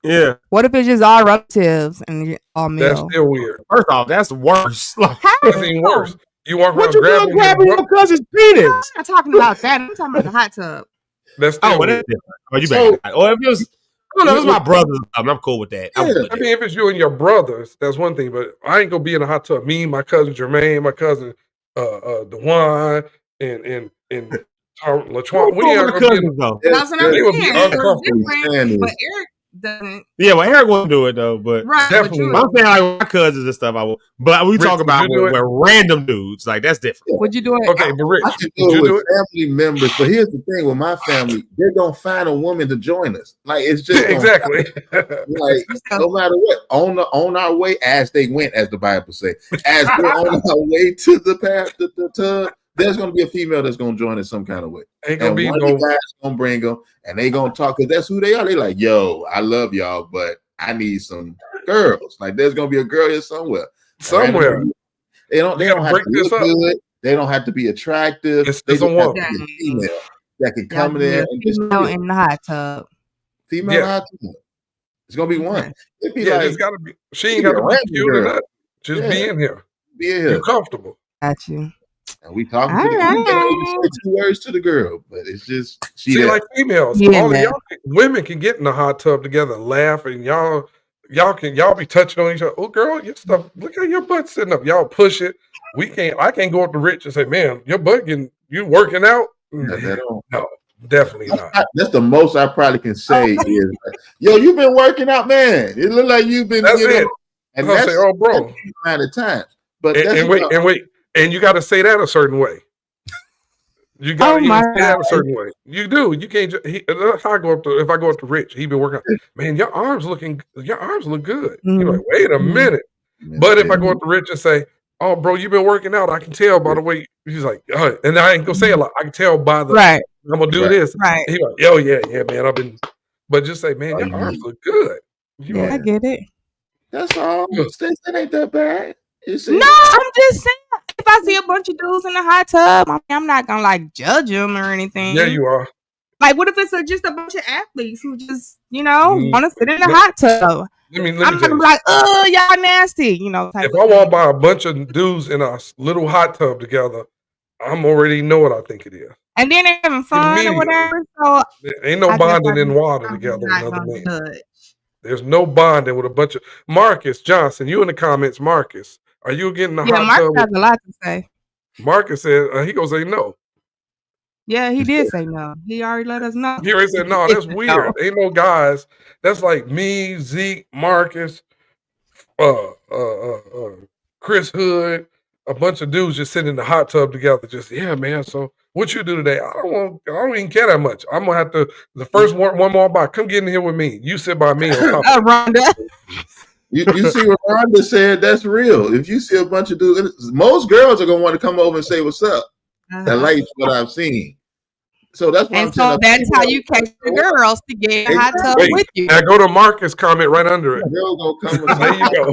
Yeah. What if it's just all relatives and all male? That's still weird. First off, that's worse. That's even worse. You walk what around you grabbing your cousin's penis? I'm not talking about that. I'm talking about the hot tub. That's still weird. You better. Or if it was, I don't know, it was my brother. I'm cool with that. I mean, if it's you and your brothers, that's one thing. But I ain't gonna be in a hot tub. Me, my cousin Jermaine, my cousin Dewan, and LaTuan. We ain't gonna be. They would be uncomfortable. But Eric doesn't. Yeah, well, Eric wouldn't do it though, but Right, definitely. I'm saying like my cousins and stuff. I would, but we Rich, talk would about you do with random dudes. Like that's different. Would you do it? Okay, but Rich, I can would do you it do with it? family members, but here's the thing with my family: they're gonna find a woman to join us. Like it's just gonna Exactly. like no matter what, on our way as they went, as the Bible say, as we're on our way to the path, the tub, there's gonna be a female that's gonna join us some kind of way. Ain't gonna And be one of the guys gonna bring them, and they gonna talk because that's who they are. They like, yo, I love y'all, but I need some girls. Like there's gonna be a girl here somewhere. Somewhere. They don't have to break this look up. good. They don't have to be attractive. It's They a just have woman. to be a female that can Y'all come in be there a and just female in the hot tub. female Yeah. hot tub. It's gonna be one. It'd be Yeah, like it's gotta be. She it'd ain't be a gotta be random cute or girl. nothing. Just be Yeah. in here. Be in You here. comfortable. Got you. And we talking All to the girl. We can't even right. say 2 words to the girl, but it's just she See, there. like females, Yeah, all of man. y'all women can get in the hot tub together and laugh, and y'all be touching on each other. Oh, girl, your stuff. Look at your butt sitting up. Y'all push it. I can't go up to Rich and say, man, your butt you working out. Yeah, they don't. No, definitely not. That's the most I probably can say is, yo, you've been working out, man. It look like you've been. That's it. And I'll that's say, oh, bro. that's the amount of times. But And, that's and wait, and you got to say that a certain way. You got to Oh even my say that a God. certain way. You do. You can't. If I go up to Rich, he been working out. Man, your arms look good. You're like, wait a minute. But if I go up to Rich and say, oh, bro, you've been working out, I can tell by the way. He's like, and I ain't gonna say a lot. I can tell by the Right. I'm gonna do Right. this. Right. He's like, oh yeah, man, I've been. But just say, man, your arms look good. You Yeah, I know, get it. That's all. That ain't that bad. You see? No, I'm just saying. If I see a bunch of dudes in the hot tub, I'm not gonna like judge them or anything. yeah, you are. Like, what if it's just a bunch of athletes who just, want to sit in the Let- hot tub? Let me I'm tell not gonna you. be like, oh, y'all nasty, type If of I thing. walk by a bunch of dudes in a little hot tub together, I'm already know what I think it is. And then they're having fun or Immediately. whatever. So There ain't no I guess bonding in water I'm together with not another gonna man. judge. There's no bonding with a bunch of Marcus Johnson. You in the comments, Marcus? Are you getting the Yeah, hot Mark tub? has a lot to say. Marcus said he gonna say no. Yeah, he did say no. He already let us know. He already said no. That's weird. Ain't no guys. That's like me, Zeke, Marcus, Chris Hood, a bunch of dudes just sitting in the hot tub together. Just man. So what you do today? I don't even care that much. I'm gonna have to. The first one more by. Come get in here with me. You sit by me on top. Rhonda. You see what Rhonda said? That's real. If you see a bunch of dudes, most girls are gonna want to come over and say what's up. That likes what I've seen. So that's why I'm And so saying. that's how you catch the girls to get in the hot tub Wait, with you. now go to Marcus' comment right under it. Girls gonna come and There you go.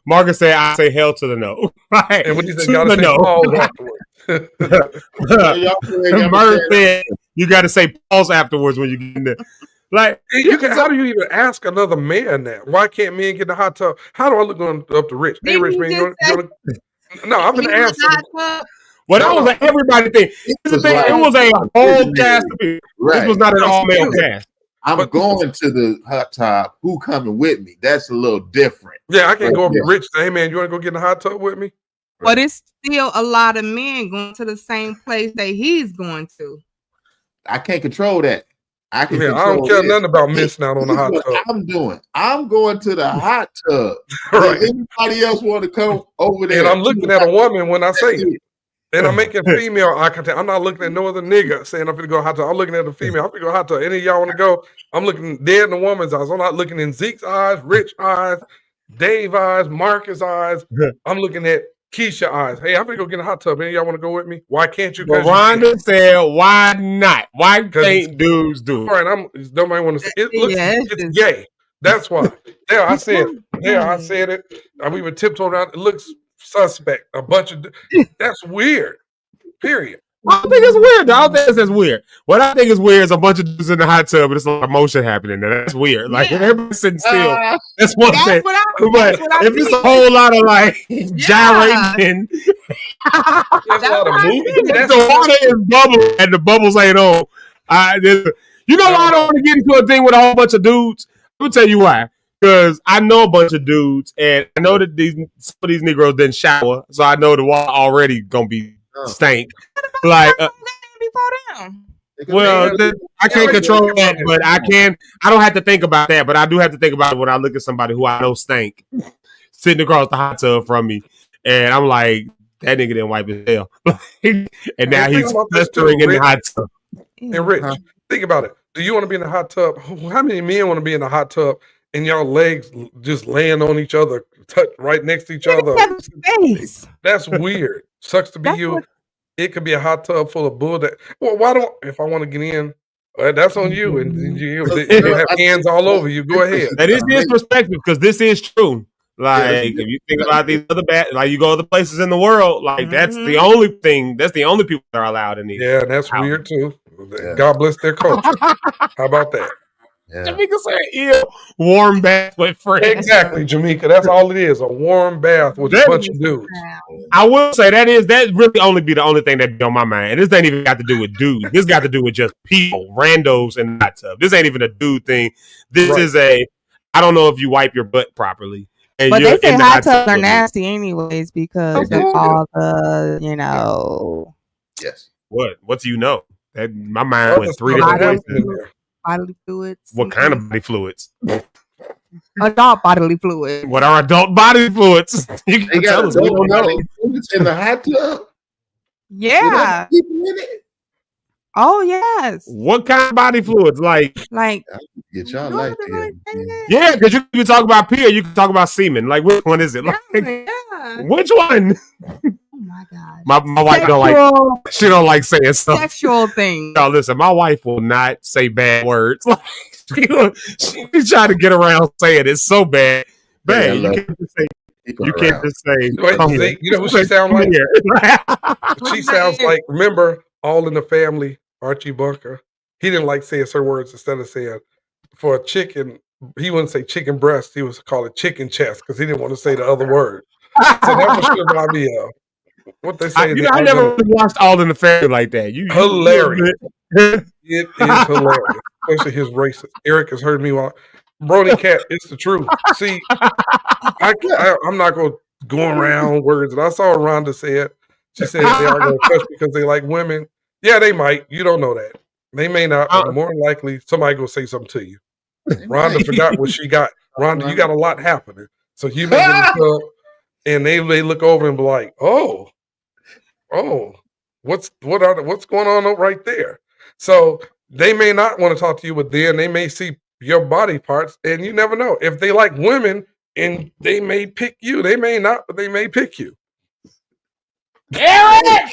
Marcus said, "I say hell to the no." Right? And when he said, To "Gotta the say no." pause afterwards." Murder said, "You got to say pause afterwards when you get in there." Like, how do you even ask another man that? Why can't men get in the hot tub? How do I look up to Rich? Hey, Rich, man, no, I'm gonna answer. Well, that was an everybody thing. Here's the thing, it was a whole cast of people. Right. This was not an all male cast. I'm going to the hot tub. Who coming with me? That's a little different. Yeah, I can't go up to Rich. Say, hey man, you want to go get in the hot tub with me? But it's still a lot of men going to the same place that he's going to. I can't control that. I don't care nothing about missing out on the hot tub. I'm doing. I'm going to the hot tub. Right. Does anybody else want to come over there? And I'm looking at a woman when I say it. And I'm making female eye contact. I'm not looking at no other nigga saying I'm gonna go hot tub. I'm looking at the female. I'm gonna go hot tub. Any of y'all want to go? I'm looking dead in the woman's eyes. I'm not looking in Zeke's eyes, Rich eyes, Dave eyes, Marcus eyes. I'm looking at Keisha eyes. Hey, I'm gonna go get in a hot tub. Any of y'all want to go with me? Why can't you? Well, Rhonda said, "Why not? Why can't dudes do it?" All right, nobody want to say it. Looks, it's gay. That's why. There, I said. I said it. We were tiptoeing around. It looks suspect. A bunch of. That's weird. Period. I don't think it's weird. I don't think it's weird. What I think is weird is a bunch of dudes in the hot tub, but it's like motion happening there. That's weird. Like if everybody's sitting still, that's one thing. But if it's a whole lot of like gyrating, That's a lot of movement. the water is bubbling and the bubbles ain't on. You know why I don't want to get into a thing with a whole bunch of dudes? Let me tell you why. Because I know a bunch of dudes, and I know that some of these Negroes didn't shower, so I know the water already gonna be stank. Like, be you fall down? Well, I can't control that, but I can. I don't have to think about that, but I do have to think about it when I look at somebody who I know stank sitting across the hot tub from me, and I'm like, that nigga didn't wipe his tail, and now he's festering in the hot tub. And Rich, think about it. Do you want to be in the hot tub? How many men want to be in the hot tub and y'all legs just laying on each other, right next to each other? That's weird. Sucks to be you. It could be a hot tub full of bull. Well, why don't, if I want to get in, that's on you. And you have hands all over you. Go ahead. That is his perspective, because this is true. Like, if you think about these other like you go other places in the world, like that's the only thing. That's the only people that are allowed in these. Yeah, that's weird too. God bless their culture. How about that? Jamaica said, "Ew, warm bath with friends." Exactly, Jamaica. That's all it is—a warm bath with a bunch of dudes. I will say that really only be the only thing that be on my mind. And this ain't even got to do with dudes. This got to do with just people, randos in the hot tub. This ain't even a dude thing. This is I don't know if you wipe your butt properly. But they say hot tubs are nasty anyways because of all the, Yes. What do you know? That my mind went 3 different places. Bodily fluids. What kind of body fluids? Adult bodily fluids. What are adult body fluids? You can tell us. We don't know. In the hot tub. Yeah. Oh yes. What kind of body fluids? Like get y'all life together. Yeah, because you can talk about pee or you can talk about semen. Like, which one is it? Like, which one? Oh my god. My wife don't like. She don't like saying stuff. Sexual thing. No, listen. My wife will not say bad words. Like, she trying to get around saying it so bad. Bad. You can't just say. You can't just say. You know who she sounds like? She sounds like. Remember, All in the Family. Archie Bunker. He didn't like saying certain words. Instead of saying for a chicken, he wouldn't say chicken breast. He was called it chicken chest because he didn't want to say the other word. So that was should remind me of what they say. I never really watched All in the Family like that. Hilarious. It is hilarious, especially his racist. Eric has heard me while Brony Cat. It's the truth. See, I'm not going to go around words. And I saw Rhonda say it. She said they are going to touch because they like women. Yeah, they might. You don't know that. They may not, but more than likely, somebody going to say something to you. Rhonda forgot what she got. Rhonda, you got a lot happening. So you may get in the tub, and they look over and be like, oh, what's going on right there? So they may not want to talk to you, but then they may see your body parts, and you never know. If they like women, and they may pick you. They may not, but they may pick you. Eric!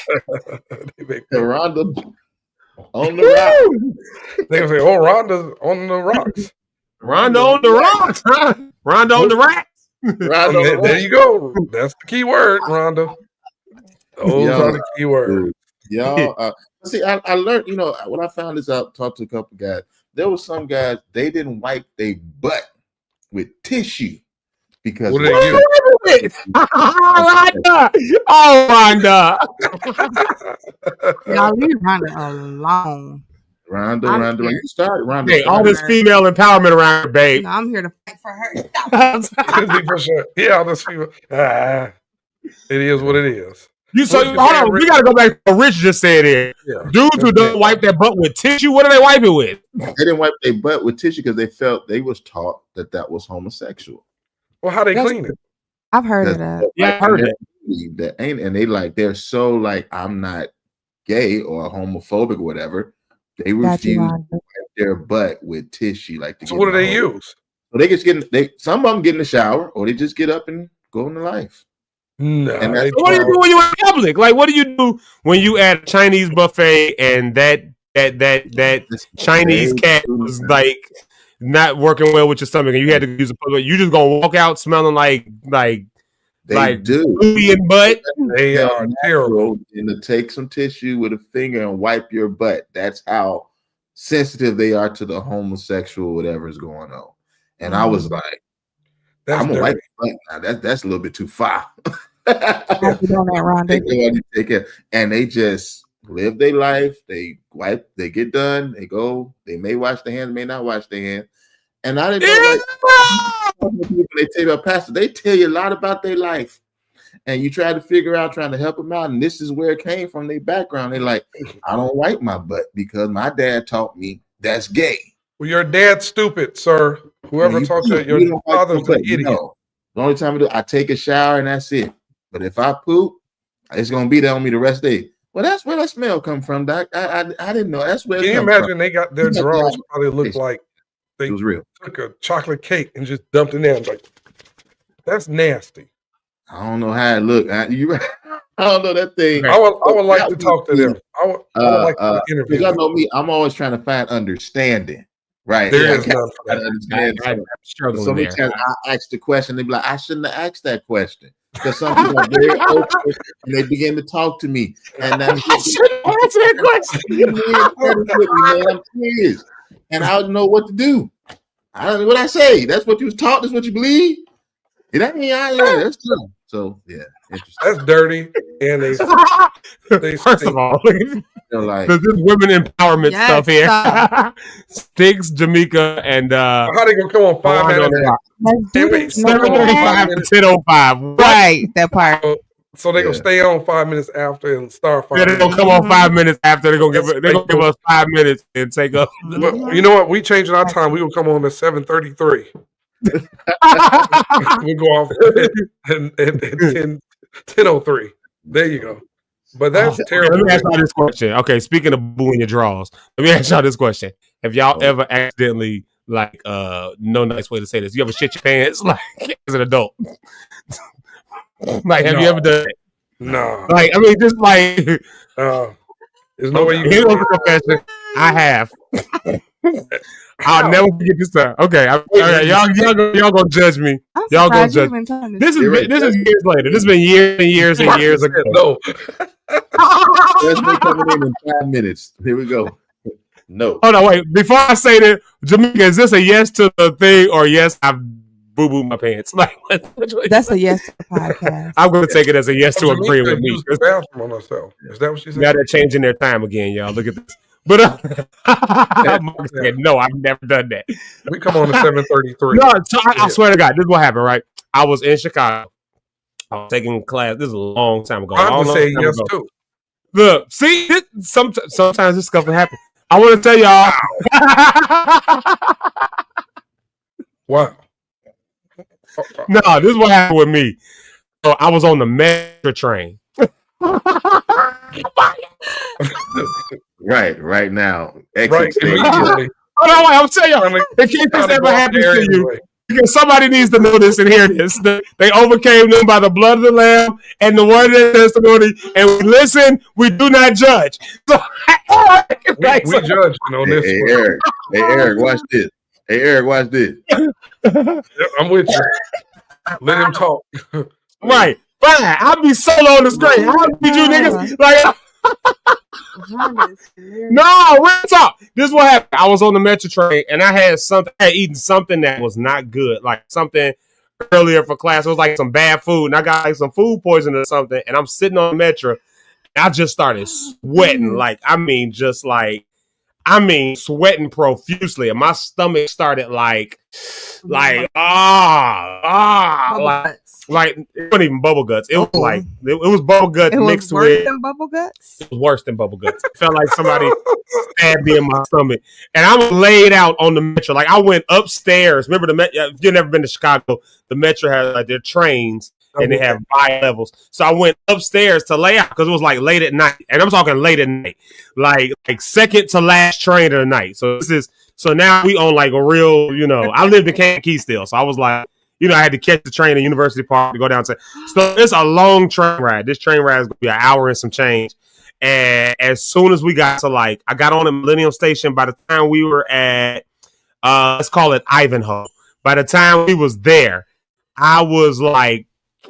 Rhonda on the rocks. They say, "Oh, Rhonda's on the rocks." Rhonda on the rocks, huh? Rhonda on the racks. There you go. That's the key word, Rhonda. Those are the key words. Y'all, see, I learned. When I found this out, talked to a couple guys. There were some guys they didn't wipe their butt with tissue. Because what did they do? Rhonda! Oh, Rhonda! Y'all leave Rhonda alone. Rhonda, you started Rhonda. Hey, all this female empowerment around her, babe. No, I'm here to fight for her. For sure. Yeah, all this female. It is what it is. Hold on, we gotta go back to what Rich just said here. Yeah, dudes who don't wipe their butt with tissue, what do they wipe it with? They didn't wipe their butt with tissue because they felt they was taught that was homosexual. Well, how they clean it? I've heard of that. Yeah, I've heard it. That ain't, and they're so like, I'm not gay or homophobic or whatever. They refuse to wipe their butt with tissue. So what do they use? So they just some of them get in the shower, or they just get up and go into life. No. So what do you do when you're in public? Like, what do you do when you at a Chinese buffet and that Chinese cat was like not working well with your stomach, and you had to use a public? You just gonna walk out smelling like booty and butt? They are terrible. And to take some tissue with a finger and wipe your butt. That's how sensitive they are to the homosexual whatever is going on. And I was like, I'm gonna wipe your butt now. That's a little bit too far. And they just live their life. They wipe, they get done, they go, they may wash their hands, may not wash their hands. And I didn't know, they tell you about pastor, they tell you a lot about their life. and you try to figure out, trying to help them out, and this is where it came from, their background. They're like, I don't wipe my butt because my dad taught me that's gay. Well, your dad's stupid, sir. Whoever taught you, your father's an idiot. No. The only time I take a shower and that's it. But if I poop, it's gonna be there on me the rest of the day. Well, that's where that smell come from, Doc. I didn't know. That's where. Can you imagine they got their drawers probably looked like they it was real. Took a chocolate cake and just dumped it in. Like, that's nasty. I don't know how it looked. I don't know that thing. I would like to talk to them. I would like to interview. Y'all know me. I'm always trying to find understanding. Right. There is none for that. I'm so many times I ask the question, they be like, I shouldn't have asked that question. Because some people are very open and they begin to talk to me. And that's I shouldn't answer that question. I'm serious. And I don't know what to do. I don't know what I say. That's what you was taught, that's what you believe. It ain't that's true. So yeah, interesting. That's dirty. And they first of all, like this women empowerment stuff here. Styx, Jamaica, and how they gonna come on 5 minutes? 7:05 to 10:05. Right, that part. So they're gonna stay on 5 minutes after and start 5 minutes. They're gonna come on 5 minutes after. They're gonna give us 5 minutes and take up. Well, you know what? We changing our time. We gonna come on at 7:33. We go off and 10:03. There you go. But that's terrible. Let me ask y'all this question. Okay, speaking of booing your draws, let me ask y'all this question. Have y'all ever accidentally, like, no nice way to say this, you ever shit your pants like as an adult? Like, have you ever done it? No. Like, I mean, just like, there's no way you here's a confession. I have. I'll never forget this time. Okay, y'all gonna judge me. Y'all gonna judge me. This is years later. This has been years and years and years ago. No. That's me coming in 5 minutes. Here we go. No. Hold on, wait. Before I say that, Jamaica, is this a yes to the thing or yes, I've boo-booed my pants? Like, that's a yes to the podcast. I'm going to take it as a yes to agree with me. The bathroom on herself. Is that what she said? Now they're changing their time again, y'all. Look at this. But Mark said, no, I've never done that. We come on to 7:33. No, so I swear to God, this is what happened, right? I was in Chicago. I was taking class. This is a long time ago. I'm going to say yes, too. Look, see, sometimes this stuff will happen. I want to tell y'all. Wow. No, this is what happened with me. So I was on the metro train. right now. Right, immediately. Hold on, wait, I'm telling y'all. In case this ever happens to you, because somebody needs to know this and hear this. They overcame them by the blood of the Lamb and the word of their testimony. And we listen, we do not judge. So, we judge on this. Hey, Eric, watch this. Hey, Eric, watch this. I'm with you. Let him talk. Right. Fine. I'll be solo on the screen. I'll need you niggas. Like, no, real talk. This is what happened. I was on the metro train and I had eaten something that was not good. Like something earlier for class. It was like some bad food. And I got like some food poisoning or something. And I'm sitting on the metro and I just started sweating. Sweating profusely. And my stomach started like it wasn't even bubble guts. It was like it was bubble guts mixed with. It was worse than bubble guts. It was worse than bubble guts. It felt like somebody stabbed me in my stomach, and I was laid out on the metro. Like I went upstairs. Remember the metro? If you've never been to Chicago, the metro has like their trains and they have bi-levels. So I went upstairs to lay out because it was like late at night, and I'm talking late at night, like second to last train of the night. So now we on like a real, I lived in Kankakee still, so I was like. I had to catch the train at University Park to go down to. So it's a long train ride. This train ride is going to be an hour and some change. And as soon as we got to I got on at Millennium Station. By the time we were at, let's call it Ivanhoe. By the time we was there, I was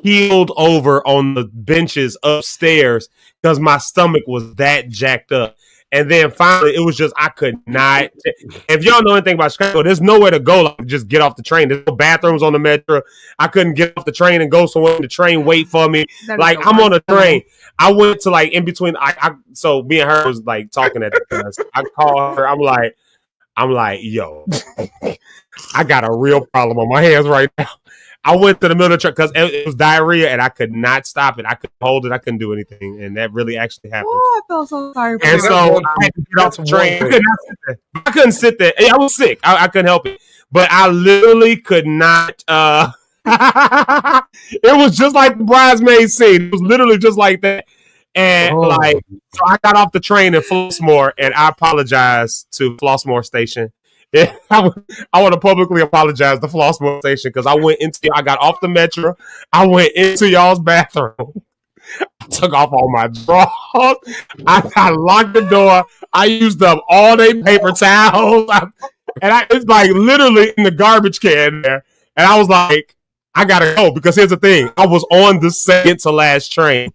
keeled over on the benches upstairs because my stomach was that jacked up. And then finally, it was just, I could not. If y'all know anything about Chicago, there's nowhere to go. Just get off the train. There's no bathrooms on the metro. I couldn't get off the train and go somewhere. The train wait for me. I'm on a train. I went to in between. So me and her was talking at the bus. I called her. I'm like, yo, I got a real problem on my hands right now. I went to the middle of the train because it was diarrhea and I could not stop it. I couldn't hold it. I couldn't do anything, and that really actually happened. Oh, I felt so sorry. And so I had to get off the train. I couldn't sit there. I was sick. I couldn't help it, but I literally could not. It was just like the bridesmaid scene. It was literally just like that. And so I got off the train in Flossmoor, and I apologized to Flossmoor Station. I want to publicly apologize to Flossmoor Station because I got off the metro. I went into y'all's bathroom. I took off all my drawers. I locked the door. I used up all their paper towels. It's like literally in the garbage can there. And I was like, I gotta go because here's the thing. I was on the second to last train.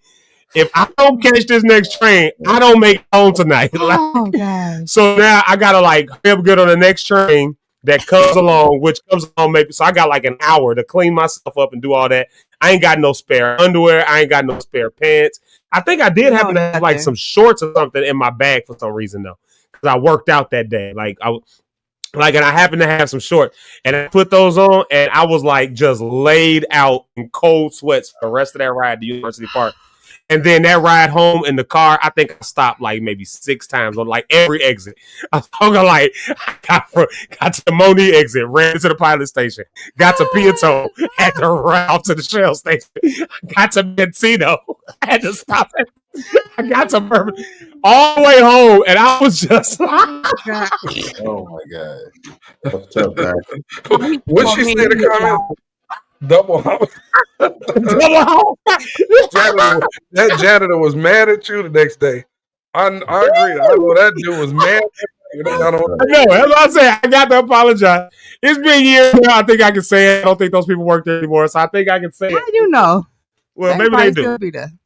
If I don't catch this next train, I don't make it home tonight. Oh, God. So now I gotta get on the next train that comes along, which comes along maybe. So I got like an hour to clean myself up and do all that. I ain't got no spare underwear. I ain't got no spare pants. I think I did happen to have like some shorts or something in my bag for some reason though, because I worked out that day. And I happened to have some shorts, and I put those on, and I was like just laid out in cold sweats for the rest of that ride to University Park. And then that ride home in the car, I think I stopped like maybe 6 times on like every exit. I got to the Mornin exit, ran to the pilot station, got to Piato, had to run off to the Shell station, got to Benzino, I had to stop it. I got to Bourbon all the way home, and I was just oh my God. That's tough, man. What she say in the comment? Double home. That janitor was mad at you the next day. I agree. I know that dude was mad. I know. That's what I said. I got to apologize. It's been years now. I think I can say it. I don't think those people work there anymore, so I think I can say it. How do you know? Well, maybe they do.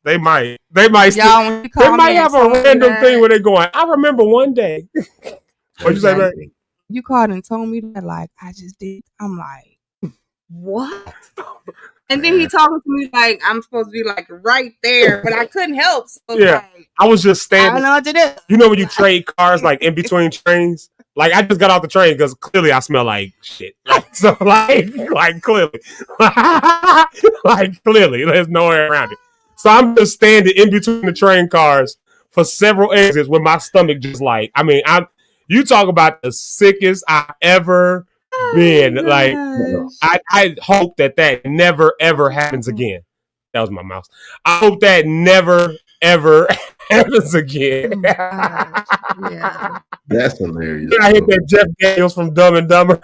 They might. They might have a random thing where they're going, I remember one day. What'd you say, man? You called and told me that, like, I just did. I'm like, what? And then he talking to me like I'm supposed to be like right there, but I couldn't help. So yeah, like, I was just standing. I don't know what to do. You know when you trade cars like in between trains? Like I just got off the train because clearly I smell like shit. So like clearly, like clearly, there's nowhere around it. So I'm just standing in between the train cars for several exits with my stomach just like. I mean, you talk about the sickest I ever been. Like I hope that never ever happens again. That was my mouse. I hope that never ever happens again. Yeah. That's hilarious. I hit that Jeff Daniels from Dumb and Dumber.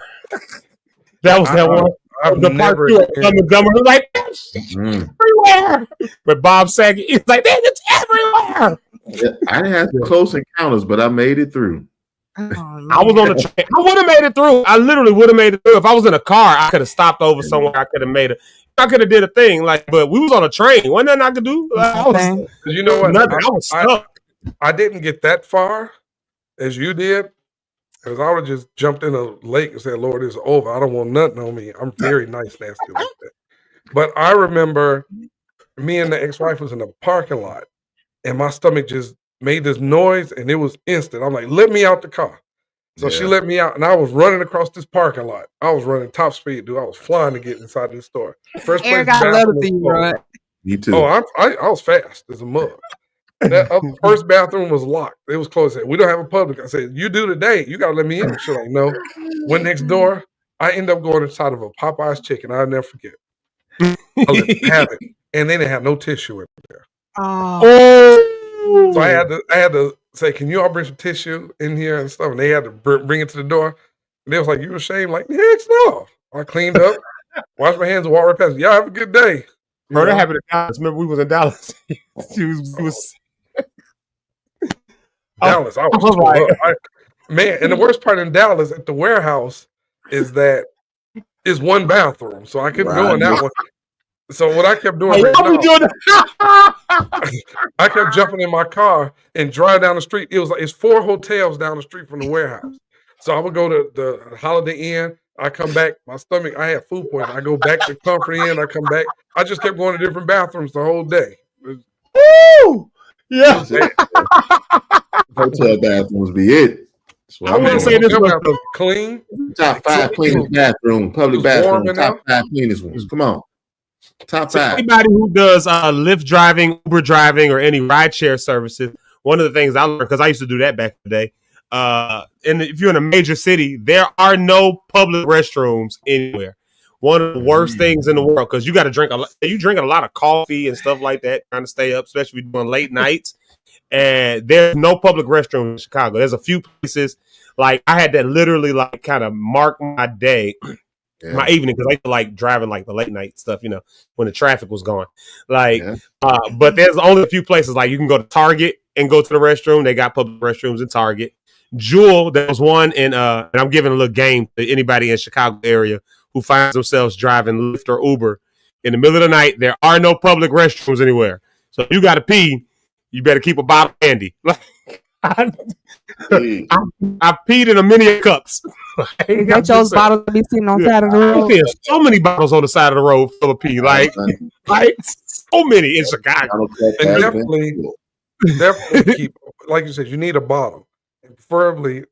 That was that one. The part 2 of Dumb and Dumber was like everywhere. But Bob Saget, he's like, it's everywhere. Yeah, I didn't have close encounters, but I made it through. I was on the train. I would have made it through. I literally would have made it through. If I was in a car, I could have stopped over somewhere. I could have made it. I could have did a thing. But we was on a train. Wasn't nothing I could do. You know what? Nothing. I was stuck. I didn't get that far as you did. Because I would have just jumped in a lake and said, Lord, it's over. I don't want nothing on me. I'm very nice, nasty like that. But I remember me and the ex-wife was in the parking lot. And my stomach just made this noise, and it was instant. I'm like, let me out the car. So she let me out, and I was running across this parking lot. I was running top speed, dude. I was flying to get inside this store. First place. Me too. Oh, I was fast as a mug. That first bathroom was locked. It was closed. We don't have a public. I said, you do today. You got to let me in. She's like, no. Went next door. I ended up going inside of a Popeye's chicken. I'll never forget. I let them have it. And they didn't have no tissue in there. So I had to say, can you all bring some tissue in here and stuff? And they had to bring it to the door. And they was like, you ashamed? Like, heck no. I cleaned up, washed my hands, and walked right past. Y'all have a good day. Bro, that happened in Dallas. Remember, we was in Dallas. She was Dallas. I was like, man, and the worst part in Dallas at the warehouse is that it's one bathroom. So I couldn't go in that one. So what I kept doing, I kept jumping in my car and drive down the street. It's 4 hotels down the street from the warehouse. So I would go to the Holiday Inn. I come back, my stomach, I had food poisoning. I go back to Comfort Inn. I come back. I just kept going to different bathrooms the whole day. Woo! Yeah. Hotel bathrooms be it. I want to say this was clean. Top 5 cleanest bathroom, public bathroom. Top 5 cleanest ones. Come on. Top 5. Anybody who does Lyft driving, Uber driving, or any rideshare services, one of the things I learned, because I used to do that back in the day, and if you're in a major city, there are no public restrooms anywhere. One of the worst things in the world, because you got to drink you drinking a lot of coffee and stuff like that, trying to stay up, especially if you're doing late nights. And there's no public restroom in Chicago. There's a few places, like I had to literally like kind of mark my day, my evening, because I used to like driving like the late night stuff, when the traffic was gone. Like, but there's only a few places, like you can go to Target and go to the restroom. They got public restrooms in Target. Jewel, there was one in, and I'm giving a little game to anybody in Chicago area who finds themselves driving Lyft or Uber in the middle of the night. There are no public restrooms anywhere. So if you got to pee, you better keep a bottle handy. I peed in a many cups. You got those bottles to be sitting on the side of the road. There's so many bottles on the side of the road full of pee. Like so many in Chicago. And definitely keep, like you said, you need a bottle. Preferably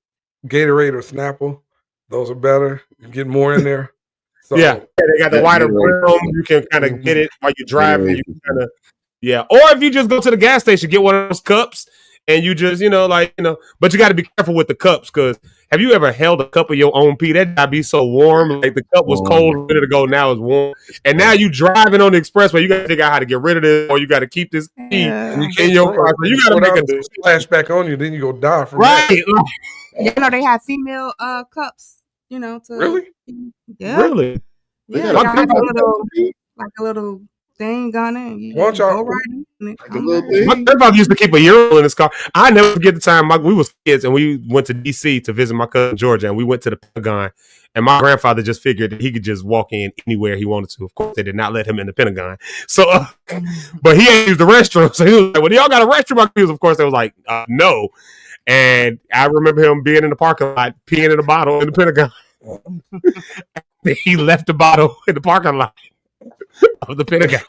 Gatorade or Snapple. Those are better. You get more in there. So, yeah, they got the wider rim. You can kind of get it while you're driving. You can kind of, or if you just go to the gas station, get one of those cups, and you just, but you got to be careful with the cups, because have you ever held a cup of your own pee? That gotta be so warm. Like the cup was cold a minute ago, now it's warm, and now you driving on the expressway. You got to figure out how to get rid of this, or you got to keep this pee in your car. So you got to make a flashback on you, then you go die from that. They have female cups. To really, really, yeah, like a little thing on it. You go right in it. My grandfather used to keep a urinal in his car. I never forget the time we was kids and we went to DC to visit my cousin Georgia, and we went to the Pentagon. And my grandfather just figured that he could just walk in anywhere he wanted to. Of course, they did not let him in the Pentagon. So, but he ain't used the restroom. So he was like, "Well, y'all got a restroom?" Of course, they was like, "No." And I remember him being in the parking lot, peeing in a bottle in the Pentagon. He left the bottle in the parking lot of the Pentagon.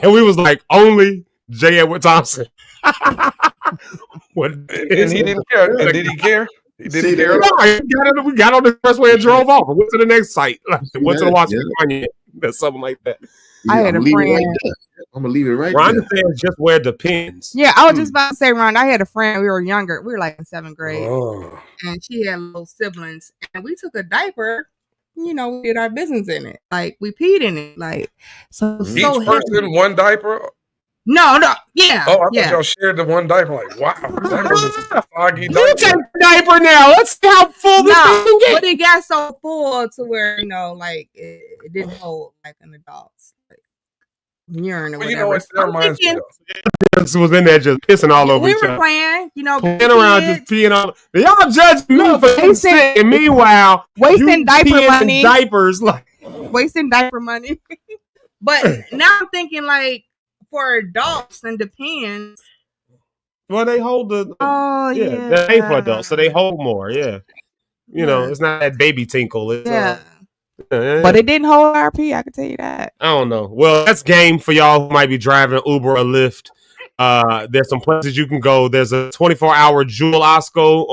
And we was like, only J. Edward Thompson. And he didn't care. And did he care? He didn't care. No, we got on the expressway and drove off and went to the next site. Went to the Washington Monument or something like that. I had a friend. I'm gonna leave it right Rhonda there. says just where it depends. Yeah, I was just about to say, Ron, I had a friend. We were younger. We were like in 7th grade. And she had little siblings. And we took a diaper. We did our business in it. Like, we peed in it. Like, so each person, one diaper? No. Yeah. Oh, I thought y'all shared the one diaper. Like, wow. That was a foggy diaper. You take the diaper now. Let's see how full this thing can get. But it got so full to where, like, it didn't hold like an adult's. Urine or whatever. That reminds me. Was in there just pissing all over each other. We were playing, playing around, just peeing all. Y'all judging me for wasting, and meanwhile, wasting diaper money, diapers, like wasting diaper money. But now I'm thinking, like, for adults, and depends. Well, they hold the. Oh yeah, they're made for adults, so they hold more. Yeah, it's not that baby tinkle. It's, but it didn't hold RP. I can tell you that. I don't know. Well, that's game for y'all who might be driving Uber or Lyft. There's some places you can go. There's a 24-hour Jewel Osco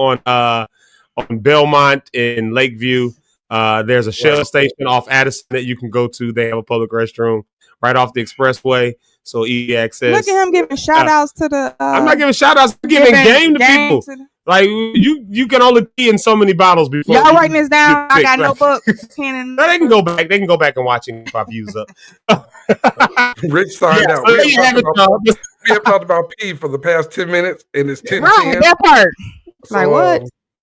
on Belmont in Lakeview. There's a Shell station off Addison that you can go to. They have a public restroom right off the expressway, so easy access. Look at him giving shout outs to the. I'm not giving shout outs. I'm giving game to people. Like, you can only pee in so many bottles before. Y'all writing this down? I got notebook. No, they can go back. They can go back and watch it if I've used up. Rich signed out. We have talked about pee for the past 10 minutes, and it's 10 right, that part. So, like, what?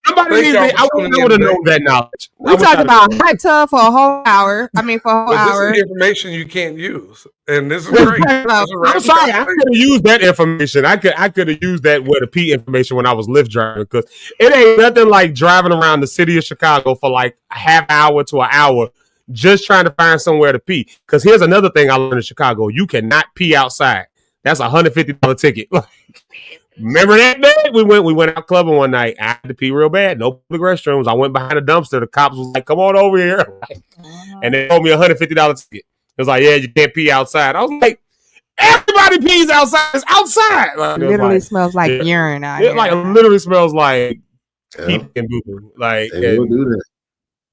I would have known that knowledge. We talked about hot tub for a whole hour. I mean, for a whole hour. This is information you can't use, and this is great. I'm sorry, I could have used that information. I could have used that with the pee information when I was Lyft driving, because it ain't nothing like driving around the city of Chicago for like a half hour to an hour just trying to find somewhere to pee. Because here's another thing I learned in Chicago: you cannot pee outside. That's a $150 ticket. Remember that day? We went out clubbing one night. I had to pee real bad. No public restrooms. I went behind a dumpster. The cops was like, "Come on over here," and they told me a $150 ticket. It was like, "Yeah, you can't pee outside." I was like, "Everybody pees outside. It's outside." Like, it literally smells like urine out here. Like, it literally smells like keep and boo. Like, They will do that.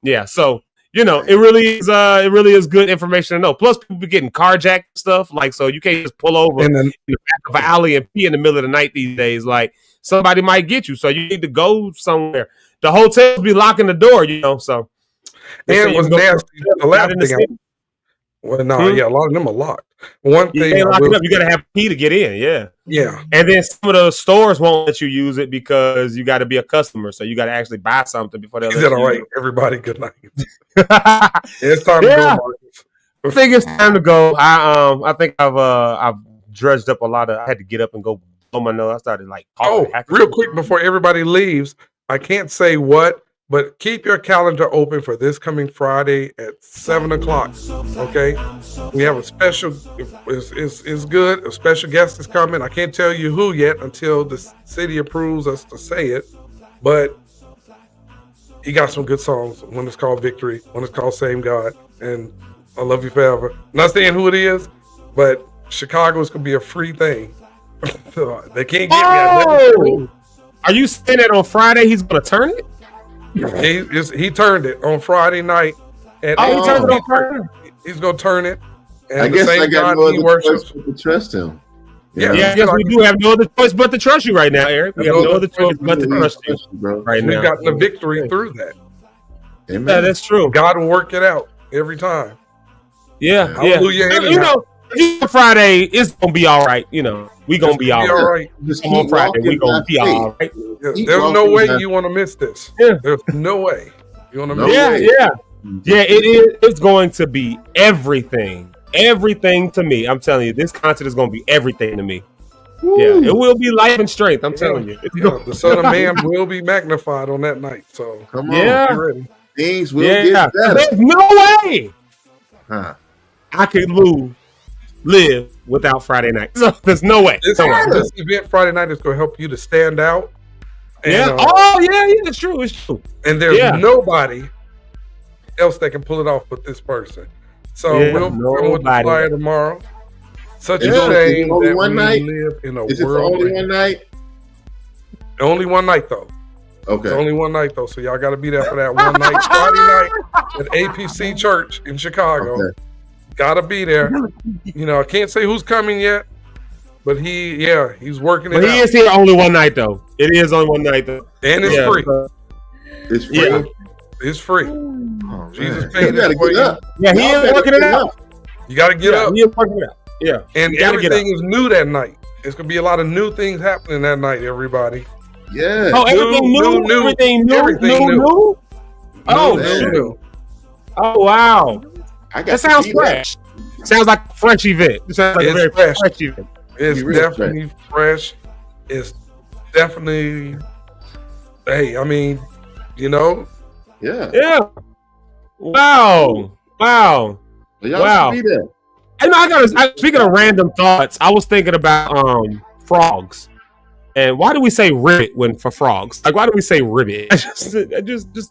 Yeah, so it really is good information to know. Plus, people be getting carjacked and stuff. Like, so you can't just pull over in the back of an alley and pee in the middle of the night these days. Like, somebody might get you, so you need to go somewhere. The hotels be locking the door, so. And what's nasty, the last thing. A lot of them are locked. One thing you lock it up. You got to have a key to get in. Yeah. And then some of the stores won't let you use it because you got to be a customer, so you got to actually buy something before they let you. Is that all right? Everybody, good night. It's time to go, Marcus. I think it's time to go. I think I've dredged up a lot of. I had to get up and go blow my nose. I started like. Real quick before everybody leaves, I can't say what. But keep your calendar open for this coming Friday at 7:00. Okay, we have a special. It's good. A special guest is coming. I can't tell you who yet until the city approves us to say it. But he got some good songs. One is called Victory. One is called Same God, and I Love You Forever. Not saying who it is, but Chicago is gonna be a free thing. They can't get me. Are you saying that on Friday he's gonna turn it? He turned it on Friday night. He turned it on Friday. He's gonna turn it. And I guess I got no other choice but to trust him. Yes, we do have no other choice but to trust you right now, Eric. We have no other choice but to trust you right now. We've gotten the victory through that. Amen. Yeah, that's true. God will work it out every time. Yeah. Hallelujah. Friday it's gonna be all right. We gonna be all right. Just on Friday, we gonna be all right. There's no way you want to miss this. There's no way you want to miss it. Yeah. It is. It's going to be everything to me. I'm telling you, this concert is going to be everything to me. Woo. Yeah, it will be life and strength. I'm telling you. The Son of Man will be magnified on that night. So come on, be ready. Things will get better. There's no way I could live without Friday night. So there's no way. This event Friday night is going to help you to stand out. And, it's true. It's true. And there's nobody else that can pull it off but this person. So we'll come with the flyer tomorrow. Such a shame that we live in a world. Only one night? Only one night, though. Okay. It's only one night, though. So y'all got to be there for that one night. Friday night at APC Church in Chicago. Okay. Got to be there. I can't say who's coming yet. But he's working it out. He is here only one night, though. It is only one night, though. And it's free. It's free. Yeah. It's free. Oh, Jesus paid it for you. Yeah, he is working it out. You got to get up. He is working it out. Yeah. And everything is new that night. It's going to be a lot of new things happening that night, everybody. Yeah. Oh, everything new? Everything new? Everything new. Oh, shoot. Oh, wow. That sounds fresh. Sounds like a fresh event. It sounds like a very fresh event. It's definitely fresh. It's definitely, Yeah. Wow. Well, y'all should be there. And speaking of random thoughts, I was thinking about frogs. And why do we say ribbit for frogs? Like, why do we say ribbit? just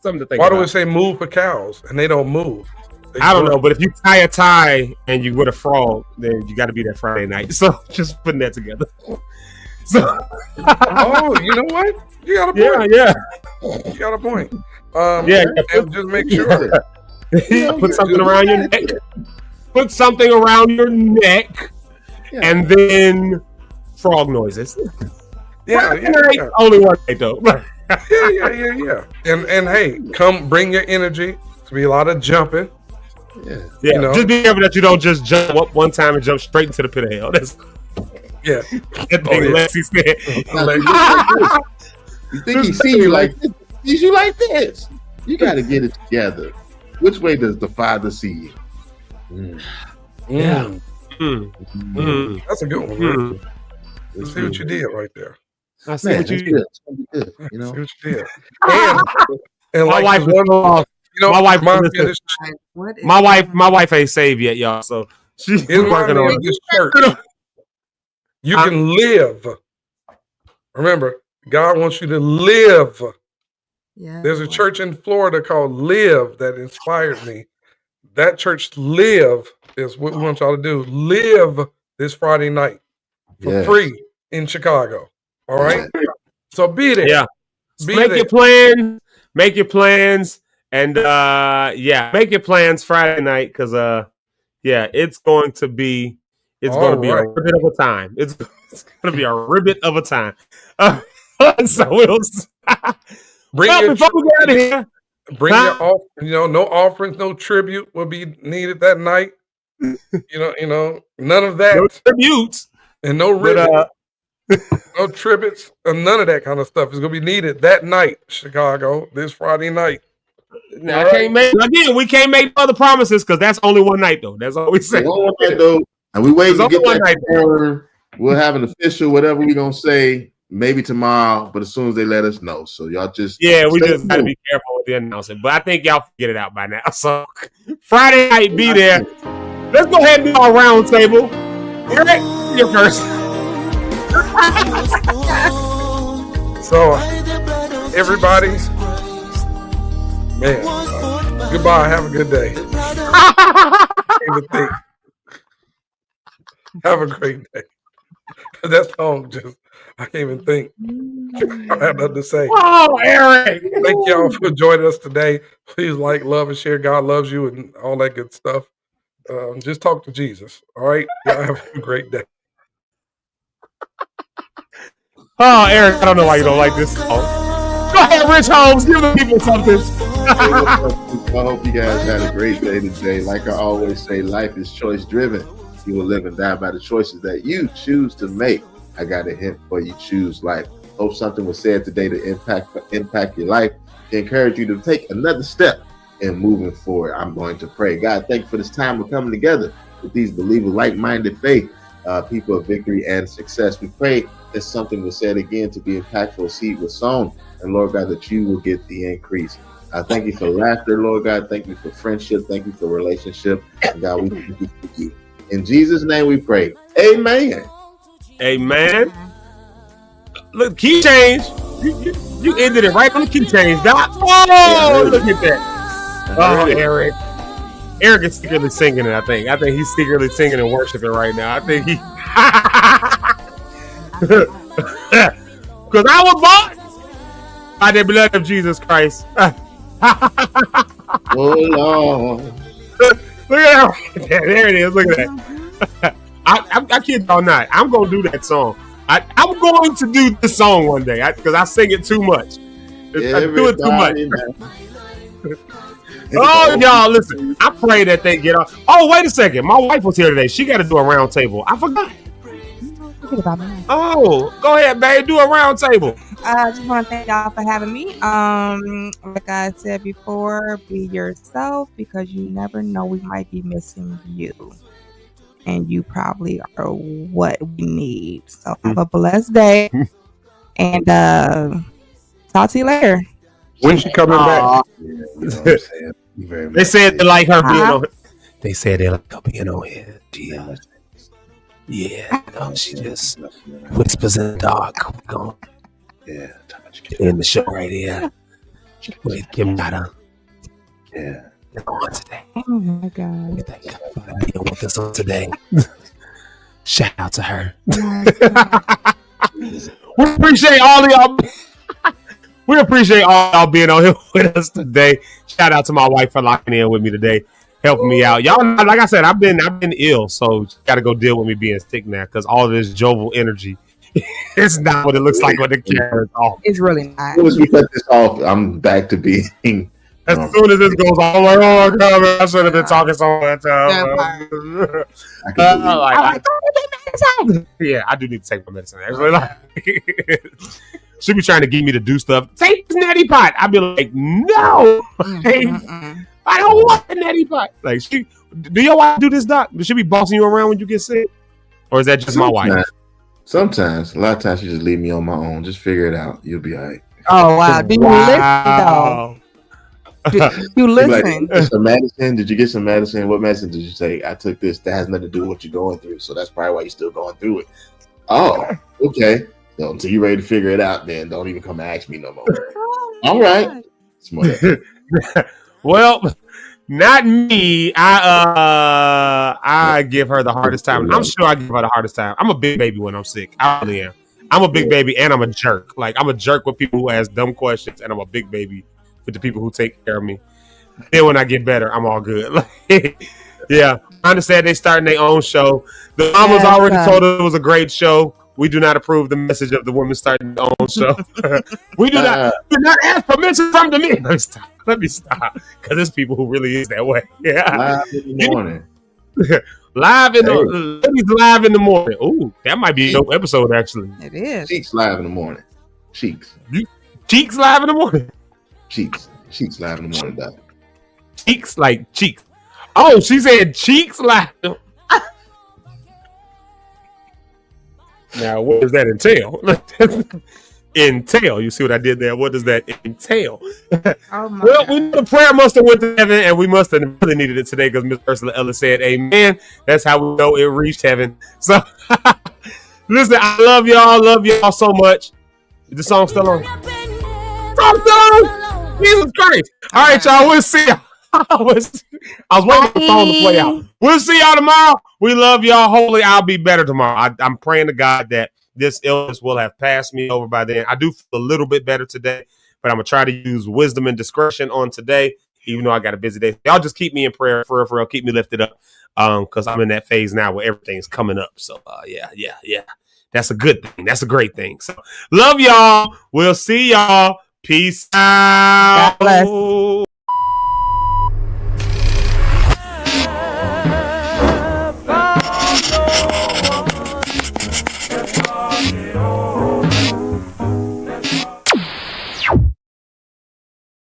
something to think Why about. do we say move for cows and they don't move? I don't know, but if you tie a tie and you with a frog, then you got to be there Friday night. So just putting that together. So, you know what? You got a point. Yeah. You got a point. And just make sure. Put something around your neck. Put something around your neck, and then frog noises. Yeah. Only one night though. Yeah. And hey, come bring your energy. It's gonna be a lot of jumping. Yeah. Just be careful that you don't just jump up one time and jump straight into the pit of hell. That's that thing Lexi said. You think he sees you like this? Sees you like this? You got to get it together. Which way does the Father see you? That's a good one. Right? Let's see what you did right there. I see what you did. It's gonna be good. See what you did. And my like wife. My wife ain't saved yet, y'all. So she's working on this church. You can live. Remember, God wants you to live. Yeah. There's a church in Florida called Live that inspired me. That church, Live, is what we want y'all to do. Live this Friday night for free in Chicago. All right? So be there. Yeah. Make your plans. Make your plans. And make your plans Friday night because it's going to be a ribbit of a time. It's going to be a ribbit of a time. So we'll bring before we get out of here. Bring your no offerings, no tribute will be needed that night. None of that. No tributes and no ribbit. No tributes and none of that kind of stuff is going to be needed that night, Chicago, this Friday night. Now, we can't make other promises because that's only one night though. That's all we say. One night though, and we wait to get that. We'll have an official whatever we're gonna say maybe tomorrow, but as soon as they let us know, so y'all just we just gotta be careful with the announcement. But I think y'all figured it out by now. So Friday night, be there. Let's go ahead and do our round table. Eric, you're first. So everybody, man, goodbye. Have a good day. Have a great day. That's home. I can't even think. I have nothing to say. Oh, Eric. Thank y'all for joining us today. Please like, love, and share. God loves you and all that good stuff. Just talk to Jesus. All right. Y'all have a great day. Oh, Eric, I don't know why you don't like this song. Go ahead, Rich Holmes. Give the people something. I hope you guys had a great day today. Like I always say, life is choice driven. You will live and die by the choices that you choose to make. I got a hint for you. Choose life. Hope something was said today to impact your life, to encourage you to take another step in moving forward. I'm going to pray. God, thank you for this time we're coming together with these believers, like-minded faith, people of victory and success. We pray that something was said again to be impactful. Seed was sown, and Lord God, that you will get the increase. Thank you for laughter, Lord God. Thank you for friendship. Thank you for relationship. And God, we thank you for you. In Jesus' name we pray. Amen. Amen. Look, key change. You ended it right on the key change, Doc. Oh, look at that. Oh, Eric. Eric is secretly singing it, I think. I think he's secretly singing and worshiping right now. I think he... Because I was bought by the blood of Jesus Christ. Oh, Lord. Look at that. There it is. Look at that. I kid y'all not. I'm going to do that song. I'm going to do this song one day because I sing it too much. I do it too much. Oh, y'all, listen. I pray that they get off. Oh, wait a second. My wife was here today. She got to do a round table. I forgot. Oh, go ahead, babe. Do a round table. I just want to thank y'all for having me. Like I said before, be yourself because you never know, we might be missing you. And you probably are what we need. So have a blessed day. And talk to you later. When's she coming back? They said they like her being on. They said they like her being on here. She just whispers in the dark. In the show right here. Wait, Kim got on today. Oh my God. We thank God for being with us on today. Shout out to her. We appreciate all of y'all. We appreciate all y'all being on here with us today. Shout out to my wife for locking in with me today, helping me out. Y'all, like I said, I've been ill, so got to go deal with me being sick now because all of this jovial energy, it's not what it looks like when the camera's off. It's really not. As soon as we cut this off, I'm back to being. As soon as this goes on, I'm like, oh my God, man, I should have been talking so much time. Yeah, I do need to take my medicine. Actually, she be trying to get me to do stuff. Take this neti pot. I'd be like, no, I don't want the neti pot. Like, do your wife do this, Doc? Does she be bossing you around when you get sick, or is that just my wife? Sometimes, a lot of times, she just leave me on my own. Just figure it out. You'll be all right. Oh wow! Do you listen though? You listen. Like, some medicine? Did you get some medicine? What medicine did you take? I took this. That has nothing to do with what you're going through. So that's probably why you're still going through it. Oh, okay. So until you're ready to figure it out, then don't even come and ask me no more. All right. Well, not me. I give her the hardest time. I'm sure I give her the hardest time. I'm a big baby when I'm sick. I really am. I'm a big baby and I'm a jerk. Like I'm a jerk with people who ask dumb questions, and I'm a big baby with the people who take care of me. Then when I get better, I'm all good. Yeah, I understand they starting their own show. The mamas already told us it was a great show. We do not approve the message of the women starting their own show. We do not ask permission from the men. Let me stop. Because there's people who really is that way. Yeah. Live in the morning. Live in the morning. Ooh, that might be a dope episode, actually. It is. Cheeks live in the morning. Cheeks. Cheeks live in the morning. Cheeks live in the morning, Doc. Cheeks like cheeks. Oh, she said cheeks live. Now, what does that entail? Entail. You see what I did there? What does that entail? Oh my well, the prayer must have went to heaven, and we must have really needed it today because Miss Ursula Ellis said, "Amen." That's how we know it reached heaven. So, listen, I love y'all so much. Is the song still on? Song still on? Jesus Christ! All right, y'all. We'll see y'all. I was waiting for the song to play out. We'll see y'all tomorrow. We love y'all. Hopefully, I'll be better tomorrow. I'm praying to God that this illness will have passed me over by then. I do feel a little bit better today, but I'm going to try to use wisdom and discretion on today, even though I got a busy day. Y'all just keep me in prayer for real. Keep me lifted up because I'm in that phase now where everything's coming up. So, yeah. That's a good thing. That's a great thing. So, love y'all. We'll see y'all. Peace out. God bless.